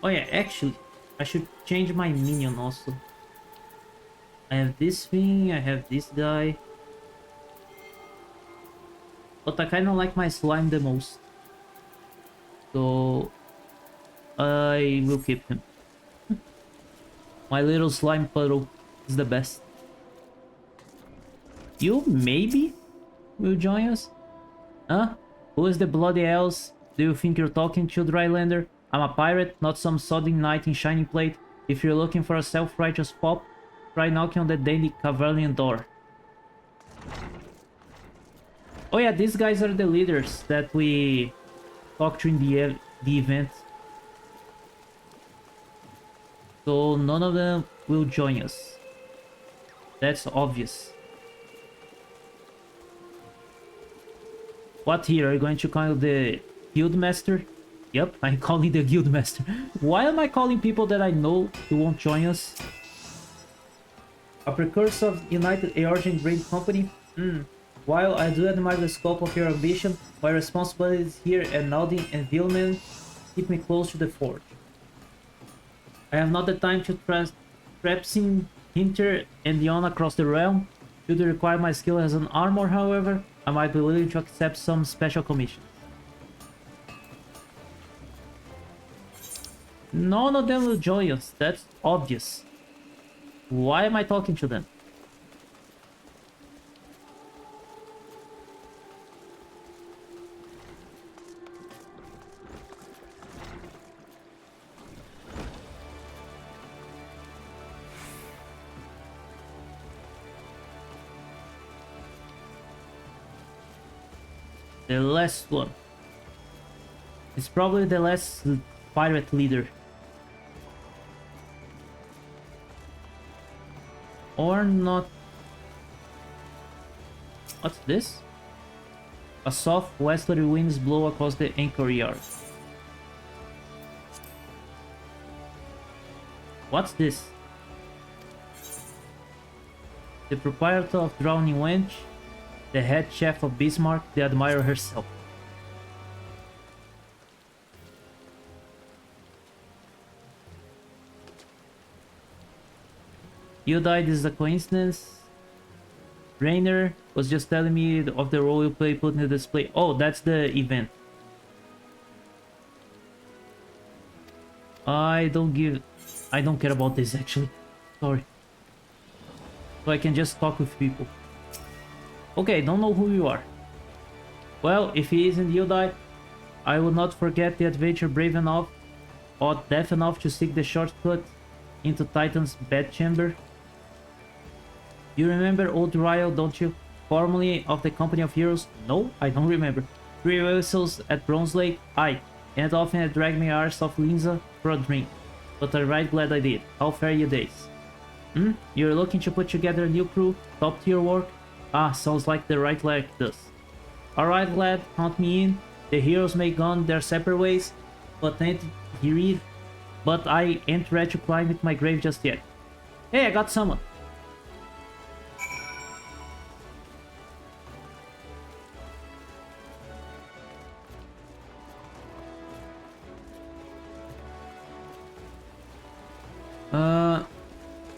Oh yeah, actually, I should change my minion also. I have this thing, I have this guy. But I kinda like my slime the most. So I will keep him. My little slime puddle is the best. You maybe will join us? Huh? Who is the bloody else do you think you're talking to, Drylander? I'm a pirate, not some sodding knight in shining plate. If you're looking for a self-righteous pop, try knocking on the dandy Cavalian door. Oh yeah, these guys are the leaders that we talked to in the event. So none of them will join us. That's obvious. What here? Are you going to call the guild master? Yep, I'm calling the guild master. Why am I calling people that I know who won't join us? A precursor of United Eorgian Grain Company? While I do admire the scope of your ambition, my responsibilities here at Naldin and Vilman keep me close to the forge. I have not the time to traipsing Hinter and Dion across the realm. Should you require my skill as an armor, however, I might be willing to accept some special commission. None of them will join us, that's obvious. Why am I talking to them? The last one. It's probably the last pirate leader. Or not. What's this? A soft westerly winds blow across the anchor yard. What's this? The proprietor of Drowning Wench, the head chef of Bismarck, the admirer herself. You died is a coincidence. Rainer was just telling me of the role you play put in the display. Oh, that's the event. I don't care about this actually. Sorry. So I can just talk with people. Okay, don't know who you are. Well, if he isn't Yudai, I will not forget the adventure brave enough or deaf enough to seek the shortcut into Titan's bedchamber. You remember old Ryle, don't you? Formerly of the Company of Heroes? No, I don't remember. 3 whistles at Bronze Lake? Aye. And often I dragged my arse off Linza for a drink. But I'm right glad I did. How fare your days? You're looking to put together a new crew? Top tier work? Ah, sounds like the right leg does. Alright lad, count me in. The heroes may gone their separate ways, but I ain't ready to climb into my grave just yet. Hey, I got someone.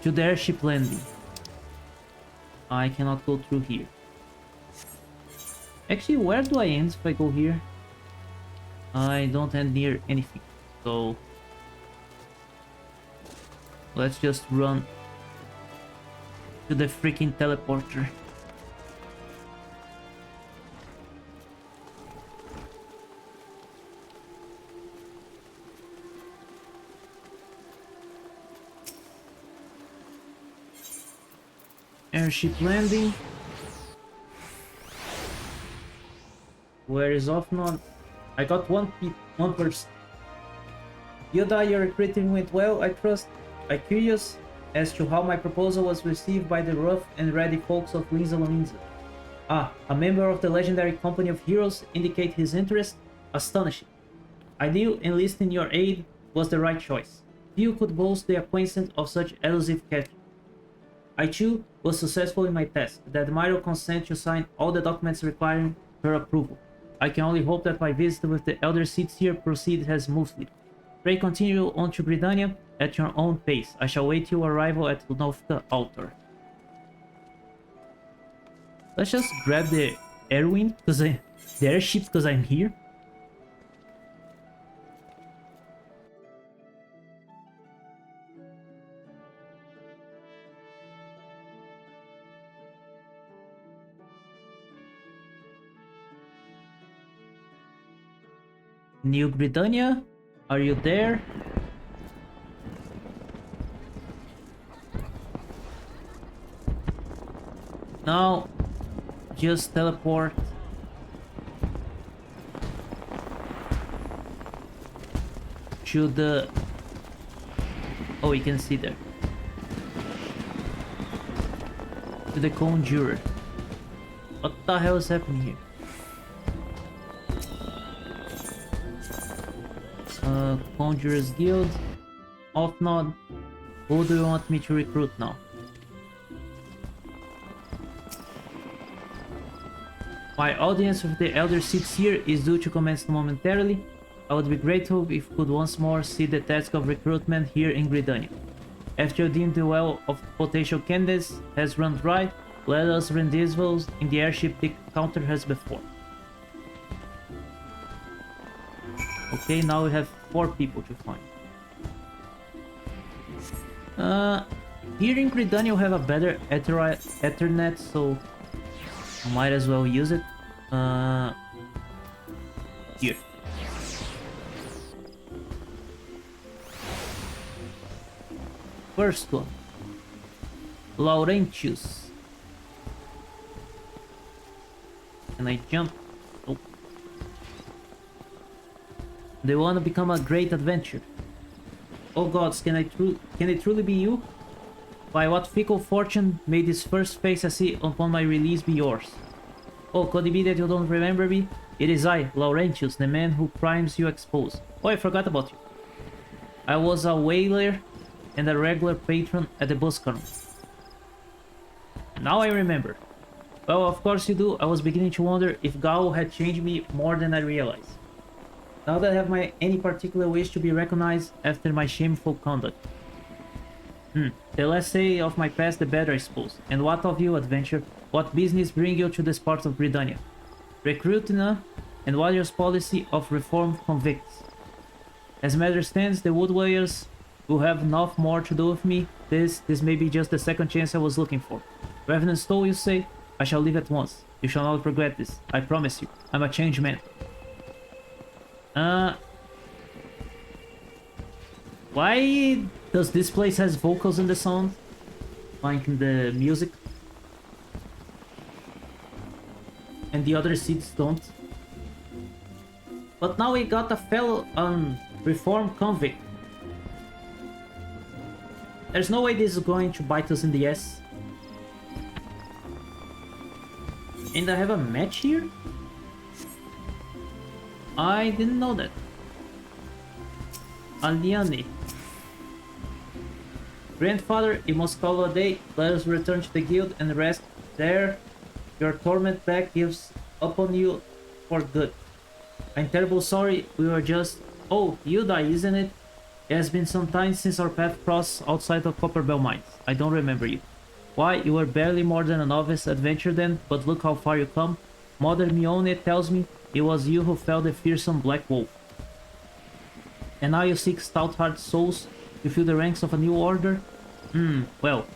To the airship landing. I cannot go through here. Actually, where do I end if I go here? I don't end near anything. So let's just run to the freaking teleporter. Airship landing. Where is Offnod? I got one person. Yoda, your recruiting went well, I trust. I'm curious as to how my proposal was received by the rough and ready folks of Linza Linza. Ah, a member of the legendary company of heroes indicate his interest? Astonishing. I knew enlisting your aid was the right choice. Few could boast the acquaintance of such elusive catch. I too was successful in my task. The Admiral consent to sign all the documents requiring her approval. I can only hope that my visit with the Elder Seats here proceeds as smoothly. Pray continue on to Gridania at your own pace. I shall wait your arrival at Lunovka Altar. Let's just grab the airwind, the airship, because I'm here. New Gridania, are you there? Now, just teleport. To the... Oh, you can see there. To the Conjurer. What the hell is happening here? Conjurer's Guild. Offnod. Who do you want me to recruit now? My audience with the Elder Seats here is due to commence momentarily. I would be grateful if you could once more see the task of recruitment here in Gridania. After you deem the well of potential candidates has run dry, let us rendezvous in the airship the counter as before. Okay, now we have 4 people to find. Here in Gridania we have a better Ethernet, so might as well use it. Here. First one. Laurentius. Can I jump? Nope. They want to become a great adventure. Oh gods, can it truly be you? By what fickle fortune may this first face I see upon my release be yours? Oh, could it be that you don't remember me? It is I, Laurentius, the man who crimes you expose. Oh, I forgot about you. I was a whaler and a regular patron at the Buscarum. Now I remember. Well, of course you do. I was beginning to wonder if Gao had changed me more than I realized. Now that I have any particular wish to be recognized after my shameful conduct. The less say of my past, the better, I suppose. And what of you, adventure? What business bring you to this part of Gridania? Recruiting, and what your policy of reform convicts? As matter stands, the Woodwayers will have enough more to do with me. This may be just the second chance I was looking for. Revenant stole, you say? I shall leave at once. You shall not regret this. I promise you. I'm a changed man. Why does this place has vocals in the sound? Like in the music? And the other seats don't? But now we got a fellow reformed convict. There's no way this is going to bite us in the ass. And I have a match here? I didn't know that. Aliani. Grandfather, you must call a day. Let us return to the guild and rest there. Your torment back gives up on you for good. I'm terribly sorry. We were just... Oh, you die, isn't it? It has been some time since our path crossed outside of Copperbell Mines. I don't remember you. Why, you were barely more than a novice adventurer then, but look how far you come. Mother Mione tells me it was you who felled the fearsome Black Wolf. And now you seek stout-hearted souls to fill the ranks of a new order? Well,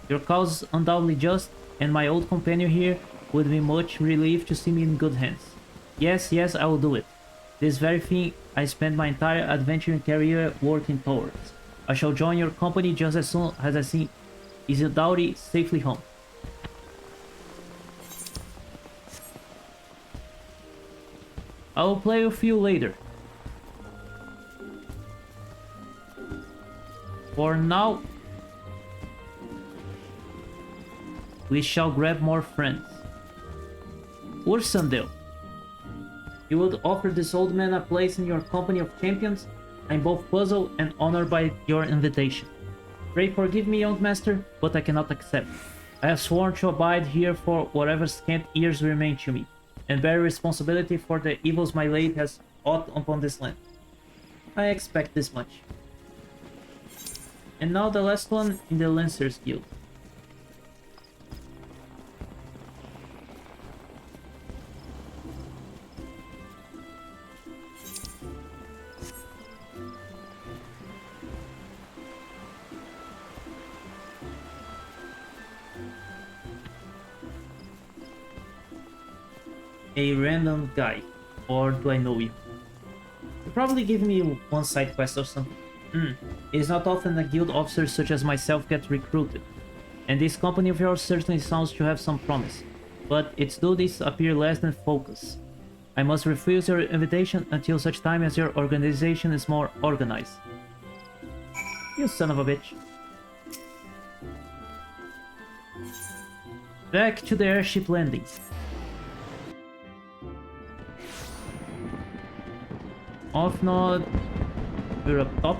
your cause is undoubtedly just, and my old companion here would be much relieved to see me in good hands. Yes, yes, I will do it. This very thing I spent my entire adventuring career working towards. I shall join your company just as soon as I see Isildauri safely home. I will play with you later. For now, we shall grab more friends. Ursandale, you would offer this old man a place in your company of champions? I'm both puzzled and honored by your invitation. Pray forgive me, young master, but I cannot accept. I have sworn to abide here for whatever scant years remain to me, and bear responsibility for the evils my lady has wrought upon this land. I expect this much. And now the last one in the Lancers Guild. A random guy, or do I know you? You probably give me one side quest or something. It is not often that guild officers such as myself get recruited, and this company of yours certainly sounds to have some promise, but its duties appear less than focused. I must refuse your invitation until such time as your organization is more organized. You son of a bitch. Back to the airship landing. Off node, we're up top.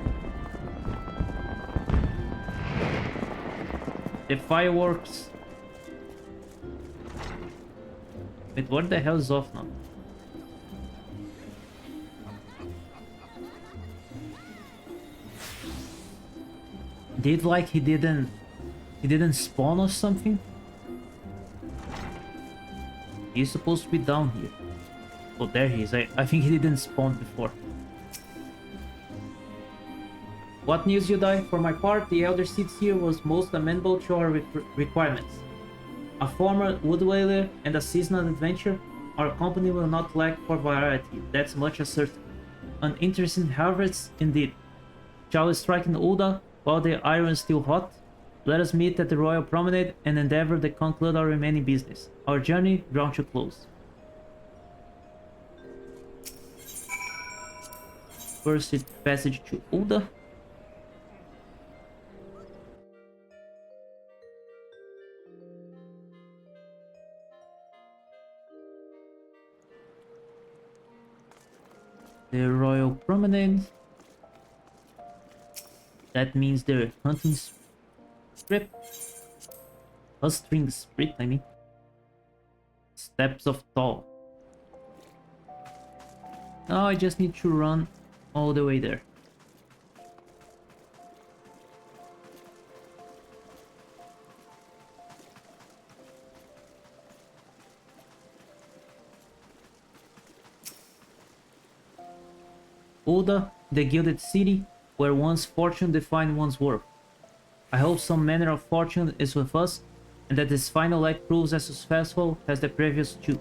The fireworks. Wait, what the hell is off node? Did like he didn't spawn or something? He's supposed to be down here. Oh, there he is. I think he didn't spawn before. What news, you die? For my part, the Elder Seeds here was most amenable to our requirements. A former woodwhaler and a seasonal adventurer, our company will not lack for variety, that's much a certain. An interesting harvest indeed. Shall we strike in Ulda while the iron is still hot? Let us meet at the Royal Promenade and endeavor to conclude our remaining business. Our journey drawn to close. First passage to Ulda. The Royal Promenade. That means the hunting strip. Hustling sprit, I mean. Steps of Tall. Now I just need to run all the way there. Ulda, the gilded city, where one's fortune defined one's worth. I hope some manner of fortune is with us, and that this final act proves as successful as the previous two.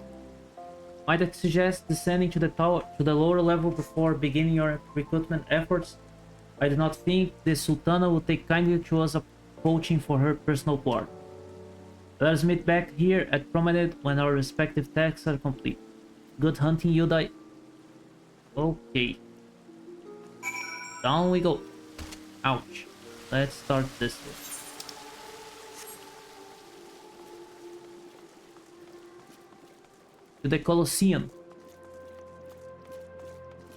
Might I suggest descending to the lower level before beginning your recruitment efforts? I do not think the Sultana will take kindly to us poaching for her personal guard. Let us meet back here at Promenade when our respective tasks are complete. Good hunting, Yudai. Okay. Down we go. Ouch. Let's start this way. To the Colosseum.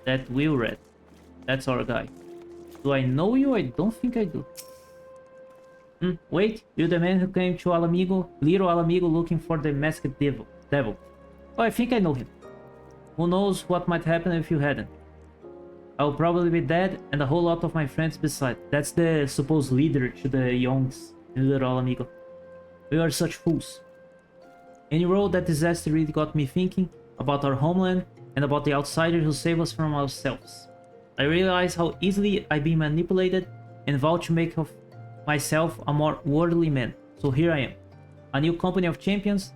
That Will Red. That's our guy. Do I know you? I don't think I do. Wait, you're the man who came to Alamigo, Little Alamigo, looking for the masked devil. Oh, I think I know him. Who knows what might happen if you hadn't. I'll probably be dead, and a whole lot of my friends beside. That's the supposed leader to the Yongs in Little Amigo. We are such fools. Anyway, that disaster really got me thinking about our homeland and about the outsiders who save us from ourselves. I realize how easily I've been manipulated and vowed to make of myself a more worldly man. So here I am, a new company of champions,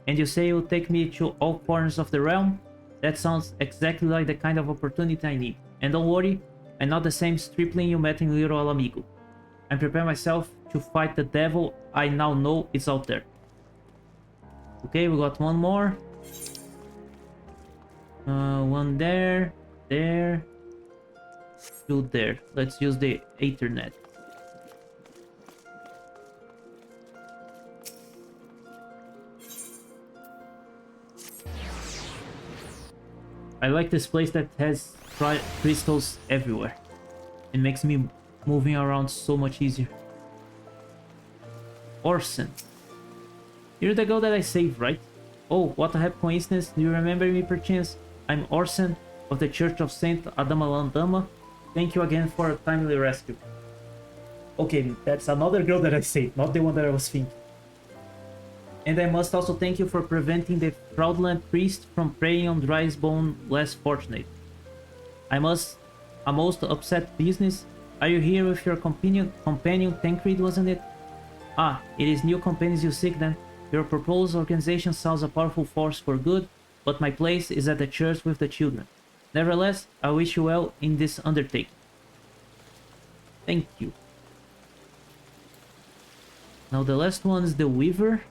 and you say you'll take me to all corners of the realm? That sounds exactly like the kind of opportunity I need. And don't worry, I'm not the same stripling you met in Little Amigo. I'm preparing myself to fight the devil I now know is out there. Okay, we got one more. One there, two there. Let's use the Ethernet. I like this place that has crystals everywhere. It makes me moving around so much easier. Orson. You're the girl that I saved, right? Oh, what a happy coincidence. Do you remember me perchance? I'm Orson of the Church of Saint Adamalandama. Thank you again for a timely rescue. Okay, that's another girl that I saved, not the one that I was thinking. And I must also thank you for preventing the fraudulent priest from preying on Dry's bone less fortunate. A most upset business. Are you here with your companion Tancred, wasn't it? Ah, it is new companions you seek then. Your proposed organization sounds a powerful force for good, but my place is at the church with the children. Nevertheless, I wish you well in this undertaking. Thank you. Now the last one is the Weaver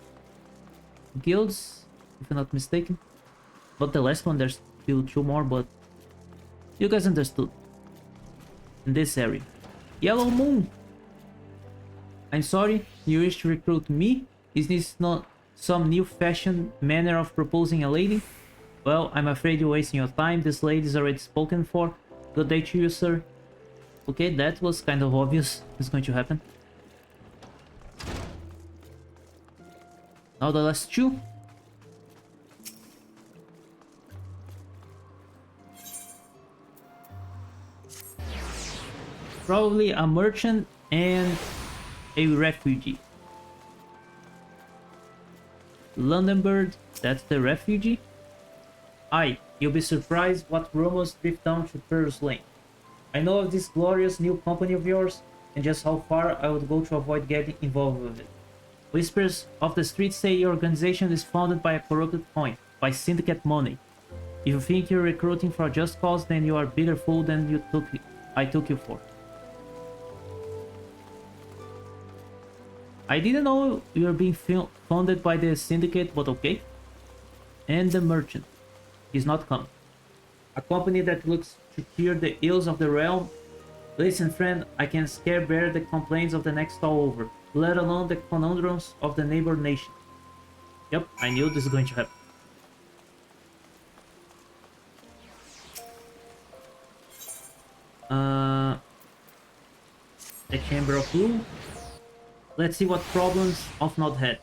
Guilds, if I'm not mistaken. But the last one, there's still two more, but you guys understood. In this area. Yellow Moon! I'm sorry, you wish to recruit me? Is this not some new-fashioned manner of proposing a lady? Well, I'm afraid you're wasting your time. This lady's already spoken for. Good day to you, sir. Okay, that was kind of obvious what's going to happen. Now the last two. Probably a merchant and a refugee. Londonbird, that's the refugee. Aye, you'll be surprised what rumors drift down to Pearl's Lane. I know of this glorious new company of yours, and just how far I would go to avoid getting involved with it. Whispers of the streets say your organization is founded by a corrupted coin, by syndicate money. If you think you're recruiting for a just cause, then you are a bigger fool than I took you for. I didn't know you were being funded by the syndicate, but okay. And the merchant. He's not coming. A company that looks to cure the ills of the realm. Listen, friend, I can scarce bear the complaints of the next all over, let alone the conundrums of the neighbor nation. Yep, I knew this is going to happen. The Chamber of Blue. Let's see what problems Offnod had.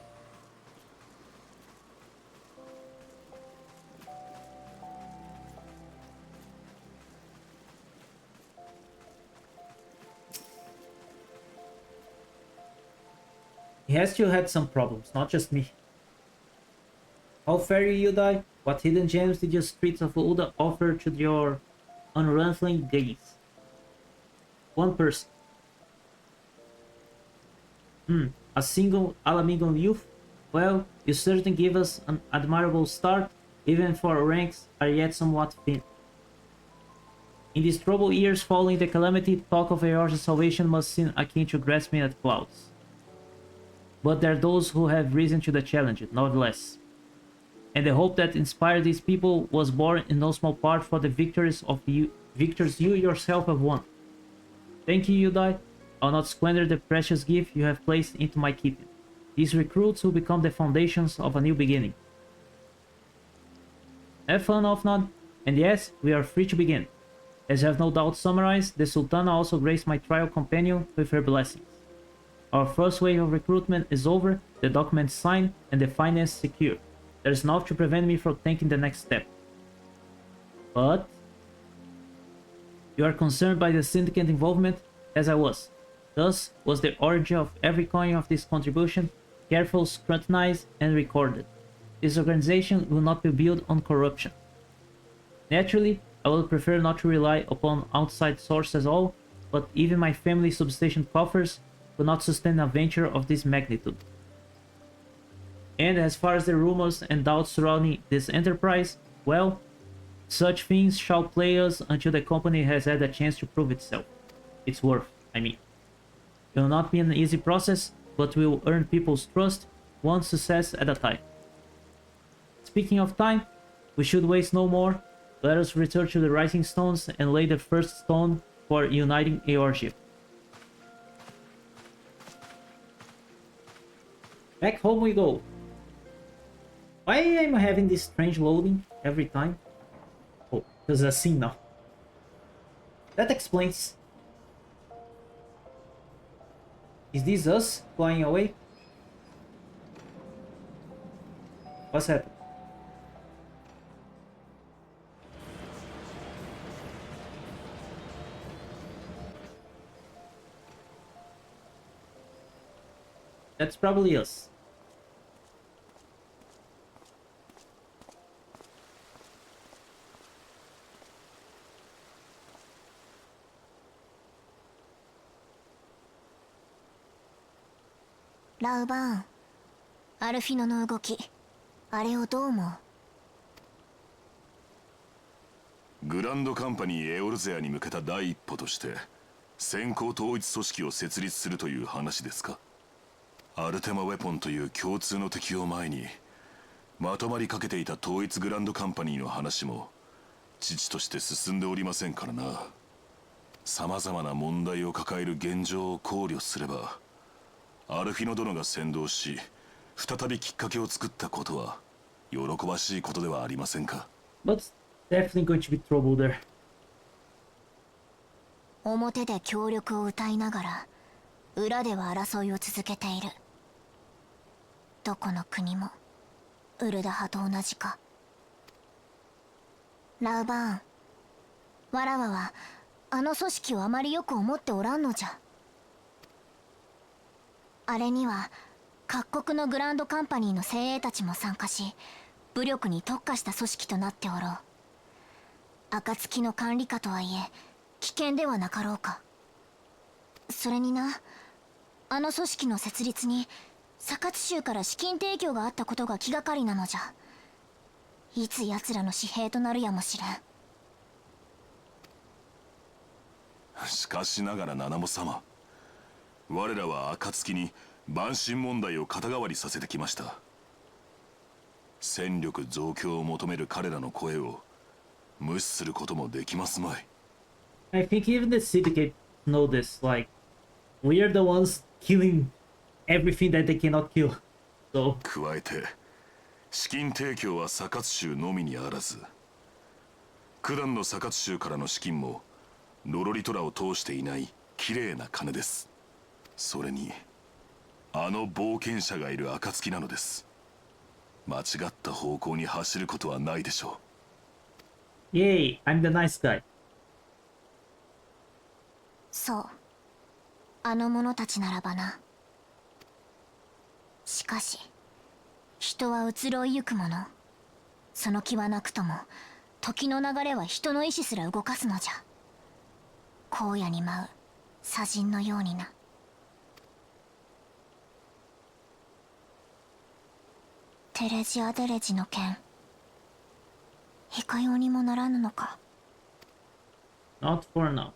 He has still had some problems, not just me. How fare you die? What hidden gems did your streets of Ulda offer to your unruffling gaze? One person. A single Alamingon youth? Well, you certainly give us an admirable start, even if our ranks are yet somewhat thin. In these troubled years following the calamity, talk of Eorge's salvation must seem akin to grasping at clouds. But there are those who have risen to the challenge, not less. And the hope that inspired these people was born in no small part for the victories you yourself have won. Thank you, Yudai. I'll not squander the precious gift you have placed into my keeping. These recruits will become the foundations of a new beginning. Have fun, Offnod, and yes, we are free to begin. As you have no doubt summarized, the Sultana also graced my trial companion with her blessings. Our first wave of recruitment is over, the documents signed, and the finance secure. There is enough to prevent me from taking the next step. But You are concerned by the syndicate involvement, as I was. Thus was the origin of every coin of this contribution, carefully scrutinized and recorded. This organization will not be built on corruption. Naturally, I would prefer not to rely upon outside sources at all, but even my family's subsistent coffers could not sustain a venture of this magnitude. And as far as the rumors and doubts surrounding this enterprise, well, such things shall play us until the company has had a chance to prove itself. Its worth, I mean. It will not be an easy process, but we will earn people's trust, one success at a time. Speaking of time, we should waste no more. Let us return to the Rising Stones and lay the first stone for uniting Eorship. Back home we go. Why am I having this strange loading every time? Oh, there's a scene now. That explains. Is this us flying away? What's happened? That's probably us.ラウバーン、アルフィノの動き、あれをどう思う？グランドカンパニーエオルゼアに向けた第一歩として先行統一組織を設立するという話ですか？アルテマウェポンという共通の敵を前にまとまりかけていた統一グランドカンパニーの話も遅々として進んでおりませんからな。さまざまな問題を抱える現状を考慮すればアルフィノ殿が先導し再びきっかけを作ったことは喜ばしいことではありませんか。 But definitely going to be trouble there. 表で協力を謳いながら裏では争いを続けている。どこの国もウルダ派と同じか。ラウバーン、わらわはあの組織をあまりよく思っておらんのじゃ。あれには各国のグランドカンパニーの精鋭たちも参加し、武力に特化した組織となっておろう。暁の管理下とはいえ危険ではなかろうか。それにな、あの組織の設立にサカツ州から資金提供があったことが気がかりなのじゃ。いつ奴らの私兵となるやもしれん。しかしながら七モ様、我らは暁に蛮神問題を肩代わりさせてきました。戦力増強を求める彼らの声を無視することもできますまい。 I think even the syndicate know this. Like, we are the ones killing everything that they cannot kill. So. 加えて資金提供はサカツ州のみにあらず、九段のサカツ州からの資金もロロリトラを通していない綺麗な金です。それにあの冒険者がいる暁なのです。間違った方向に走ることはないでしょう。Yay, I'm the nice guy. そう、あの者たちならばな。しかし人は移ろいゆくもの。その気はなくとも時の流れは人の意志すら動かすのじゃ。荒野に舞う砂塵のようにな。テレジアデレジの剣、いかようにもならぬのか。 Not for now.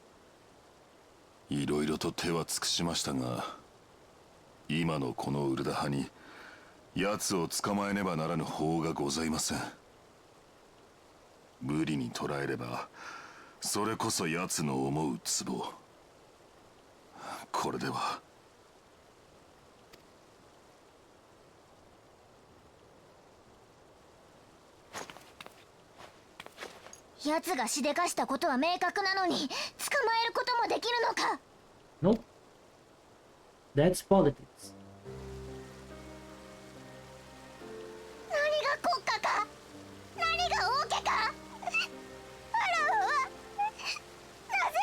いろいろと手は尽くしましたが、今のこのウルダ派に奴を捕まえねばならぬ法がございません。無理に捕らえればそれこそ奴の思うツボ。これでは。奴がしでかしたことは明確なのに捕まえることもできるのか。 Nope. That's politics. 何が国家か、何が王家か。わらわはなぜ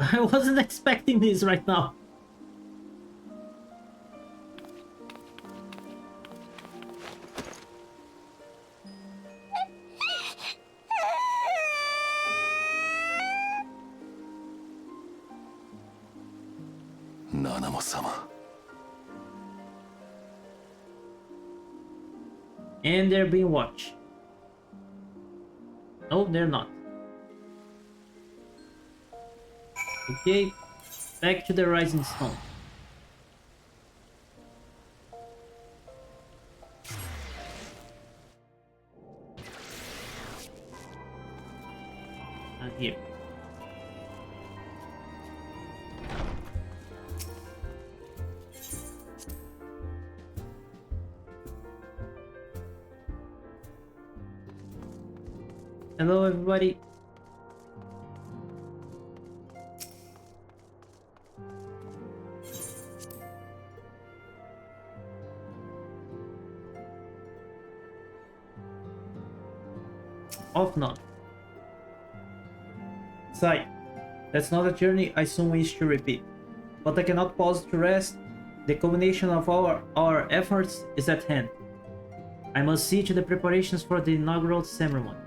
I wasn't expecting this right now. Nanamo-sama. And they're being watched. No, they're not. Okay, back to the Rising Stone. Here. Hello, everybody. Off not. Sigh. That's not a journey I soon wish to repeat. But I cannot pause to rest. The culmination of our efforts is at hand. I must see to the preparations for the inaugural ceremony.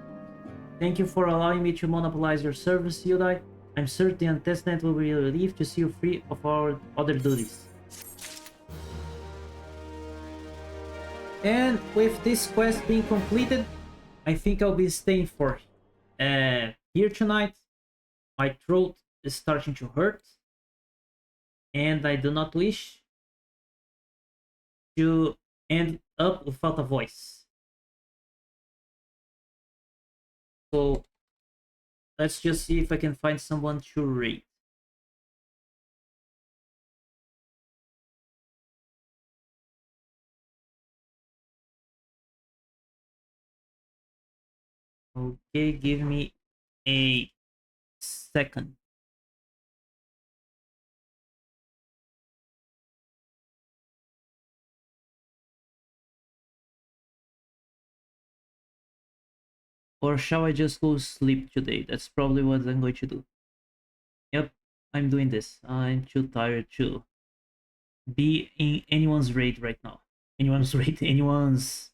Thank you for allowing me to monopolize your service, Yudai. I'm certain the antecedent will be a relief to see you free of our other duties. And with this quest being completed, I think I'll be staying for here tonight. My throat is starting to hurt, and I do not wish to end up without a voice. So let's just see if I can find someone to raid. Okay, give me a second. Or shall I just go sleep today? That's probably what I'm going to do. Yep, I'm doing this. I'm too tired to be in anyone's raid right now. Anyone's raid, anyone's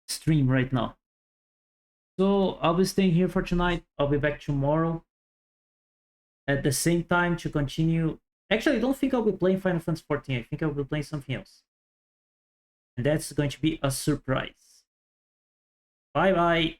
stream right now. So I'll be staying here for tonight. I'll be back tomorrow at the same time to continue. Actually, I don't think I'll be playing Final Fantasy XIV. I think I'll be playing something else. And that's going to be a surprise. Bye bye.